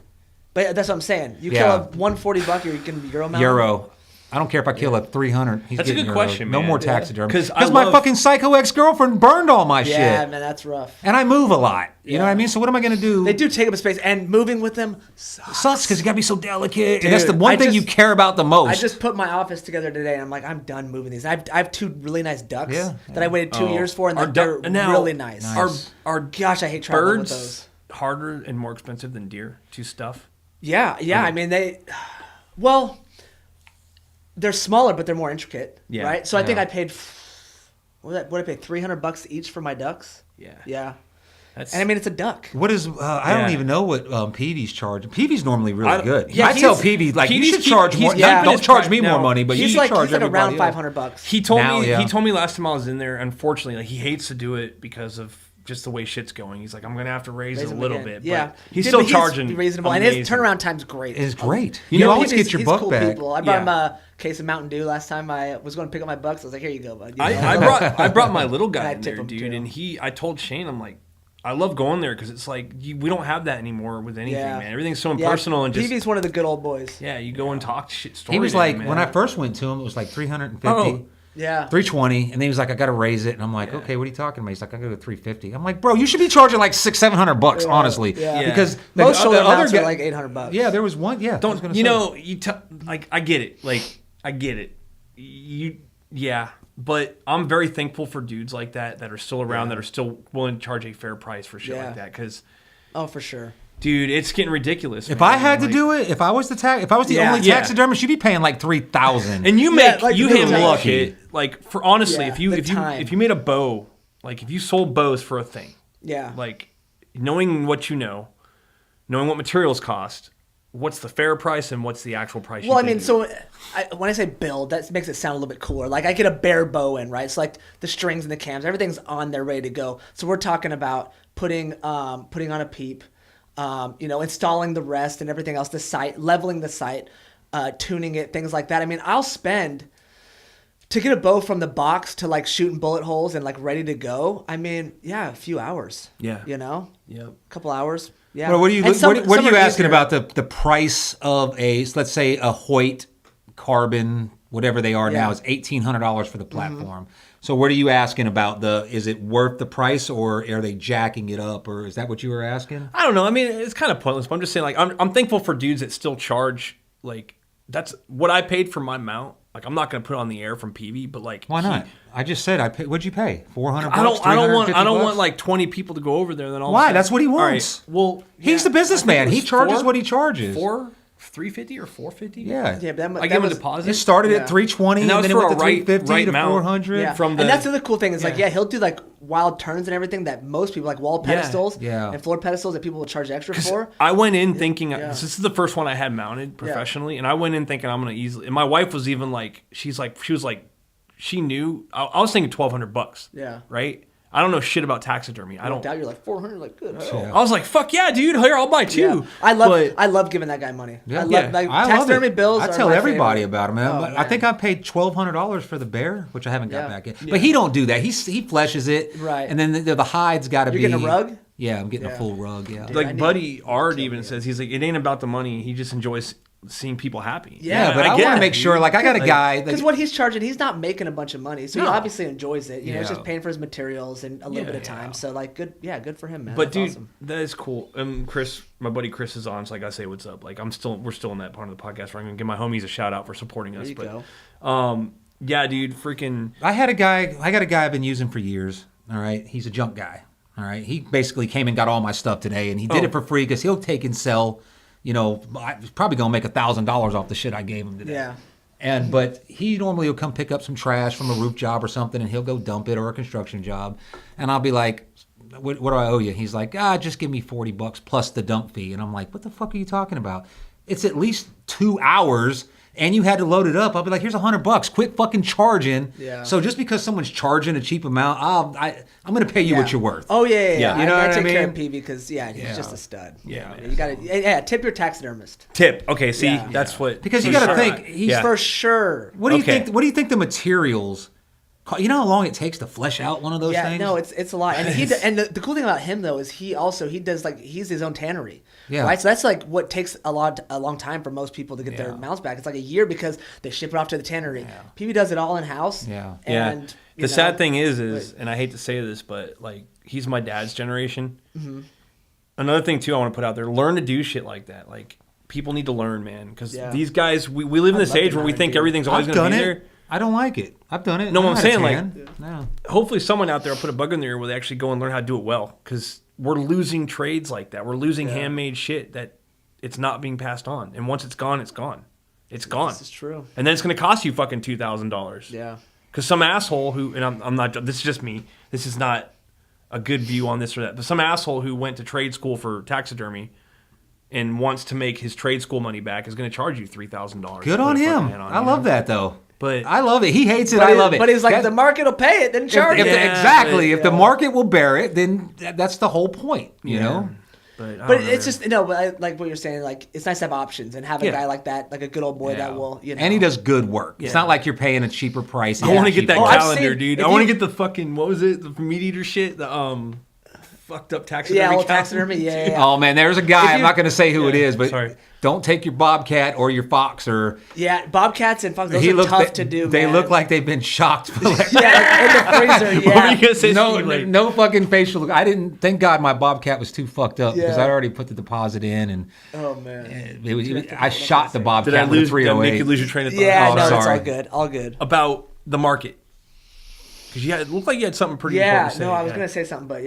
But that's what I'm saying. You kill a $140 or you can Euro mount. Euro. I don't care if I kill a 300. He's That's a good Euro. question, No man. more taxidermy. Because my fucking psycho ex-girlfriend burned all my shit. Yeah, man, that's rough. And I move a lot. You know what I mean? So what am I going to do? They do take up a space, and moving with them Sucks because you got to be so delicate. Dude, and that's the one thing you care about the most. I just put my office together today, and I'm like, I'm done moving these. I have 2 really nice ducks that I waited 2 years for, and they're really nice. Gosh, I hate traveling with those. Harder and more expensive than deer to stuff? Yeah. I mean, they're smaller, but they're more intricate, right? So I think I paid, what did I pay, $300 each for my ducks? Yeah. And I mean, it's a duck. What is, I don't even know what Peavy's charge. Peavy's normally really good. Yeah, I tell Peavy, like, you should charge more. Don't charge me more money, but you should charge everybody around $500. He told me last time I was in there, unfortunately, like, he hates to do it because of just the way shit's going. He's like, I'm going to have to raise it a little bit. Yeah. But he's still charging reasonable. amazing. And his turnaround time's great. It's great. You always get your buck cool back. People. I brought him a case of Mountain Dew last time I was going to pick up my bucks. I was like, here you go, bud. I brought my little guy in there, him dude. too. And I told Shane, I'm like, I love going there because it's like, we don't have that anymore with anything, man. Everything's so impersonal and just... PV's one of the good old boys. Yeah, you go and talk shit stories. He was like, man. when I first went to him, it was like $350. Oh. Yeah. $320, and then he was like, I got to raise it. And I'm like, okay, what are you talking about? He's like, I got to go $350. I'm like, bro, you should be charging like $600-700, honestly. Yeah. Because most shoulder mounts are like $800. Yeah, there was one. Yeah. I get it. Like, I get it. But I'm very thankful for dudes like that are still around, that are still willing to charge a fair price for shit like that. Because, for sure. Dude, it's getting ridiculous. If I had to do it, if I was the only taxidermist, you'd be paying like $3,000. And you handle it. Like, for honestly, if you made a bow, like if you sold bows for a thing, like knowing what you know, knowing what materials cost, what's the fair price and what's the actual price? Well, I mean, so when I say build, that makes it sound a little bit cooler. Like I get a bare bow in, right? So like the strings and the cams, everything's on there ready to go. So we're talking about putting on a peep. Installing the rest and everything else, the sight, leveling the sight, tuning it, things like that. I mean, I'll spend to get a bow from the box to like shooting bullet holes and like ready to go. I mean, a few hours. Yeah. A couple hours. Yeah. Well, what are you asking about the price of let's say a Hoyt Carbon, whatever they are now, is $1,800 for the platform. Mm-hmm. So what are you asking about is it worth the price, or are they jacking it up, or is that what you were asking? I don't know. I mean, it's kind of pointless, but I'm just saying, like, I'm thankful for dudes that still charge, like, that's what I paid for my mount. Like, I'm not going to put it on the air from PV, but like, why not? I just said what'd you pay? $400? I don't want like 20 people to go over there. Then why? That's what he wants. Right. Well, he's the businessman. He charges what he charges. $350 or $450? Yeah. I give a deposit. It started at $320, and then it went to $350 to $400. Yeah. And that's the other cool thing is like, he'll do like wild turns and everything that most people, like wall pedestals and floor pedestals that people will charge extra for. I went in thinking, this is the first one I had mounted professionally, and I went in thinking I'm going to easily, and my wife was even like, she knew, I was thinking $1,200. Yeah. Right? I don't know shit about taxidermy. I don't doubt you're like 400, like good. I was like, fuck yeah, dude. Here, I'll buy two. Yeah. I love giving that guy money. Yeah. Taxidermy bills. I tell everybody about him, man. I think I paid $1,200 for the bear, which I haven't got back yet. But he don't do that. He fleshes it, right? And then the hide's got to be. You're getting a rug? Yeah, I'm getting a full rug. Yeah. Dude, like Buddy Art even says, he's like, it ain't about the money. He just enjoys seeing people happy. Yeah, but I want to make sure, like, I got a guy because what he's charging, he's not making a bunch of money, so he obviously enjoys it. You know, it's just paying for his materials and a little bit of time. So like, good for him, man. But dude, that is cool. Chris, my buddy Chris is on, so like I say, what's up? Like we're still in that part of the podcast where I'm gonna give my homies a shout out for supporting us. There you go. Yeah, dude, freaking. I got a guy I've been using for years. All right, he's a junk guy. All right, he basically came and got all my stuff today, and he did it for free because he'll take and sell. You know, I'm probably gonna make $1,000 off the shit I gave him today. Yeah. But he normally will come pick up some trash from a roof job or something, and he'll go dump it, or a construction job, and I'll be like, "What do I owe you?" He's like, just give me $40 plus the dump fee, and I'm like, "What the fuck are you talking about? It's at least 2 hours." And you had to load it up. I'll be like, here's $100. Quit fucking charging. Yeah. So just because someone's charging a cheap amount, I'm going to pay you what you're worth. Oh yeah. You know what I mean? I take care of PV because he's just a stud. Yeah. You got to tip your taxidermist. Tip. Okay. See, that's what. Because you got to think he's for sure. What do you think? What do you think the materials You know how long it takes to flesh out one of those things? No, it's a lot. And the cool thing about him though is he does like he's his own tannery. Yeah. Right. So that's like what takes a long time for most people to get their mounts back. It's like a year because they ship it off to the tannery. Yeah. PB does it all in house. Yeah. And the sad thing is, and I hate to say this, but like he's my dad's generation. Mm-hmm. Another thing too, I want to put out there: learn to do shit like that. Like people need to learn, man, because these guys, we live in this age where we think everything's always going to be there. I don't like it. I've done it. No, I'm saying like, hopefully someone out there will put a bug in there where they actually go and learn how to do it well, because we're losing trades like that. We're losing handmade shit that it's not being passed on, and once it's gone, it's gone. It's gone. This is true. And then it's going to cost you fucking $2,000. Yeah. Because some asshole who, and I'm not. This is just me. This is not a good view on this or that. But some asshole who went to trade school for taxidermy and wants to make his trade school money back is going to charge you $3,000. Good on him. I love that though. But I love it. He hates it. I love it. But he's like, the market will pay it, then charge it. Exactly. If the market will bear it, then that's the whole point, you know? But it's just, but I like what you're saying. Like, it's nice to have options and have a guy like that, like a good old boy that will, And he does good work. It's not like you're paying a cheaper price. I want to get that calendar, dude. I want to get the fucking, what was it? The meat eater shit? The, fucked up taxidermy. Yeah, taxidermy. Yeah. Oh man, there's a guy. I'm not going to say who it is, but don't take your bobcat or your fox or. Yeah, bobcats and foxes. Those are tough to do. They look like they've been shocked. In the freezer. Yeah. What were you gonna say? No fucking facial look. I didn't. Thank God my bobcat was too fucked up because I'd already put the deposit in and. Oh man. I shot the bobcat. Did I lose? With a 308. Did I make you lose your train of thought? Yeah, no, it's all good. All good. About the market. Because it looked like you had something pretty important to say. I was gonna say something, but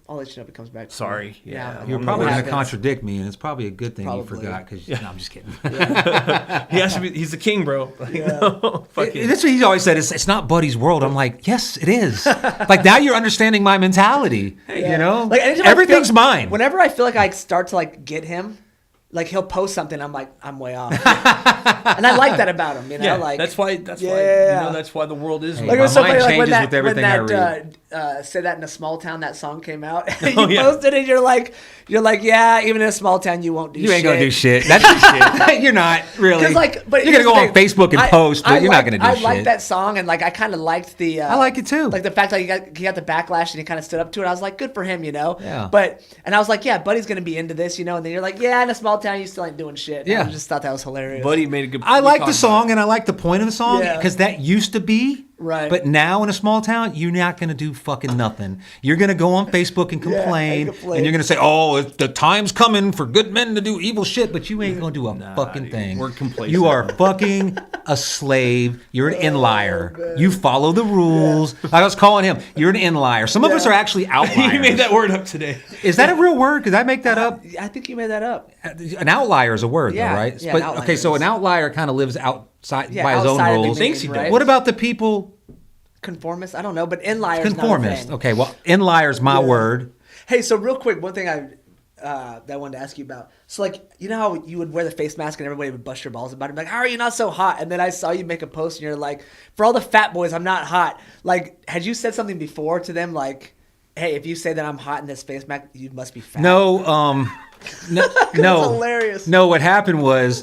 I'll let you know if it comes back. Sorry. You're probably going to contradict me, and it's probably a good thing you forgot. Because no, I'm just kidding. He has to be. He's the king, bro. That's what he's always said. It's not Buddy's world. I'm like, yes, it is. Like now you're understanding my mentality. You know, like everything's mine. Whenever I feel like I start to like get him. Like he'll post something, I'm like, I'm way off, and I like that about him. You know, like that's why that's why the world is. Like, it was so funny, like when that Say That in a Small Town, that song came out. You posted it. You're like, yeah, even in a small town, you won't do. You ain't gonna do shit. That's shit. You're not really. But you're gonna go on Facebook and post, but you're not gonna do shit. I like that song, and like I kind of liked the. I like it too. Like the fact that he got the backlash and he kind of stood up to it. I was like, good for him, you know. Yeah. And I was like, yeah, Buddy's gonna be into this, you know. And then you're like, yeah, in a small town, you still ain't doing shit. Yeah. I just thought that was hilarious. Buddy made a good. I like the song and I like the point of the song because that used to be. Right. But now in a small town, you're not going to do fucking nothing. You're going to go on Facebook and complain. And you're going to say, oh, the time's coming for good men to do evil shit, but you ain't going to do a fucking thing. We're complacent. You are fucking a slave. You're an in-liar. You follow the rules. I was calling him, you're an in-liar. Some of us are actually outliers. You made that word up today. Is that a real word? Did I make that up? I think you made that up. An outlier is a word, though, right? Yeah, but okay, so an outlier kind of lives outside by his own rules. Thinks he does. What about the people? Conformist? I don't know, but in-liars. Conformist. Okay, well, in-liar's my word. Hey, so real quick, one thing that I wanted to ask you about. So, like, you know how you would wear the face mask and everybody would bust your balls about it? Like, how are you not so hot? And then I saw you make a post and you're like, for all the fat boys, I'm not hot. Like, had you said something before to them? Like, hey, if you say that I'm hot in this face mask, you must be fat. No, That's hilarious. No, what happened was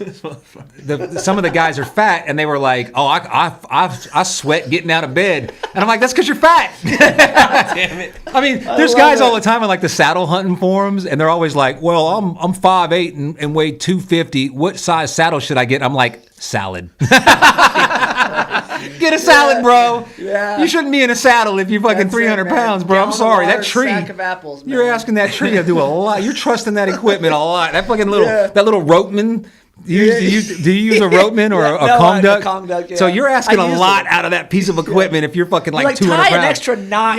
some of the guys are fat, and they were like, "Oh, I sweat getting out of bed," and I'm like, "That's because you're fat." Damn it! I mean, there's guys all the time on like the saddle hunting forums, and they're always like, "Well, I'm 5'8" and weigh 250. What size saddle should I get?" I'm like, "Salad." Get a salad, bro. Yeah. You shouldn't be in a saddle if you're fucking 300 pounds, bro. I'm sorry. That tree. Sack of apples, man. You're asking that tree to do a lot. You're trusting that equipment a lot. That fucking little ropeman. Do you use a ropeman or a Kong duck? A Kong duck, yeah. So you're asking a lot out of that piece of equipment if you're fucking like 200 pounds. Tie an extra knot,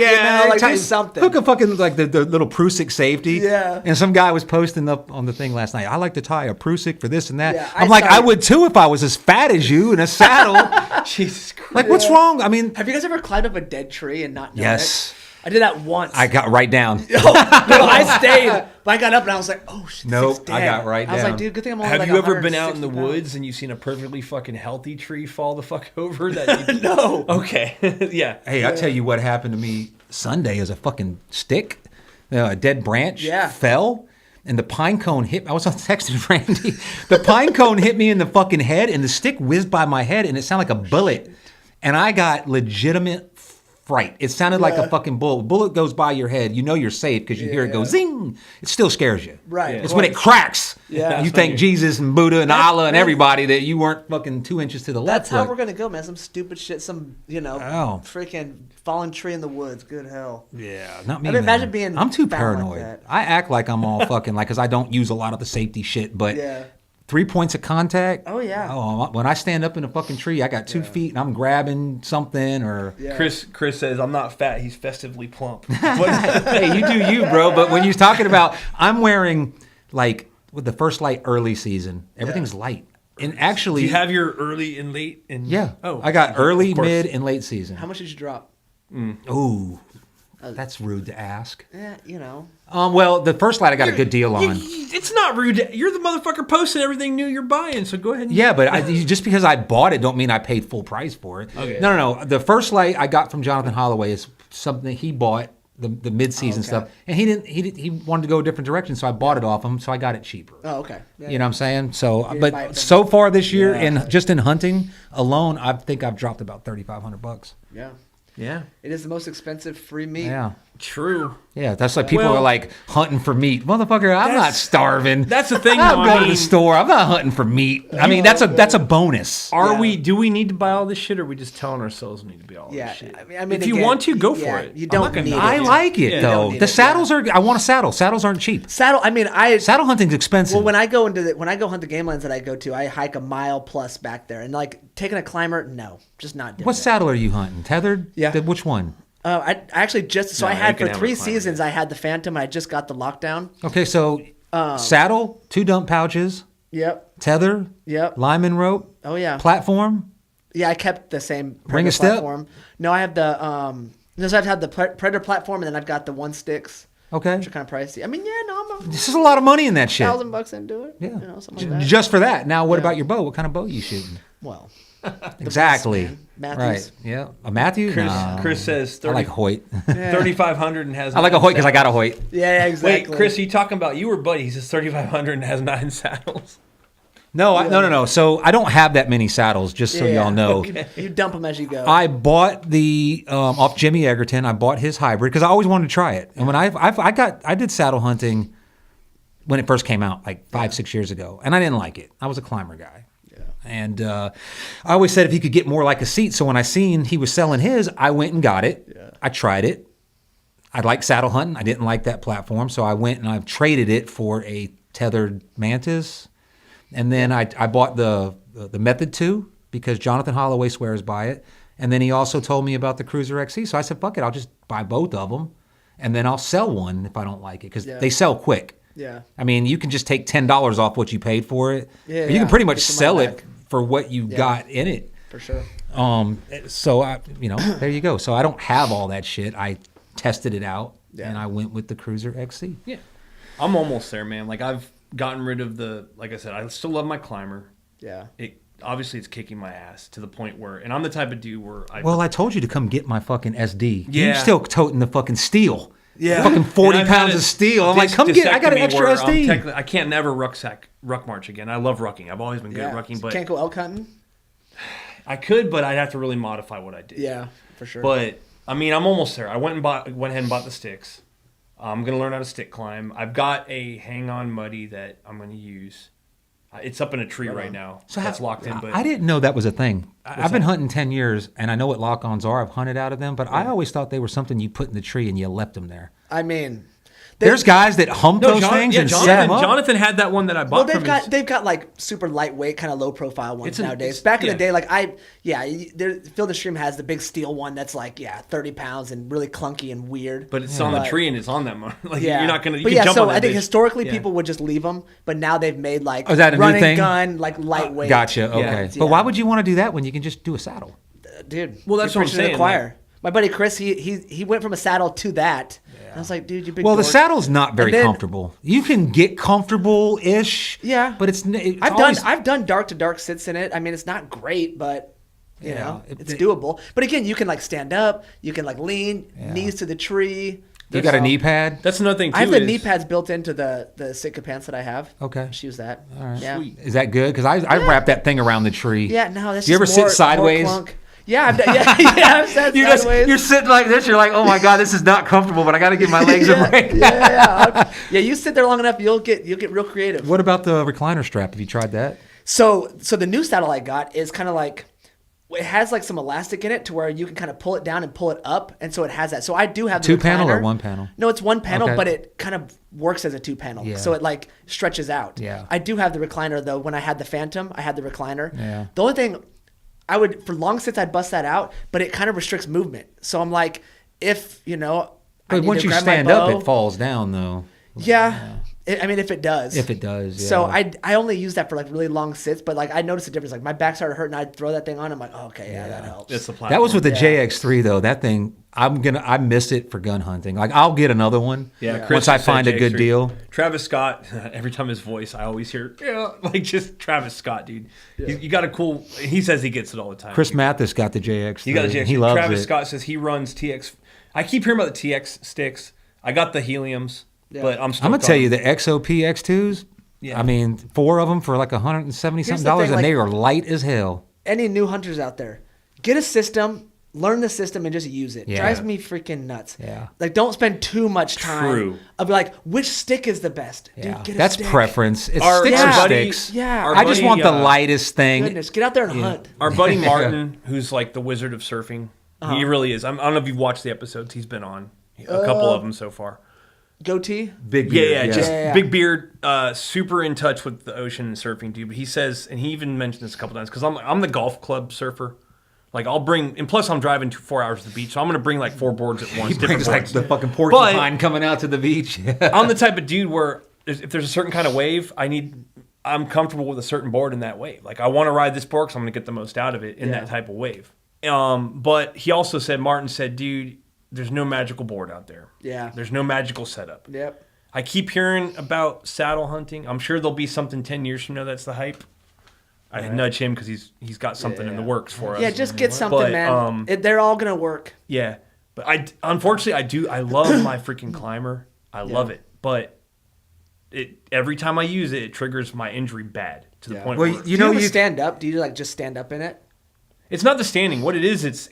do something. Hook a fucking like the little Prusik safety. Yeah. And some guy was posting up on the thing last night. I like to tie a Prusik for this and that. Yeah, I'm like, I would too if I was as fat as you in a saddle. Jesus Christ. Like, what's wrong? I mean, have you guys ever climbed up a dead tree and not known yes. it? I did that once. I got right down. No, I stayed. But I got up and I was like, oh shit. Nope, I got right down. I was like, dude, good thing I'm only Have like you ever been out in the 160 pounds. woods and you've seen a perfectly fucking healthy tree fall the fuck over? No. Okay. Yeah. Hey, I'll tell you what happened to me Sunday is a fucking stick. A dead branch fell. And the pine cone hit. I was on texting Randy. The pine cone hit me in the fucking head, and the stick whizzed by my head, and it sounded like a bullet. And I got legitimate fright. It sounded like a fucking bullet. Bullet goes by your head. You know you're safe because you hear it go zing. It still scares you. Right. It's when it cracks. Yeah. You thank Jesus and Buddha and Allah and everybody that you weren't fucking 2 inches to the left. That's how we're gonna go, man. Some stupid shit. Some freaking fallen tree in the woods. Good hell. Yeah, not me. I mean, imagine being. I'm too found paranoid. Like that. I act like I'm all fucking because I don't use a lot of the safety shit, but. Yeah. 3 points of contact. Oh yeah. Oh, when I stand up in a fucking tree, I got 2 feet and I'm grabbing something or. Yeah. Chris says I'm not fat. He's festively plump. Hey, you do you, bro. But when you're talking about, I'm wearing like with the First Light early season, everything's light. And actually, do you have your early and late and I got early, mid, and late season. How much did you drop? Ooh, that's rude to ask. Yeah, you know. Well, the First Light I got a good deal on. It's not rude. You're the motherfucker posting everything new you're buying, so go ahead. But just because I bought it don't mean I paid full price for it. Okay. No. The First Light I got from Jonathan Holloway is something he bought, the mid-season stuff, and he wanted to go a different direction, so I bought it off him, so I got it cheaper. Oh, okay. Yeah, you know what I'm saying? So, but so far this year, and just in hunting alone, I think I've dropped about $3,500. Yeah. Yeah. It is the most expensive free meat. Yeah. True. Yeah, that's like people are like hunting for meat. Motherfucker, I'm not starving. That's the thing. I'm going to the store. I'm not hunting for meat. I mean, that's a bonus. Do we need to buy all this shit, or are we just telling ourselves we need to buy all this shit? I mean, if you want to, go for it. You don't need it. I like it though. The saddles are. I want a saddle. Saddles aren't cheap. Saddle hunting's expensive. Well, when I go hunt the game lands that I go to, I hike a mile plus back there, and like taking a climber, no, just not doing. What saddle are you hunting? Tethered? Yeah. Which one? I actually I had for 3 seasons. I had the Phantom. I just got the Lockdown. Okay, so saddle, 2 dump pouches. Yep. Tether. Yep. Lineman rope. Oh yeah. Platform. Yeah, I kept the same Ring of step platform. No, I have the I've had the Predator platform, and then I've got the 1 sticks. Okay. Which are kind of pricey. I mean, this is a lot of money in that shit. $1,000 into it. Yeah. Something like that. Just for that. Now, what about your bow? What kind of bow are you shooting? Well. Exactly. Matthews. Right. Yeah. A Matthews? Chris says 30, I like Hoyt. 3,500 and has. I like a Hoyt because I got a Hoyt. Yeah, exactly. Wait, Chris, are you talking about you or Buddy? He says 3,500 and has 9 saddles. No. So I don't have that many saddles, just so y'all know. Okay. You dump them as you go. I bought the off Jimmy Egerton. I bought his hybrid because I always wanted to try it. And when I did saddle hunting when it first came out, like 5-6 years ago, and I didn't like it. I was a climber guy. And I always said if he could get more like a seat. So when I seen he was selling his, I went and got it. Yeah. I tried it. I like saddle hunting. I didn't like that platform. So I went and I've traded it for a tethered Mantis. And then I bought the Method 2 because Jonathan Holloway swears by it. And then he also told me about the Cruiser XC. So I said, fuck it, I'll just buy both of them. And then I'll sell one if I don't like it because they sell quick. Yeah. I mean, you can just take $10 off what you paid for it. Yeah, you can pretty much sell it for what you got in it. For sure. So there you go. So I don't have all that shit. I tested it out and I went with the Cruiser XC. Yeah. I'm almost there, man. Like I've gotten rid of like I said, I still love my climber. Yeah. Obviously it's kicking my ass to the point where, and I'm the type of dude where I told you to come get my fucking SD. Yeah. You're still toting the fucking steel. Yeah. Fucking 40 pounds of steel. I'm like, come get it. I got an extra SD. I can't never ruck march again. I love rucking. I've always been good at rucking. But can't go elk hunting? I could, but I'd have to really modify what I did. Yeah, for sure. But, I mean, I'm almost there. I went ahead and bought the sticks. I'm going to learn how to stick climb. I've got a hang-on muddy that I'm going to use. It's up in a tree right now. So that's locked in. But I didn't know that was a thing. I've been hunting 10 years, and I know what lock-ons are. I've hunted out of them, but I always thought they were something you put in the tree and you left them there. I mean... There's guys that hump those things and set them up. Jonathan had that one that I bought from they've got like super lightweight, kind of low profile ones nowadays. Back in the day, like Phil the Stream has the big steel one that's like 30 pounds and really clunky and weird. But it's on the tree and it's on that one. Like you're not gonna. I think historically people would just leave them, but now they've made like is that a running new thing? Gun, like lightweight. Gotcha. Okay, but why would you want to do that when you can just do a saddle? Dude, well that's what I'm saying. My buddy Chris, he went from a saddle to that. I was like, dude, you big. Well, dork. The saddle's not very comfortable. You can get comfortable-ish. Yeah, but I've done dark to dark sits in it. I mean, it's not great, but you know, it's doable. But again, you can like stand up, you can like lean, knees to the tree. You got a knee pad? That's another thing too. I have the knee pads built into the Sitka pants that I have. Okay, just use that. All right, yeah. Sweet. Is that good? Because I wrap that thing around the tree. Yeah, no, that's. Do you ever sit sideways? Yeah, I've sat sideways. You're sitting like this. You're like, oh my god, this is not comfortable, but I got to give my legs a break. Yeah. You sit there long enough, you'll get real creative. What about the recliner strap? Have you tried that? So the new saddle I got is kind of like, it has like some elastic in it to where you can kind of pull it down and pull it up, and so it has that. So I do have the two panel recliner. or one panel? No, it's one panel, Okay. but it kind of works as a two panel. Yeah. So it like stretches out. Yeah. I do have the recliner though. When I had the Phantom, I had the recliner. Yeah. The only thing I would, for long sits, I'd bust that out, but it kind of restricts movement. So I'm like, if I But need once to you grab my stand up, bow- it falls down though. Yeah. I mean, if it does. If it does, yeah. So I only use that for like really long sits, but like I noticed a difference. Like my back started hurting, I'd throw that thing on. I'm like, oh, okay, yeah, that helps. It's the platform. That was with the JX3 though. That thing, I miss it for gun hunting. Like I'll get another one. Yeah, Once Chris I said find a good JX3. deal. Travis Scott, every time his voice, I always hear, like just Travis Scott, dude. You got a cool, he says he gets it all the time. Chris Mathis got the JX3. He got a JX. He loves Travis it. Scott says he runs TX. I keep hearing about the TX sticks. I got the heliums, but I'm I'm gonna tell you the XOP X2s. Yeah. I mean, 4 of them for like $170 something, Here's the and thing, they are light as hell. Any new hunters out there, get a system, learn the system, and just use it. Yeah. Drives me freaking nuts. Yeah. Like, don't spend too much time. True. Of like, which stick is the best? Yeah. Dude, get a That's stick. preference. It's Our- sticks our or buddy- sticks. Yeah. our I just buddy, want the lightest thing. Goodness, get out there and hunt. Our buddy Martin, who's like the wizard of surfing, he really is. I don't know if you've watched the episodes he's been on, a couple of them so far. Goatee? Big Yeah, beard, just Yeah. big beard, super in touch with the ocean and surfing, dude. But he says, and he even mentioned this a couple times, because I'm the golf club surfer. Like I'll bring, and plus I'm driving 4 hours to the beach, so I'm gonna bring like 4 boards at once. He brings different like boards. the fucking porcupine coming out to the beach. I'm the type of dude where if there's a certain kind of wave, I'm comfortable with a certain board in that wave. Like I want to ride this board because I'm going to get the most out of it in that type of wave. But he also said, Martin said, dude, there's no magical board out there. Yeah. There's no magical setup. Yep. I keep hearing about saddle hunting. I'm sure there'll be something 10 years from now that's the hype. I nudge him because he's got something in the works for us. Yeah, just get something, But, man. They're all going to work. Yeah. But unfortunately, I love my freaking climber. I love it. But every time I use it, it triggers my injury bad to the point Well, where you Do know, you you stand up? Do you like just stand up in it? it's not the standing. What it is, it's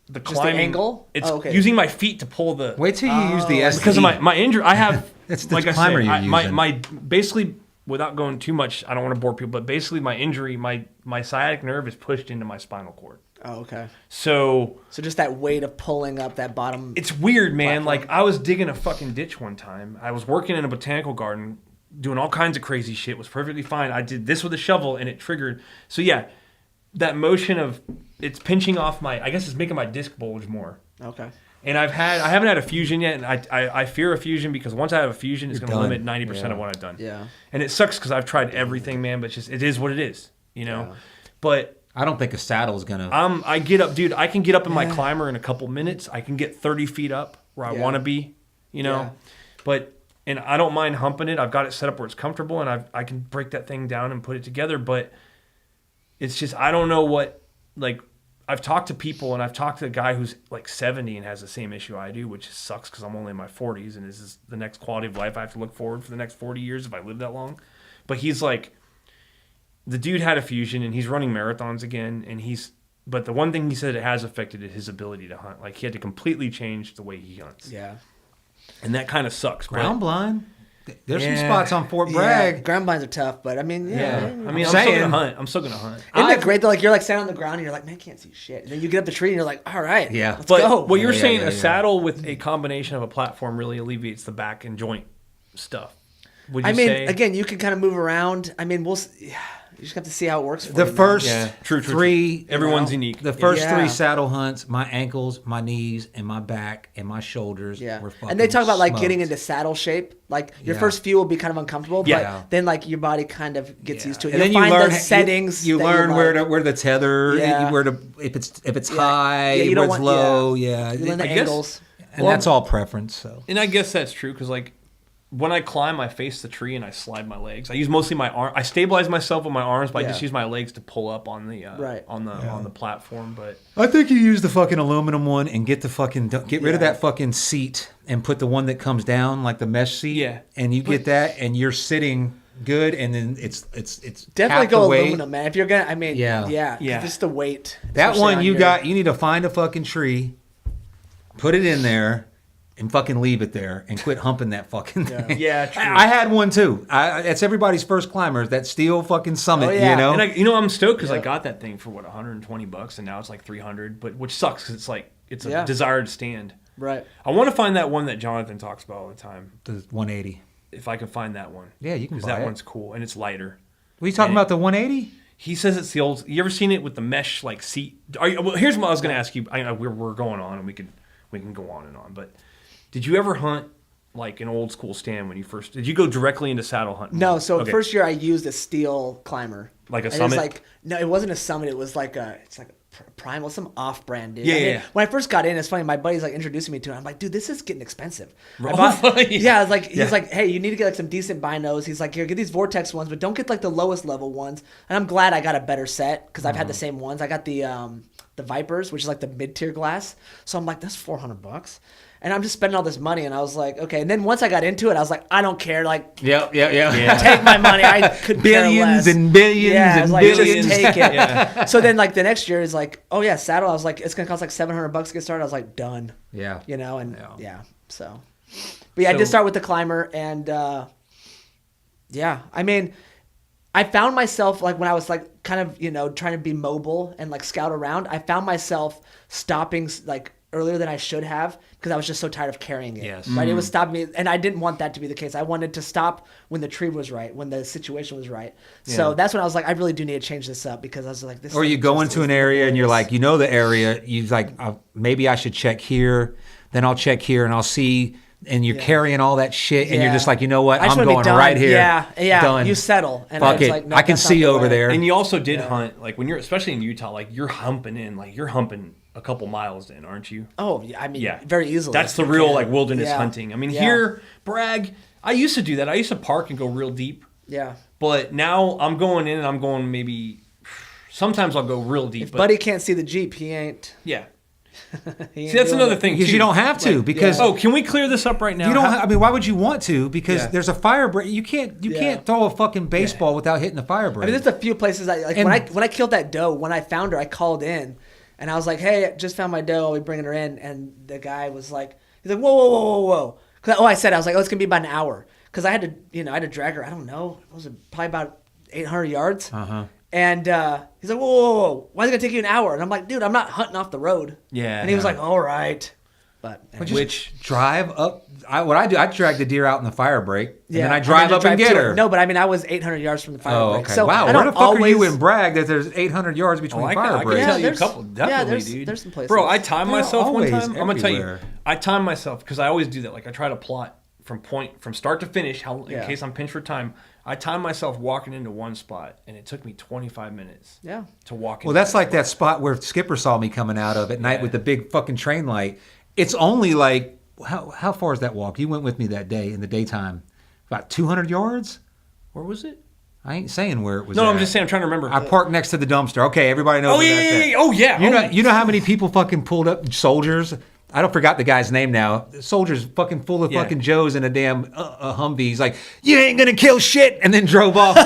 the the climbing angle? It's Oh, okay. using my feet to pull the. wait till you use the SD. Because of my injury, I have. That's the like I climber said, you're my using. basically, without going too much, I don't want to bore people, but basically my injury, my sciatic nerve is pushed into my spinal cord. Oh, okay. So So just that weight of pulling up that bottom. it's weird, man. Platform. Like I was digging a fucking ditch one time. I was working in a botanical garden, doing all kinds of crazy shit. It was perfectly fine. I did this with a shovel, and it triggered. So yeah, that motion of it's pinching off my. I guess it's making my disc bulge more. Okay. And I haven't had a fusion yet, and I fear a fusion because once I have a fusion, it's going to done. limit 90% of what I've done. Yeah. And it sucks because I've tried everything, man. But it is what it is, you know. But I don't think a saddle is gonna. I get up, dude. I can get up in my climber in a couple minutes. I can get 30 feet up where I want to be, you know. Yeah. But and I don't mind humping it. I've got it set up where it's comfortable, and I can break that thing down and put it together. But it's just I don't know what like. I've talked to people, and I've talked to a guy who's like 70 and has the same issue I do, which sucks because I'm only in my 40s, and this is the next quality of life I have to look forward for the next 40 years if I live that long. But he's like, the dude had a fusion, and he's running marathons again, but the one thing he said it has affected is his ability to hunt. Like he had to completely change the way he hunts. Yeah. And that kind of sucks. Ground blind. There's some Yeah. spots on Fort Yeah. Bragg. Ground blinds are tough, but I mean, yeah. I mean, I'm saying. still gonna hunt. I'm still gonna hunt. Isn't that great though? Like you're like standing on the ground and you're like, man, I can't see shit. And then you get up the tree and you're like, all right, Yeah. let's But go. what you're Yeah, saying, yeah, a yeah. saddle with a combination of a platform really alleviates the back and joint stuff. Would you I mean, say? again, you can kind of move around. I mean, you just have to see how it works. For The you, man. first Yeah. True. three. Everyone's unique. The first Yeah. 3 saddle hunts, my ankles, my knees, and my back and my shoulders Yeah, were fucking and they talk about like smoked. getting into saddle shape. Like your Yeah. first few will be kind of uncomfortable, Yeah. but then like your body kind of gets used to it. And You'll then you find learn the settings. You that learn like. where to tether, Yeah. where to if it's Yeah. high, Yeah, you where don't it's want- low, yeah. You learn the I guess- angles. And that's all preference. So And I guess that's true because like when I climb, I face the tree and I slide my legs. I use mostly my arm. I stabilize myself with my arms, but I just use my legs to pull up on the on the platform. But I think you use the fucking aluminum one and get rid of that fucking seat and put the one that comes down like the mesh seat. Yeah. And you get that and you're sitting good, and then it's definitely half go the weight. aluminum, man. If you're gonna, I mean, yeah. Just the weight. That one you need to find a fucking tree, put it in there, and fucking leave it there, and quit humping that fucking thing. Yeah, true. I had one too. That's everybody's first climber. That steel fucking Summit. You know. And I'm stoked because I got that thing for $120, and now it's like $300. But which sucks because it's a desired stand. Right. I want to find that one that Jonathan talks about all the time. The 180. If I can find that one. Yeah, you can buy that it. one's cool and it's lighter. What are you talking about? The 180? He says it's the old. You ever seen it with the mesh like seat? Well, here's what I was going to ask you. We're going on, and we can go on and on. But did you ever hunt like an old school stand when you first? Did you go directly into saddle hunting? No. So first year I used a steel climber. Like a and Summit? It was like, no, it wasn't a Summit. It was like it's like a Primal, some off-brand, dude. Yeah. When I first got in, it's funny. My buddy's like introducing me to it. I'm like, dude, this is getting expensive. Yeah. It's like he's like, hey, you need to get like some decent binos. He's like, here, get these Vortex ones, but don't get like the lowest level ones. And I'm glad I got a better set because I've had the same ones. I got the Vipers, which is like the mid-tier glass. So I'm like, that's $400. And I'm just spending all this money, and I was like, okay. And then once I got into it, I was like, I don't care. Like, yeah. Take my money. I could billions and billions and billions. Just take it. So then, like the next year is like, oh yeah, saddle. I was like, it's gonna cost like $700 to get started. I was like, done. Yeah. You know, and so, but yeah, I did start with the climber, and I mean, I found myself like when I was like kind of trying to be mobile and like scout around. I found myself stopping like earlier than I should have because I was just so tired of carrying it. Yes. Right. It was stopping me, and I didn't want that to be the case. I wanted to stop when the tree was right, when the situation was right. So that's when I was like, I really do need to change this up because I was like, this. Or you go into an area and you're like, the area. You like, maybe I should check here. Then I'll check here and I'll see. And you're carrying all that shit, and you're just like, you know what? I'm going right here. Yeah. Done. You settle. And Fuck I was it. like, no, I can see over there. And you also did hunt like when you're, especially in Utah, like you're humping a couple miles in, aren't you? Oh, yeah. I mean, very easily. That's the real like wilderness hunting. I mean, here, Bragg, I used to do that. I used to park and go real deep. Yeah. But now I'm going in and I'm going maybe. Sometimes I'll go real deep. If Buddy can't see the Jeep, he ain't. Yeah. See, that's another thing because too. you don't have to because can we clear this up right now? You don't. I mean, why would you want to? Because there's a fire break. You can't throw a fucking baseball without hitting the fire break. I mean, there's a few places when I killed that doe. When I found her, I called in, and I was like, "Hey, just found my doe. Are we bringing her in?" And the guy was like, "He's like, whoa." I said, I was like, "Oh, it's gonna be about an hour," because I had to drag her. I don't know. It was probably about 800 yards. And he's like, whoa, why is it going to take you an hour? And I'm like, dude, I'm not hunting off the road. Yeah. And he was like, all right. But which drive up. What I do, I drag the deer out in the fire break, and then I drive up and get her. No, but I mean, I was 800 yards from the fire break. Okay. So wow, where the fuck are you in Bragg that there's 800 yards between fire breaks? I can tell you a couple, definitely, dude. There's some places. Bro, I timed myself one time. Everywhere. I'm going to tell you, I timed myself because I always do that. Like, I try to plot from start to finish, in case I'm pinched for time. I timed myself walking into one spot, and it took me 25 minutes to walk in. Well, that's like that spot where Skipper saw me coming out of at night with the big fucking train light. It's only like, how far is that walk? You went with me that day in the daytime. About 200 yards? Where was it? I ain't saying where it was. No, I'm just saying. I'm trying to remember. I parked next to the dumpster. Okay, everybody knows. Oh yeah. You know how many people fucking pulled up soldiers? I don't forgot the guy's name now. Soldiers fucking full of fucking Joes in a damn Humvee. He's like, you ain't gonna kill shit, and then drove off.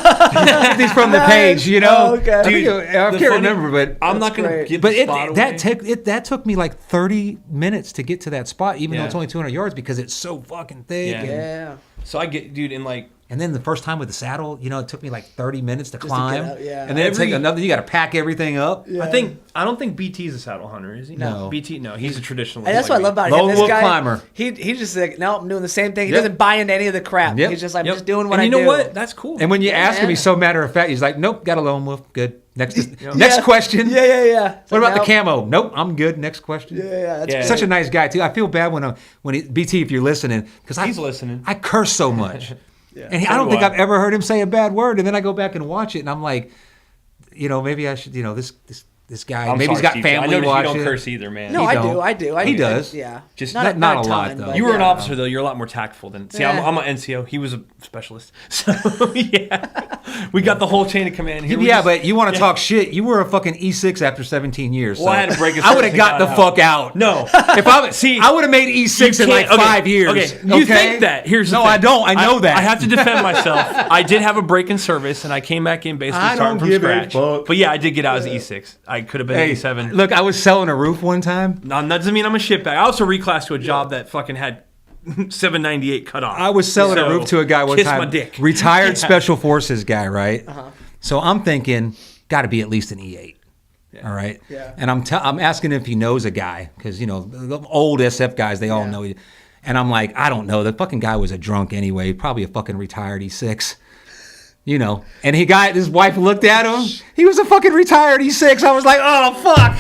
He's from the page, you know. Oh, okay. Dude, I can't remember, but I'm not gonna give. But the spot away. that took me like 30 minutes to get to that spot, even though it's only 200 yards because it's so fucking thick. Yeah. So I get, dude, and like. And then the first time with the saddle, it took me like 30 minutes to climb. To get out, and then it take another. You got to pack everything up. Yeah. I don't think BT's a saddle hunter, is he? No. BT, no, he's a traditionalist. And that's what I love about him. Lone This wolf guy, climber. He's just like, no, I'm doing the same thing. He doesn't buy into any of the crap. Yep. He's just like, I'm just doing what and I do. you know what? That's cool. And when you ask him, he's so matter of fact. He's like, nope, got a lone wolf. Good. Next question. Yeah. What about the camo? Nope, I'm good. Next question. Yeah. That's Such a nice guy too. I feel bad when BT, if you're listening, because he's listening. I curse so much. Yeah, and I don't think I've ever heard him say a bad word. And then I go back and watch it, and I'm like, maybe I should, this this guy. I'm maybe sorry, he's got Steve. family I noticed you watching. don't curse either, man. No, I do. He does. Yeah. Just not a lot, ton, though. but You were an yeah. officer, though. You're a lot more tactful than. See, I'm an NCO. He was a specialist. So, yeah. We got the whole chain of command here. But you want to talk shit. You were a fucking E6 after 17 years. Well, so I had to break a I would have service got and the got fuck out. No. If I would have made E6 in like 5 years. Okay. You think that. Here's the thing. I don't. I know that. I have to defend myself. I did have a break in service, and I came back in basically starting from scratch. But yeah, I did get out as E6. I could have been E7. Look, I was selling a roof one time. No, that doesn't mean I'm a shitbag. I also reclassed to a job that fucking had 798 cut off. I was selling a roof to a guy one kiss time. my dick. Retired Special Forces guy, right? So I'm thinking, got to be at least an E8. Yeah. All right. Yeah. And I'm asking if he knows a guy because the old SF guys, they all know you. And I'm like, I don't know. The fucking guy was a drunk anyway. Probably a fucking retired E6. And his wife looked at him. He was a fucking retired E6. I was like, oh fuck.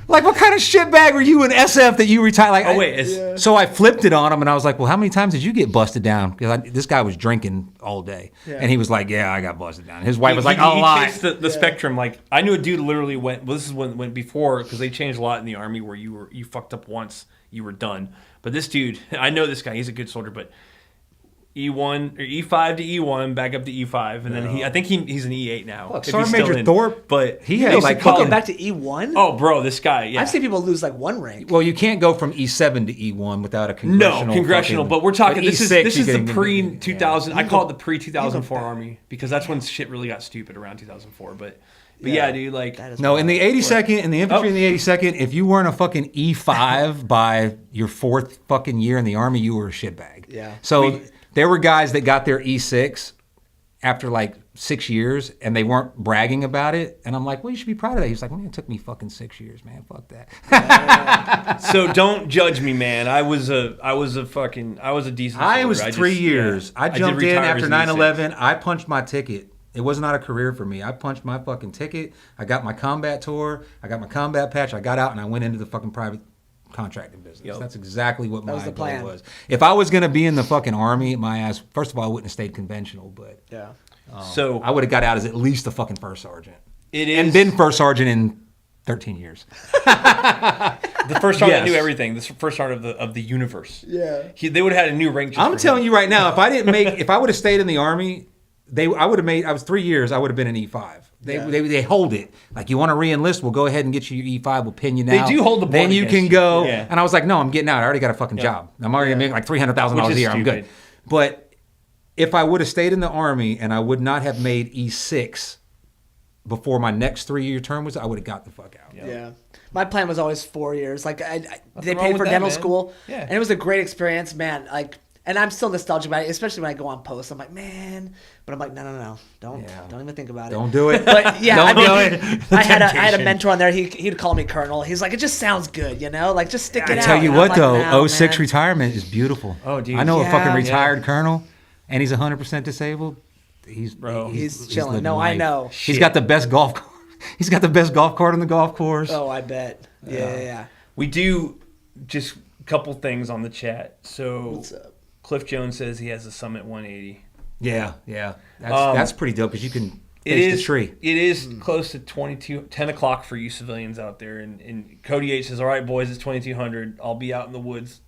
Like, what kind of shitbag were you in SF that you retired? Like, So I flipped it on him, and I was like, well, how many times did you get busted down? Because this guy was drinking all day. Yeah. And he was like, yeah, I got busted down. His wife was like, a lot. He takes the spectrum. Like, I knew a dude literally went, this is when before, because they changed a lot in the Army where you fucked up once, you were done. But this dude, I know this guy, he's a good soldier, but E1 or E5 to E1, back up to E5, and then I think he's an E8 now. Look, Sergeant Major Thorpe, but he had like go back to E1. Oh, bro, this guy. Yeah, I've seen people lose like one rank. Well, you can't go from E7 to E1 without a congressional. No, congressional. But we're talking. This is the pre 2000. Yeah. I call it the pre 2004 Army because that's when shit really got stupid around 2004. But yeah, dude, like no, in the 82nd, in the infantry in the 82nd, if you weren't a fucking E5 by your 4th fucking year in the Army, you were a shitbag. Yeah. So there were guys that got their E6 after like 6 years, and they weren't bragging about it. And I'm like, well, you should be proud of that. He's like, man, it took me fucking 6 years, man. Fuck that. So don't judge me, man. I was a decent. I was 3 years. I jumped in after 9/11. I punched my ticket. It was not a career for me. I punched my fucking ticket. I got my combat tour. I got my combat patch. I got out and I went into the fucking private contracting business. Yep. That's exactly what my goal was. If I was going to be in the fucking Army, my ass, first of all, I wouldn't have stayed conventional, but so I would have got out as at least a fucking first sergeant. And been first sergeant in 13 years. The first sergeant knew everything. The first sergeant of the universe. Yeah. They would have had a new rank. I'm telling you right now, if I would have stayed in the Army, I would have made. I was 3 years. I would have been an E5. They hold it. Like, you want to re-enlist? We'll go ahead and get you your E5. We'll pin you now. They do hold the board. Then you can go. Yeah. And I was like, no, I'm getting out. I already got a fucking job. I'm already making like $300,000 a year. I'm good. But if I would have stayed in the Army and I would not have made E6 before my next 3-year term was, I would have got the fuck out. Yeah. My plan was always 4 years. Like, they paid for dental school. Yeah. And it was a great experience, man. Like, and I'm still nostalgic about it, especially when I go on post. I'm like, man, but I'm like, no, don't even think about it. Don't do it. But yeah, don't do it. I had a mentor on there. He'd call me Colonel. He's like, it just sounds good, Like, just stick it out. I tell you what, like, though, 06 retirement is beautiful. Oh, dude, I know a fucking retired colonel, and he's 100% disabled. He's chilling. No, life. I know. He's got the best golf. He's got the best golf cart on the golf course. Oh, I bet. Yeah. We do just a couple things on the chat. So, what's up? Cliff Jones says he has a Summit 180. Yeah. That's pretty dope because you can face the tree. It is close to 10 o'clock for you civilians out there. And Cody H says, all right, boys, it's 2200. I'll be out in the woods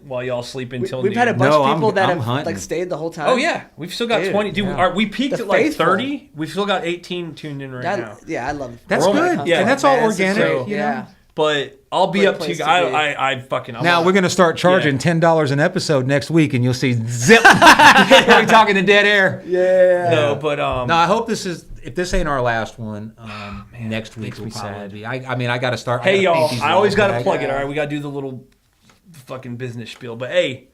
while y'all sleep until noon. We've had a bunch of people that have like stayed the whole time. Oh, yeah. We've still got 20. Dude, we peaked at like 30. We've still got 18 tuned in now. Yeah, I love it. That's good. Yeah, and that's all organic. So, yeah. But I'll be up to you. Now we're gonna start charging $10 an episode next week, and you'll see zip. We're talking to dead air. Yeah. No, but no. I hope this is. If this ain't our last one, next week will probably be. I got to start. Hey y'all, I always got to plug it. All right, we got to do the little fucking business spiel. But hey,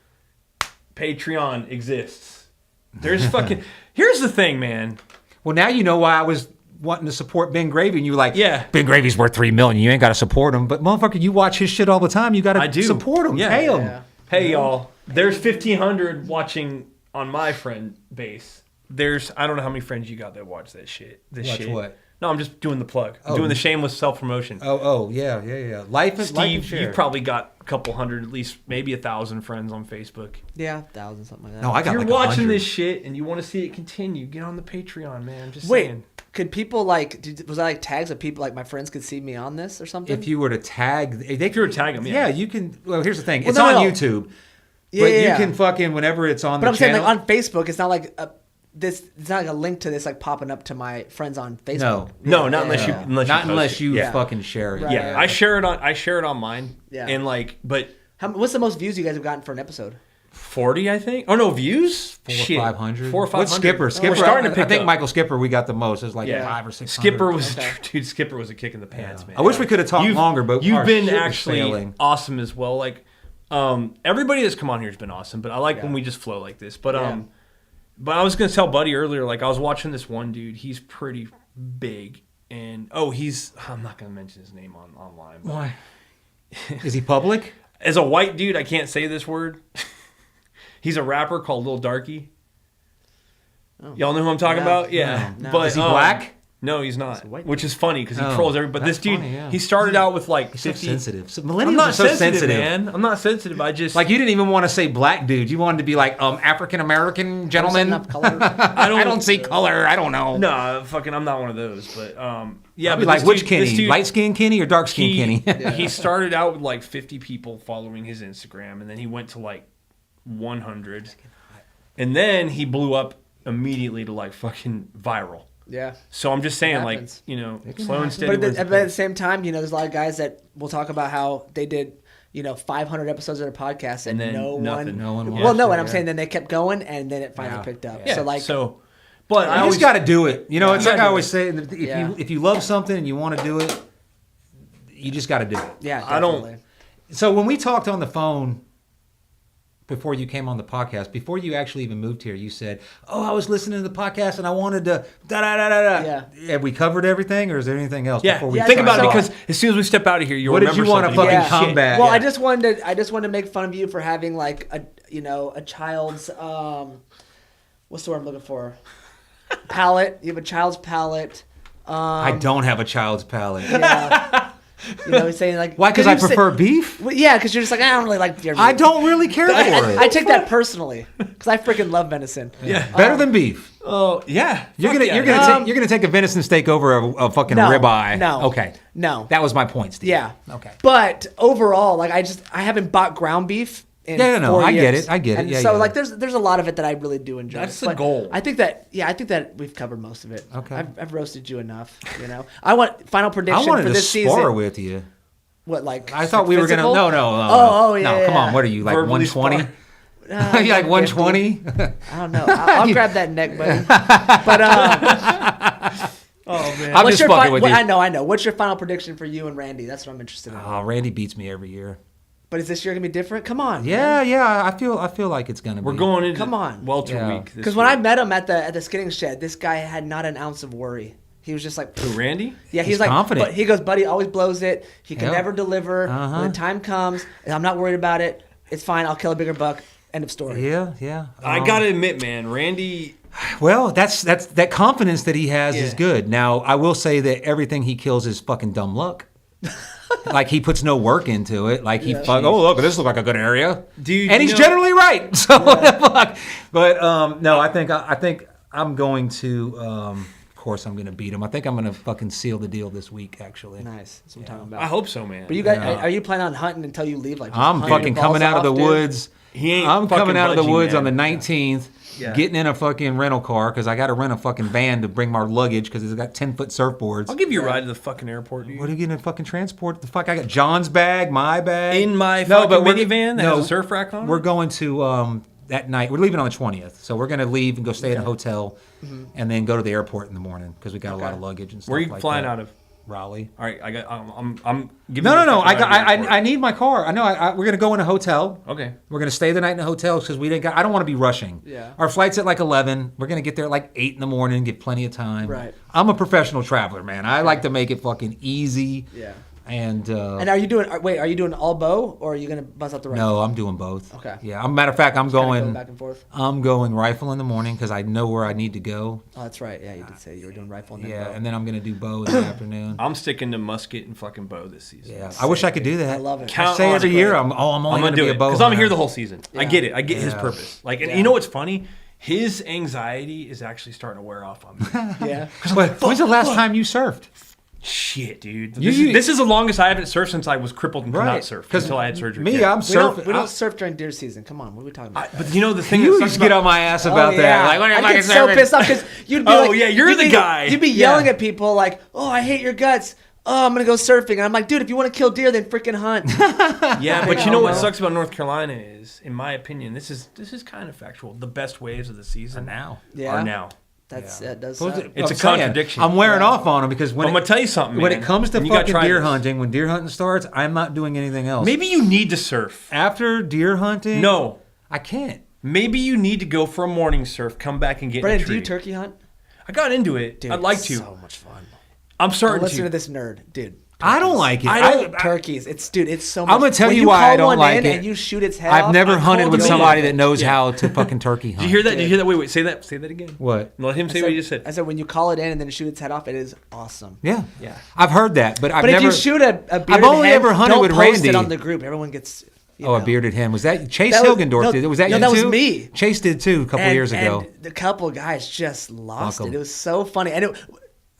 Patreon exists. There's fucking. Here's the thing, man. Well, now you know why I was wanting to support Ben Gravy, and you were like, Ben Gravy's worth $3 million. You ain't got to support him, but motherfucker, you watch his shit all the time. You got to support him. Pay him. Yeah. Hey y'all, there's 1,500 watching on my friend base. I don't know how many friends you got that watch that shit. What? No, I'm just doing the plug. I'm doing the shameless self promotion. Yeah. Life is Steve, you probably got a couple hundred, at least maybe 1,000 friends on Facebook. Yeah, 1,000, something like that. No, I got. If you're like watching 100. this shit and you want to see it continue, get on the Patreon, man. I'm just saying. Could people was I tags of people my friends could see me on this or something? If you were to tag, if you were to tag them, yeah, you can. Well, here's the thing. Well, It's no, on no. YouTube. Yeah, But yeah, you can fucking whenever it's on But the I'm channel. saying on Facebook, it's not like this. It's not like a link to this popping up to my friends on Facebook. No, not unless you not post unless it. you Yeah. fucking share it. Right. Yeah, I share it on mine. Yeah. And but What's the most views you guys have gotten for an episode? 40, I think. Oh no, views? 400 or 500. 400 or 500. What's Skipper? We're Skipper. starting to pick I think up. Michael Skipper. We got the most. It's like 500 or 600. Skipper was Okay. dude. Skipper was a kick in the pants, man. I wish we could have talked longer, but you've our been shit was actually failing. awesome as well. Everybody that's come on here has been awesome, but I like when we just flow like this. But but I was gonna tell Buddy earlier, I was watching this one dude. He's pretty big, and I'm not gonna mention his name online. But Why? Is he public? as a white dude, I can't say this word. He's a rapper called Lil Darky. Oh. Y'all know who I'm talking about? Yeah. No. But Is he black? No, he's not. white Which is funny because he Oh, trolls everybody. But this that's dude, funny, yeah. he started out with He's 50. so sensitive. So I'm millennials not are so sensitive, sensitive. man. I'm not sensitive. I just Like you didn't even want to say black dude. You wanted to be like African American gentleman. Enough color. I don't see color. I don't know. No, I'm not one of those. But yeah, I'd be but like this which dude- Kenny? this dude, Light skinned Kenny or dark skinned Kenny? He started out with 50 people following his Instagram, and then he went to 100, and then he blew up immediately to fucking viral. Yeah. So I'm just saying, happens. slow and steady. But at the same time, there's a lot of guys that will talk about how they did, 500 episodes of their podcast and then no nothing. one. watched Well, no, it, and I'm yeah. saying then they kept going and then it finally picked up. Yeah. But I You always just got to do it. It's you like gotta I do always it. say, if you love something and you want to do it, you just got to do it. yeah, I don't- definitely. So when we talked on the phone before you came on the podcast, before you actually even moved here, you said, "Oh, I was listening to the podcast and I wanted to da da da da da." Yeah. Have we covered everything, or is there anything else? Yeah, Before we think start? about it so- because as soon as we step out of here, you'll What did remember you wanna something. fucking Shit. combat? Well, Yeah. I just wanted to make fun of you for having a child's what's the word I'm looking for? Palate. You have a child's palate. I don't have a child's palate. Yeah. He's saying Why? Because I you're prefer beef. Well, yeah, because you're just I don't really like deer meat. I don't really care for it. I take that personally because I freaking love venison. Yeah. Better than beef. Oh yeah. You're Fuck gonna yeah. you're gonna take a venison steak over a fucking No, ribeye. no. Okay. No. That was my point, Steve. Yeah. Okay. But overall, I haven't bought ground beef in Yeah, no, 4 I get years. it, I get it. And Yeah, so yeah. there's a lot of it that I really do enjoy. That's the But goal. I think that we've covered most of it. Okay. I've roasted you enough. I want final I prediction wanted for to this spar season. with you. What I thought we were gonna. physical? No. Oh, yeah, No, come yeah. on. What are you like? Verbally 120? spar. you like 120? I don't know. I'll grab that neck, buddy. But Oh man. I'm what's just your fucking with you. I know. What's your final prediction for you and Randy? That's what I'm interested in. Oh, Randy beats me every year. But is this year gonna be different? Come on. Yeah. I feel like it's gonna be. We're going into Come on. welter Yeah. week. Because when I met him at the skinning shed, this guy had not an ounce of worry. He was just like, Who, Randy? yeah, He's he's like confident. But he goes, buddy, always blows it. He can Yep. never deliver. Uh-huh. When the time comes, and I'm not worried about it. It's fine. I'll kill a bigger buck. End of story. Yeah. I gotta admit, man, Randy. Well, that's that confidence that he has is Yeah. good. Now, I will say that everything he kills is fucking dumb luck. Like he puts no work into it. Like he oh look, this looks like a good area, Dude, and you he's know- generally right. So what the fuck? But no, I think I'm going to. Of course, I'm going to beat him. I think I'm going to fucking seal the deal this week. Actually, Nice. That's what I'm talking about. I hope so, man. But you guys, are you planning on hunting until you leave? Like, just I'm hunting fucking your balls coming out of the off, dude? woods. He ain't I'm fucking coming out of the budging, woods man. on the 19th. Yeah. Getting in a fucking rental car because I got to rent a fucking van to bring my luggage because it's got 10-foot surfboards. I'll give you a ride to the fucking airport, dude. What are you going to fucking transport? The fuck? I got John's bag, my bag. In my No, but fucking we're- minivan that no, has a surf rack on it? We're going to that night. We're leaving on the 20th, so we're going to leave and go stay at a hotel, and then go to the airport in the morning because we got a lot of luggage and stuff. Where are you like flying that. out of? Raleigh. All right, I'm giving No. you a fucking I ride to the airport. I need my car. I know. We're going to go in a hotel. Okay. We're going to stay the night in a hotel because I don't want to be rushing. Yeah. Our flight's at like 11. We're going to get there at like 8 in the morning, get plenty of time. Right. I'm a professional traveler, man. I like to make it fucking easy. Yeah. And And are you doing all bow or are you gonna buzz out the rifle? no, I'm doing both. Okay. Yeah. Matter of fact, I'm Kinda going back and forth. I'm going rifle in the morning because I know where I need to go. Oh, that's right. Yeah, you did say you were doing rifle and then Yeah, bow. and then I'm going to do bow in the afternoon. I'm sticking to musket and fucking bow this season. Yeah, I wish I could do that. I love it. I Count say on every it. year I'm only I'm going gonna to do be it a bow because I'm here hunter. the whole season. I Yeah. get it. I get his Yeah. purpose. Like, and Yeah. you know what's funny his anxiety is actually starting to wear off on me. Yeah. When's the last time you surfed? Shit, dude. This is the longest I haven't surfed since I was crippled and could not surf until I had surgery. Me, I'm surfing. We don't surf during deer season. Come on, what are we talking about? But you know the thing You used to get on my ass about that. Like, what I get so pissed off because you'd be like, yeah, you're the guy. You'd be yelling at people like, "Oh, I hate your guts. Oh, I'm gonna go surfing." And I'm like, dude, if you want to kill deer, then freaking hunt. Yeah, but you know what sucks about North Carolina is, in my opinion, this is kind of factual. The best waves of the season are now. That does suck. It's a contradiction. I'm wearing off on them because I'm gonna tell you something, man. When it comes to fucking deer hunting, when deer hunting starts, I'm not doing anything else. Maybe you need to surf after deer hunting. No, I can't. Maybe you need to go for a morning surf, come back and get. Brandon, do you turkey hunt? I got into it. Dude, I'd like to. So much fun. I'm starting listen to this nerd, dude. I don't like it. Turkeys. It's so much. I'm gonna tell you why I don't like it. And you shoot its head I've off. never hunted with somebody that knows how to fucking turkey hunt. Did you hear that? Did you hear that? Wait. Say that again. What? Let him say what you just said. I said when you call it in and then shoot its head off, it is awesome. Yeah. I've heard that, but I've never. But if you shoot a bearded I've only hen, ever hunted don't with post Randy. it on the group. Everyone gets. A bearded hen. Was that Chase Hilgendorf? Was that you too? That was me. Chase did too a couple years ago. And the couple guys just lost it. It was so funny. And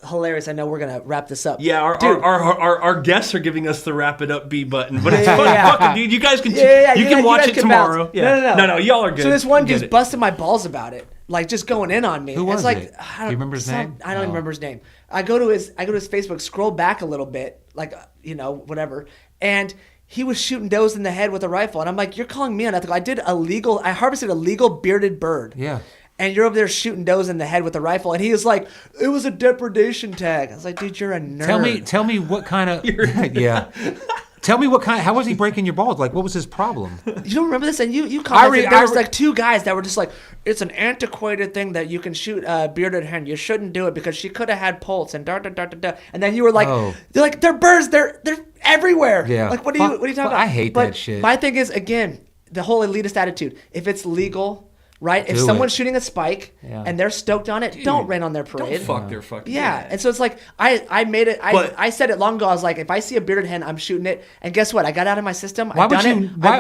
hilarious. I know we're gonna wrap this up. Yeah, our guests are giving us the wrap it up B button, but it's funny, fucking dude. You guys can you can watch it tomorrow. No, y'all are good. So this one dude's busting my balls about it, like just going in on me. Who was it? Do you remember his name? I don't even remember his name. I go to his Facebook, scroll back a little bit, like whatever, and he was shooting does in the head with a rifle, and I'm like, you're calling me unethical. I harvested a legal bearded bird. Yeah. And you're over there shooting does in the head with a rifle, and he was like, "It was a depredation tag." I was like, "Dude, you're a nerd." Tell me what kind of Tell me what kind. How was he breaking your balls? Like, what was his problem? You don't remember this? And you commented there was like two guys that were just like, "It's an antiquated thing that you can shoot a bearded hen. You shouldn't do it because she could have had poults and da da da da da." And then you were like, "They're like they're birds. They're everywhere." Yeah. Like what are you talking about? I hate that shit. My thing is again the whole elitist attitude. If it's legal. Right? If someone's shooting a spike and they're stoked on it, don't rain on their parade. Don't fuck their fucking And so it's like I made it. I said it long ago. I was like, if I see a bearded hen, I'm shooting it. And guess what? I got out of my system. I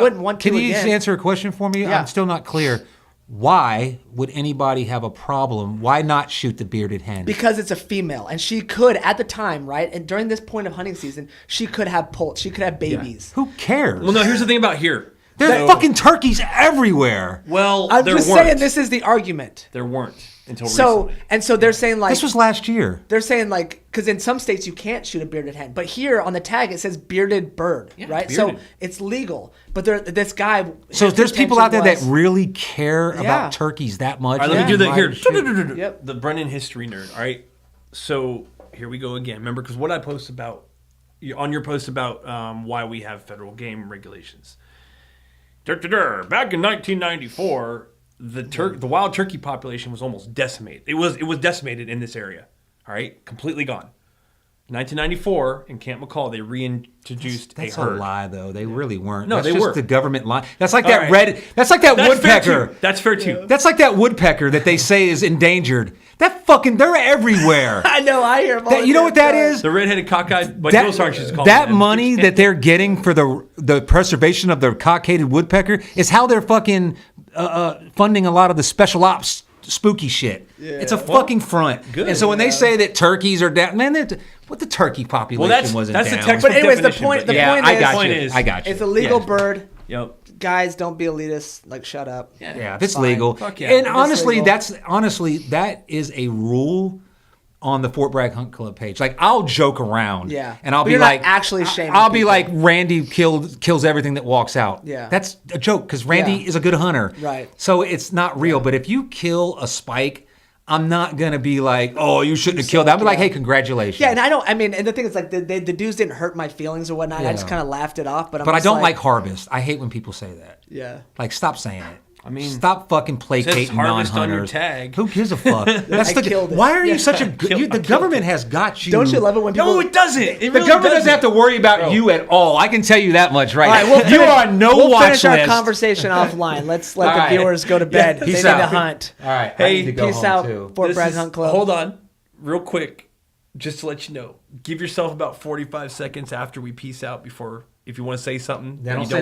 wouldn't want to. Can you again. just answer a question for me? Yeah. I'm still not clear. Why would anybody have a problem? Why not shoot the bearded hen? Because it's a female, and she could at the time, right? And during this point of hunting season, she could have poults. She could have babies. Who cares? Well, no. Here's the thing about here. There's fucking turkeys everywhere. Well, I'm just saying this is the argument. There weren't until recently. And so they're saying like this was last year. They're saying like because in some states you can't shoot a bearded hen, but here on the tag it says bearded bird, right? Bearded. So it's legal. But this guy. So there's people out there that really care about turkeys that much. All right, let me do that here. Yep. The Brennan history nerd. All right. So here we go again. Remember, because what I post about on your post about why we have federal game regulations. Back in 1994, the wild turkey population was almost decimated. It was decimated in this area. All right, completely gone. 1994 in Camp McCall, they reintroduced that's a herd. That's a lie, though. They really weren't. No, that's they just were. The government lie. That's like that red. That's like that woodpecker. That's fair too. That's like that woodpecker that they say is endangered. That fucking, they're everywhere. I know. I hear them. You know what that is? The red-headed cockeyed. That money that they're getting for the preservation of the cockaded woodpecker is how they're fucking funding a lot of the special ops spooky shit. Yeah. It's a fucking front. Good. And so when they say that turkeys are down, man, what the turkey population wasn't down. That's the textbook But anyways, definition. The point is, I got you. It's a legal bird. Yep. Guys, don't be elitist. Like, shut up. Yeah, if it's legal. Fuck yeah. And honestly, that is a rule on the Fort Bragg Hunt Club page. Like, I'll joke around. Yeah. And I'll but be you're like, not actually ashamed. I'll be like, Randy kills everything that walks out. Yeah. That's a joke because Randy is a good hunter. Right. So it's not real. But if you kill a spike, I'm not going to be like, oh, you shouldn't have killed that. I'm like, hey, congratulations. Yeah, and and the thing is, like, the dudes didn't hurt my feelings or whatnot. I just kind of laughed it off. But I don't like harvest. I hate when people say that. Yeah. Like, stop saying it. I mean, stop fucking placating non-hunters. On your tag. Who gives a fuck? That's killed it. Why are you such a good? The government has got you. Don't you love it when people? No, it doesn't. The government doesn't have to worry about you at all. I can tell you that much right now. You are on no we'll watch finish our conversation offline. Let's let the viewers go to bed. They need to hunt. All right. Hey, peace out, Fort Bragg Hunt Club. Hold on, real quick, just to let you know. Give yourself about 45 seconds after we peace out before. if you want to say something. Don't say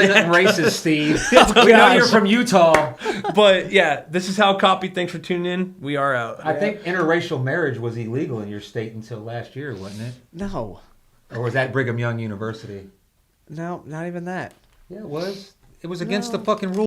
nothing racist, Steve. We know you're from Utah. But yeah, this is How Copy. Thanks for tuning in. We are out. I think interracial marriage was illegal in your state until last year, wasn't it? No. Or was that Brigham Young University? No, not even that. Yeah, it was. It was against the fucking rules.